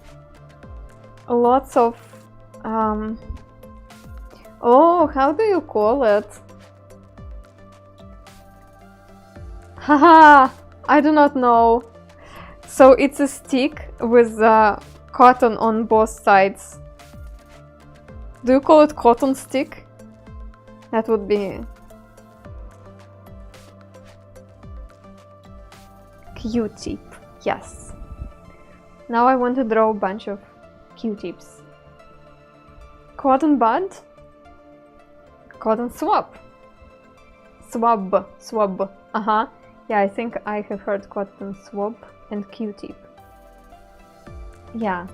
Lots of oh, how do you call it? Haha, I do not know. So it's a stick with cotton on both sides. Do you call it cotton stick? That would be Q-tip, yes. Now I want to draw a bunch of Q-tips. Cotton bud, cotton swab, swab, yeah, I think I have heard cotton swab and Q-tip. Yeah.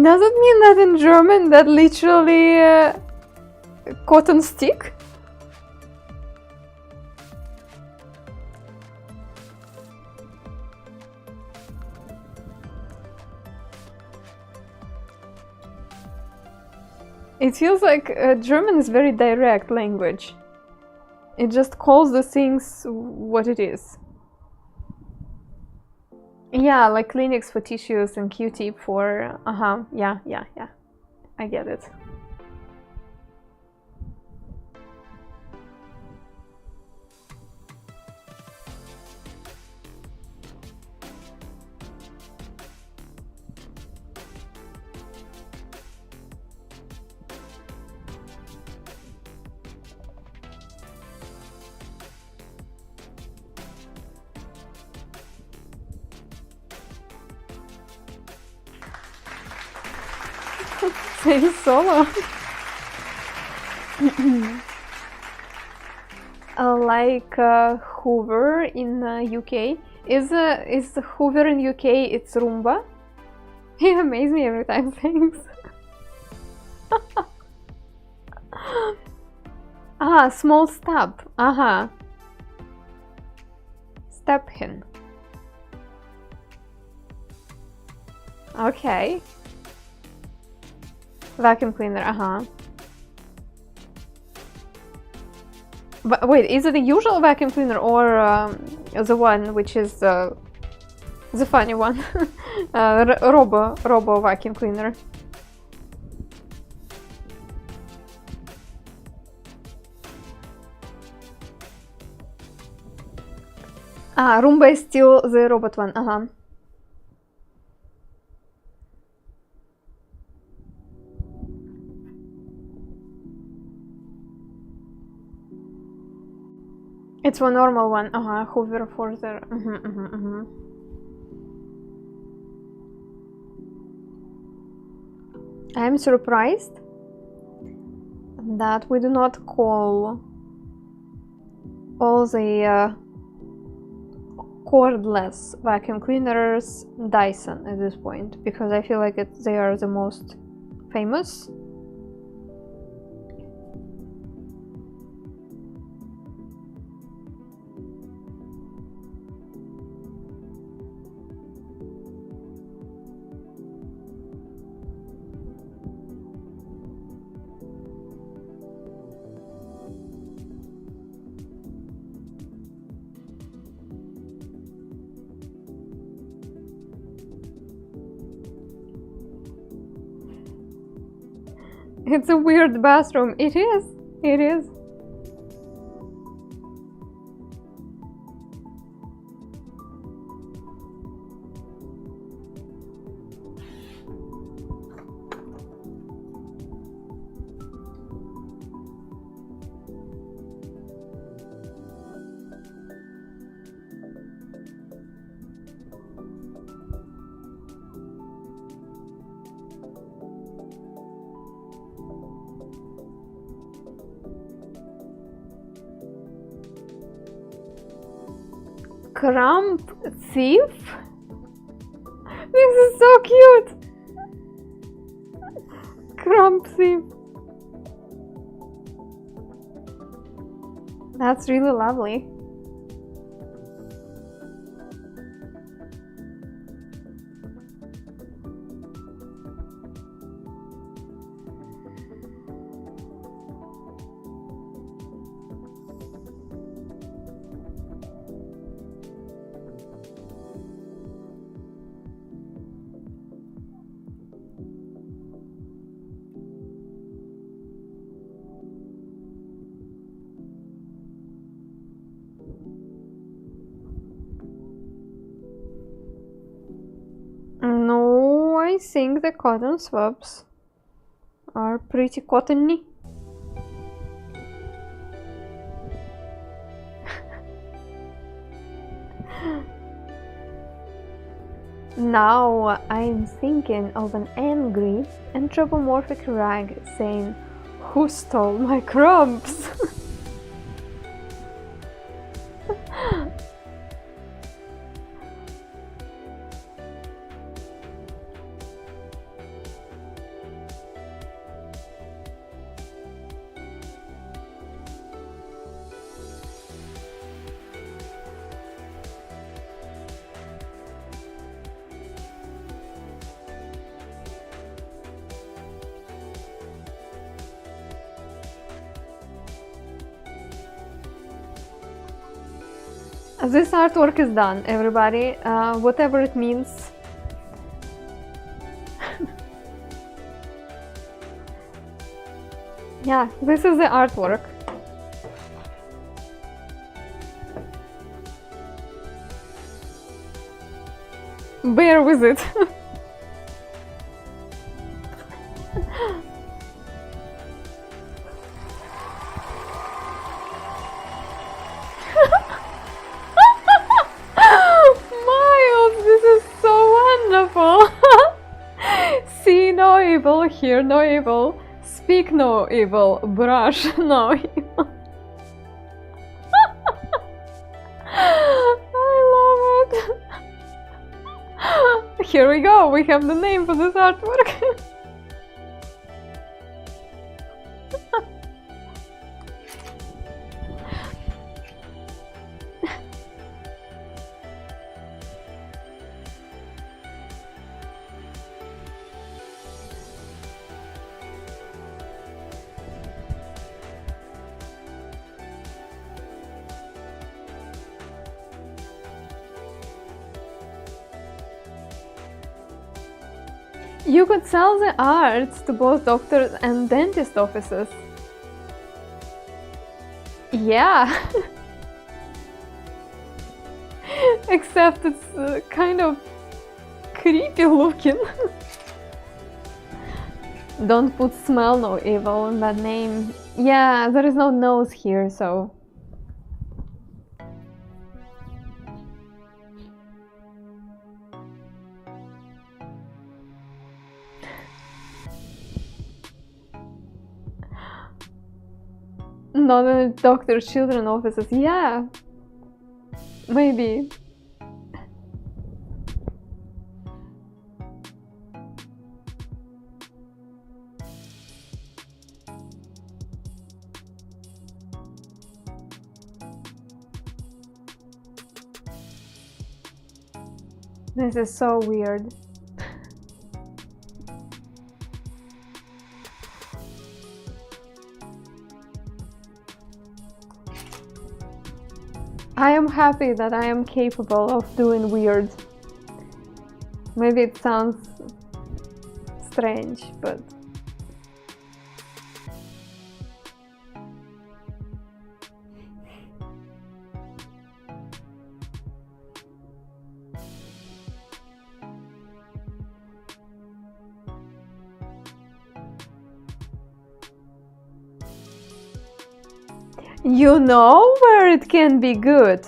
Does it mean that in German that literally cotton stick? It feels like German is very direct language. It just calls the things what it is. Yeah, like Kleenex for tissues and Q-tip for... yeah. I get it. Same solo. Like Hoover in UK. Is Hoover in UK? It's Roomba. You amaze me every time. Thanks. Small stub. Step hin. Okay. Vacuum cleaner, But wait, is it the usual vacuum cleaner or the one which is the funny one? Robo vacuum cleaner. Roomba is still the robot one, It's one normal one, Hoover for the... I'm surprised that we do not call all the cordless vacuum cleaners Dyson at this point, because I feel like they are the most famous. It's a weird bathroom. It is. It is. Crump thief? This is so cute! Crump thief. That's really lovely. No, I think the cotton swabs are pretty cottony. Now I'm thinking of an angry anthropomorphic rag saying, "Who stole my crumbs?" This artwork is done, everybody, whatever it means. Yeah, this is the artwork. Bear with it. Miles, this is so wonderful. See no evil, hear no evil, speak no evil, brush no evil. I love it. Here we go, we have the name for this artwork. You could sell the arts to both doctors and dentist offices. Yeah. Except it's kind of creepy looking. Don't put smell no evil in that name. Yeah, there is no nose here, so... Not in doctor's children offices. Yeah, maybe. This is so weird. I am happy that I am capable of doing weird. Maybe it sounds strange, but... You know where it can be good?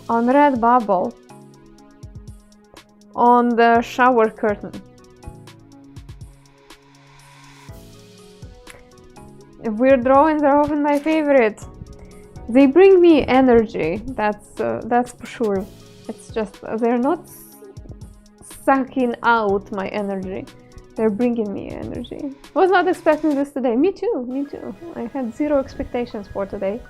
On Redbubble. On the shower curtain. Weird drawings are often my favorite. They bring me energy, that's for sure. It's just, they're not sucking out my energy. They're bringing me energy. Was not expecting this today. Me too, me too. I had zero expectations for today.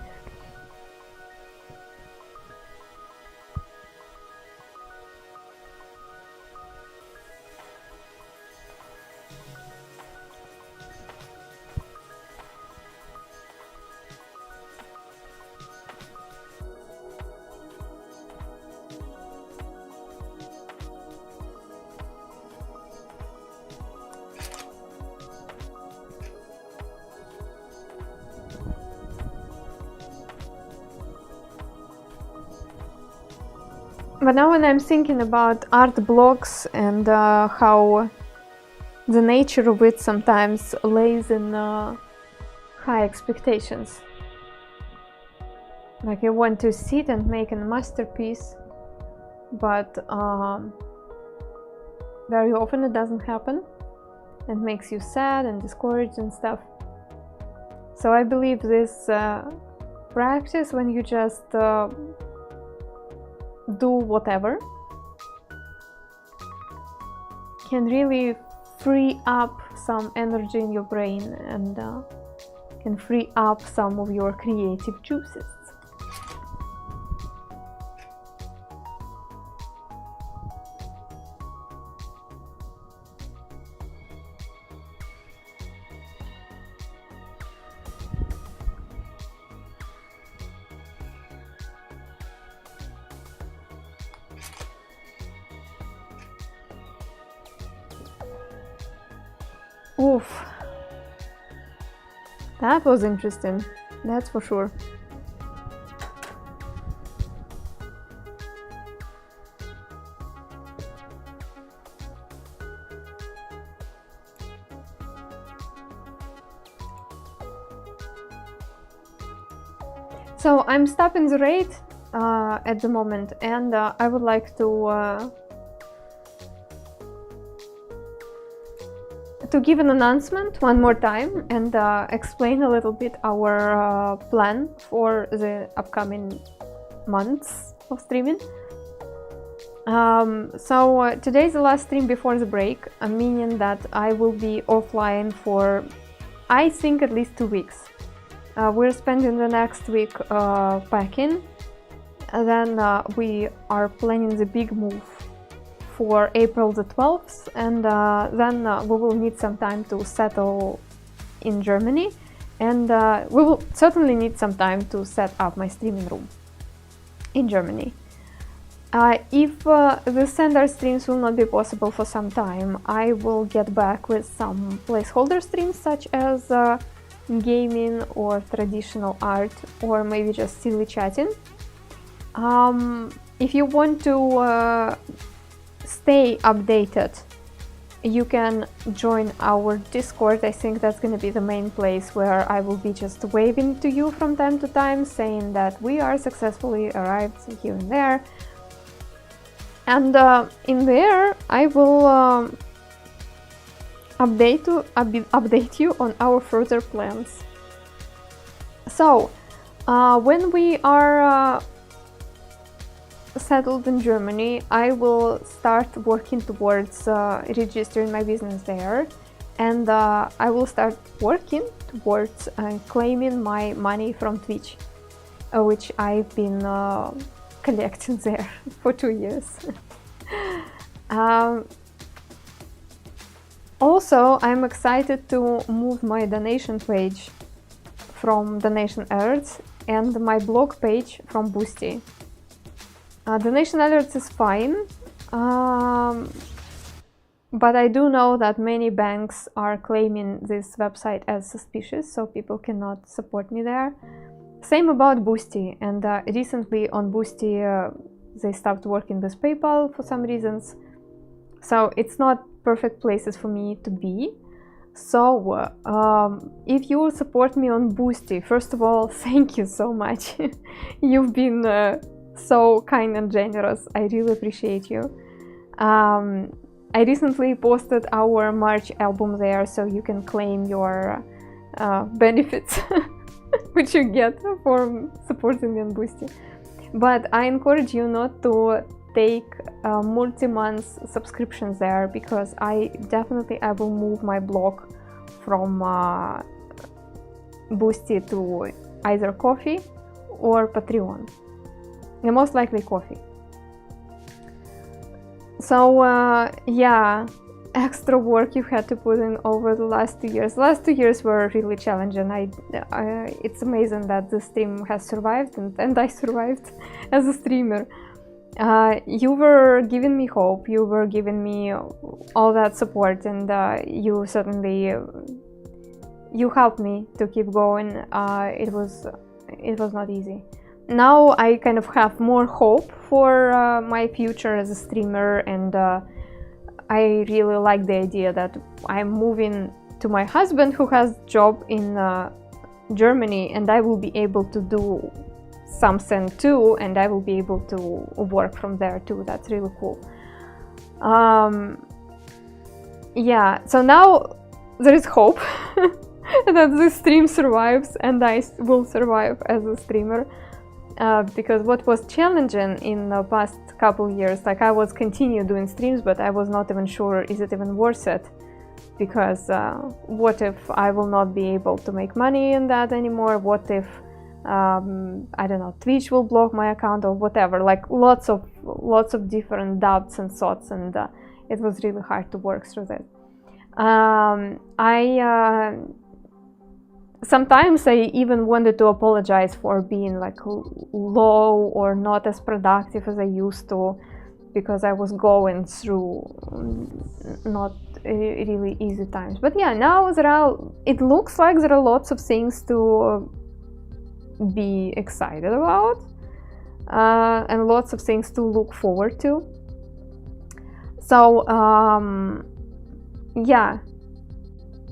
But now when I'm thinking about art blocks and how the nature of it sometimes lays in high expectations. Like you want to sit and make a masterpiece, but very often it doesn't happen. It makes you sad and discouraged and stuff. So I believe this practice, when you just do whatever, can really free up some energy in your brain and can free up some of your creative juices. Oof. That was interesting, that's for sure. So I'm stopping the rate at the moment, and I would like to give an announcement one more time and explain a little bit our plan for the upcoming months of streaming. So today is the last stream before the break, meaning that I will be offline for, I think, at least 2 weeks. We're spending the next week packing, and then we are planning the big move for April the 12th, and then we will need some time to settle in Germany, and we will certainly need some time to set up my streaming room in Germany. If the standard streams will not be possible for some time, I will get back with some placeholder streams such as gaming or traditional art, or maybe just silly chatting. If you want to stay updated, you can join our Discord. I think that's going to be the main place where I will be just waving to you from time to time, saying that we are successfully arrived here and there. And in there, I will update you on our further plans. So, when we are settled in Germany, I will start working towards registering my business there, and I will start working towards claiming my money from Twitch, which I've been collecting there for 2 years. Also, I'm excited to move my donation page from Donation Alerts and my blog page from Boosty. Donation Alerts is fine, but I do know that many banks are claiming this website as suspicious, so people cannot support me there. Same about Boosty, and recently on Boosty they stopped working with PayPal for some reasons, so it's not perfect places for me to be. So if you will support me on Boosty, first of all, thank you so much. You've been so kind and generous. I really appreciate you. I recently posted our March album there, so you can claim your benefits which you get for supporting me on Boosty. But I encourage you not to take multi-month subscriptions there, because I will move my blog from Boosty to either Ko-fi or Patreon. And most likely Ko-fi. So yeah, extra work you had to put in over the last 2 years. The last 2 years were really challenging. It's amazing that the stream has survived, and I survived as a streamer. You were giving me hope, you were giving me all that support, and you certainly you helped me to keep going. It was not easy. Now I kind of have more hope for my future as a streamer, and I really like the idea that I'm moving to my husband, who has a job in Germany, and I will be able to do something too, and I will be able to work from there too. That's really cool. Yeah, so now there is hope that this stream survives, and I will survive as a streamer. Because what was challenging in the past couple years, like I was continue doing streams, but I was not even sure, is it even worth it? Because what if I will not be able to make money in that anymore? What if I don't know, Twitch will block my account or whatever? Like lots of different doubts and thoughts, and it was really hard to work through that. Sometimes I even wanted to apologize for being like low or not as productive as I used to, because I was going through not really easy times. But yeah, now it looks like there are lots of things to be excited about, and lots of things to look forward to. So yeah,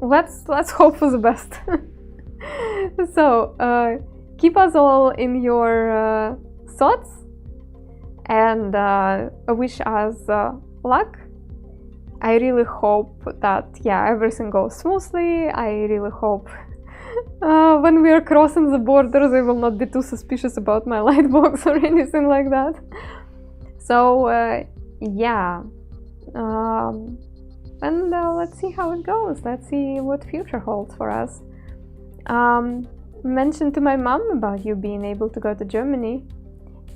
let's hope for the best. So keep us all in your thoughts, and wish us luck. I really hope that everything goes smoothly. I really hope when we are crossing the border they will not be too suspicious about my lightbox or anything like that. So yeah, and let's see how it goes. Let's see what future holds for us. Mentioned to my mom about you being able to go to Germany.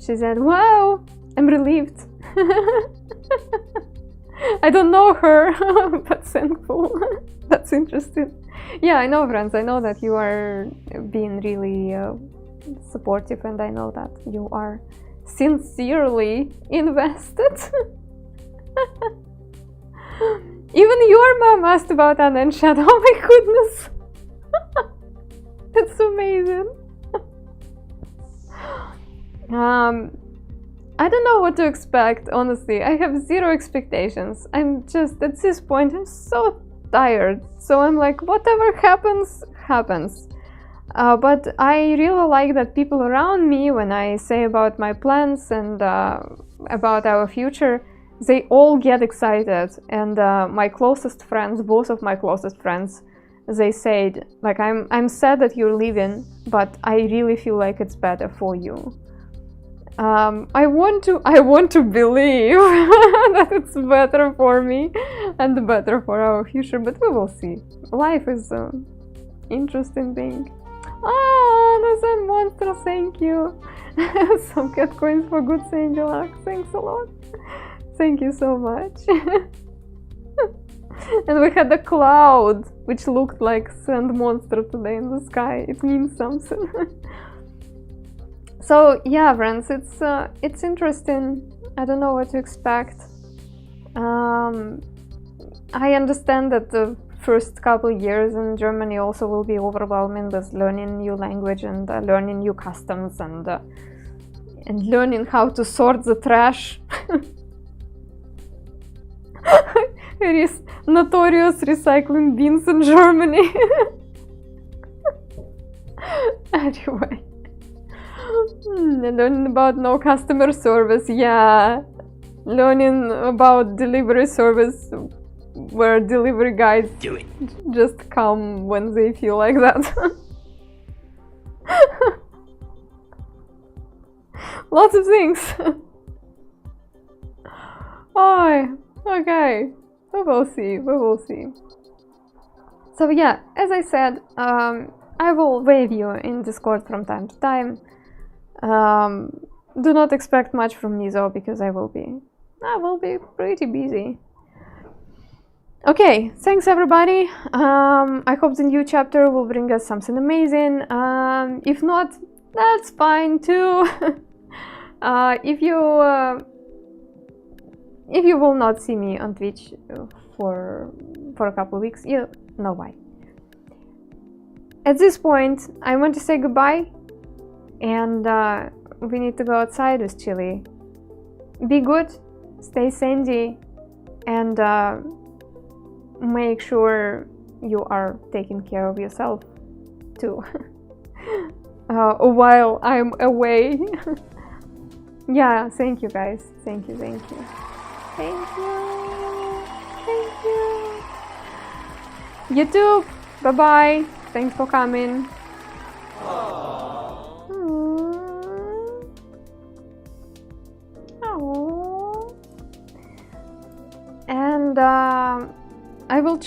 She said, wow, I'm relieved. I don't know her, but thankful. That's interesting. Yeah, I know, friends. I know that you are being really supportive, and I know that you are sincerely invested. Even your mom asked about Anna and Shadow. Oh my goodness. That's amazing. I don't know what to expect, honestly. I have zero expectations. I'm just, at this point, I'm so tired. So I'm like, whatever happens, happens. But I really like that people around me, when I say about my plans and about our future, they all get excited. And my closest friends, both of my closest friends, they said, like, I'm sad that you're leaving, but I really feel like it's better for you. I want to believe that it's better for me and better for our future, but we will see. Life is an interesting thing. Oh, there's a monster, thank you. Some cat coins for good angel luck. Thanks a lot. Thank you so much. And we had a cloud which looked like sand monster today in the sky. It means something. So yeah, friends, it's interesting. I don't know what to expect. I understand that the first couple years in Germany also will be overwhelming with learning new language and learning new customs and learning how to sort the trash. It is notorious recycling bins in Germany. Anyway. Learning about no customer service, yeah. Learning about delivery service where delivery guys just come when they feel like that. Lots of things. Oh, okay. We will see, we will see. So yeah, as I said, I will wave you in Discord from time to time. Do not expect much from me though, because I will be pretty busy. Okay, thanks everybody. I hope the new chapter will bring us something amazing. If not, that's fine too. If you will not see me on Twitch for a couple of weeks, you know why. At this point, I want to say goodbye, and we need to go outside with Chili. Be good, stay sandy, and make sure you are taking care of yourself too. While I'm away. Yeah, thank you guys. Thank you, thank you. Thank you. Thank you. YouTube, bye-bye. Thanks for coming. Aww. Aww. And I will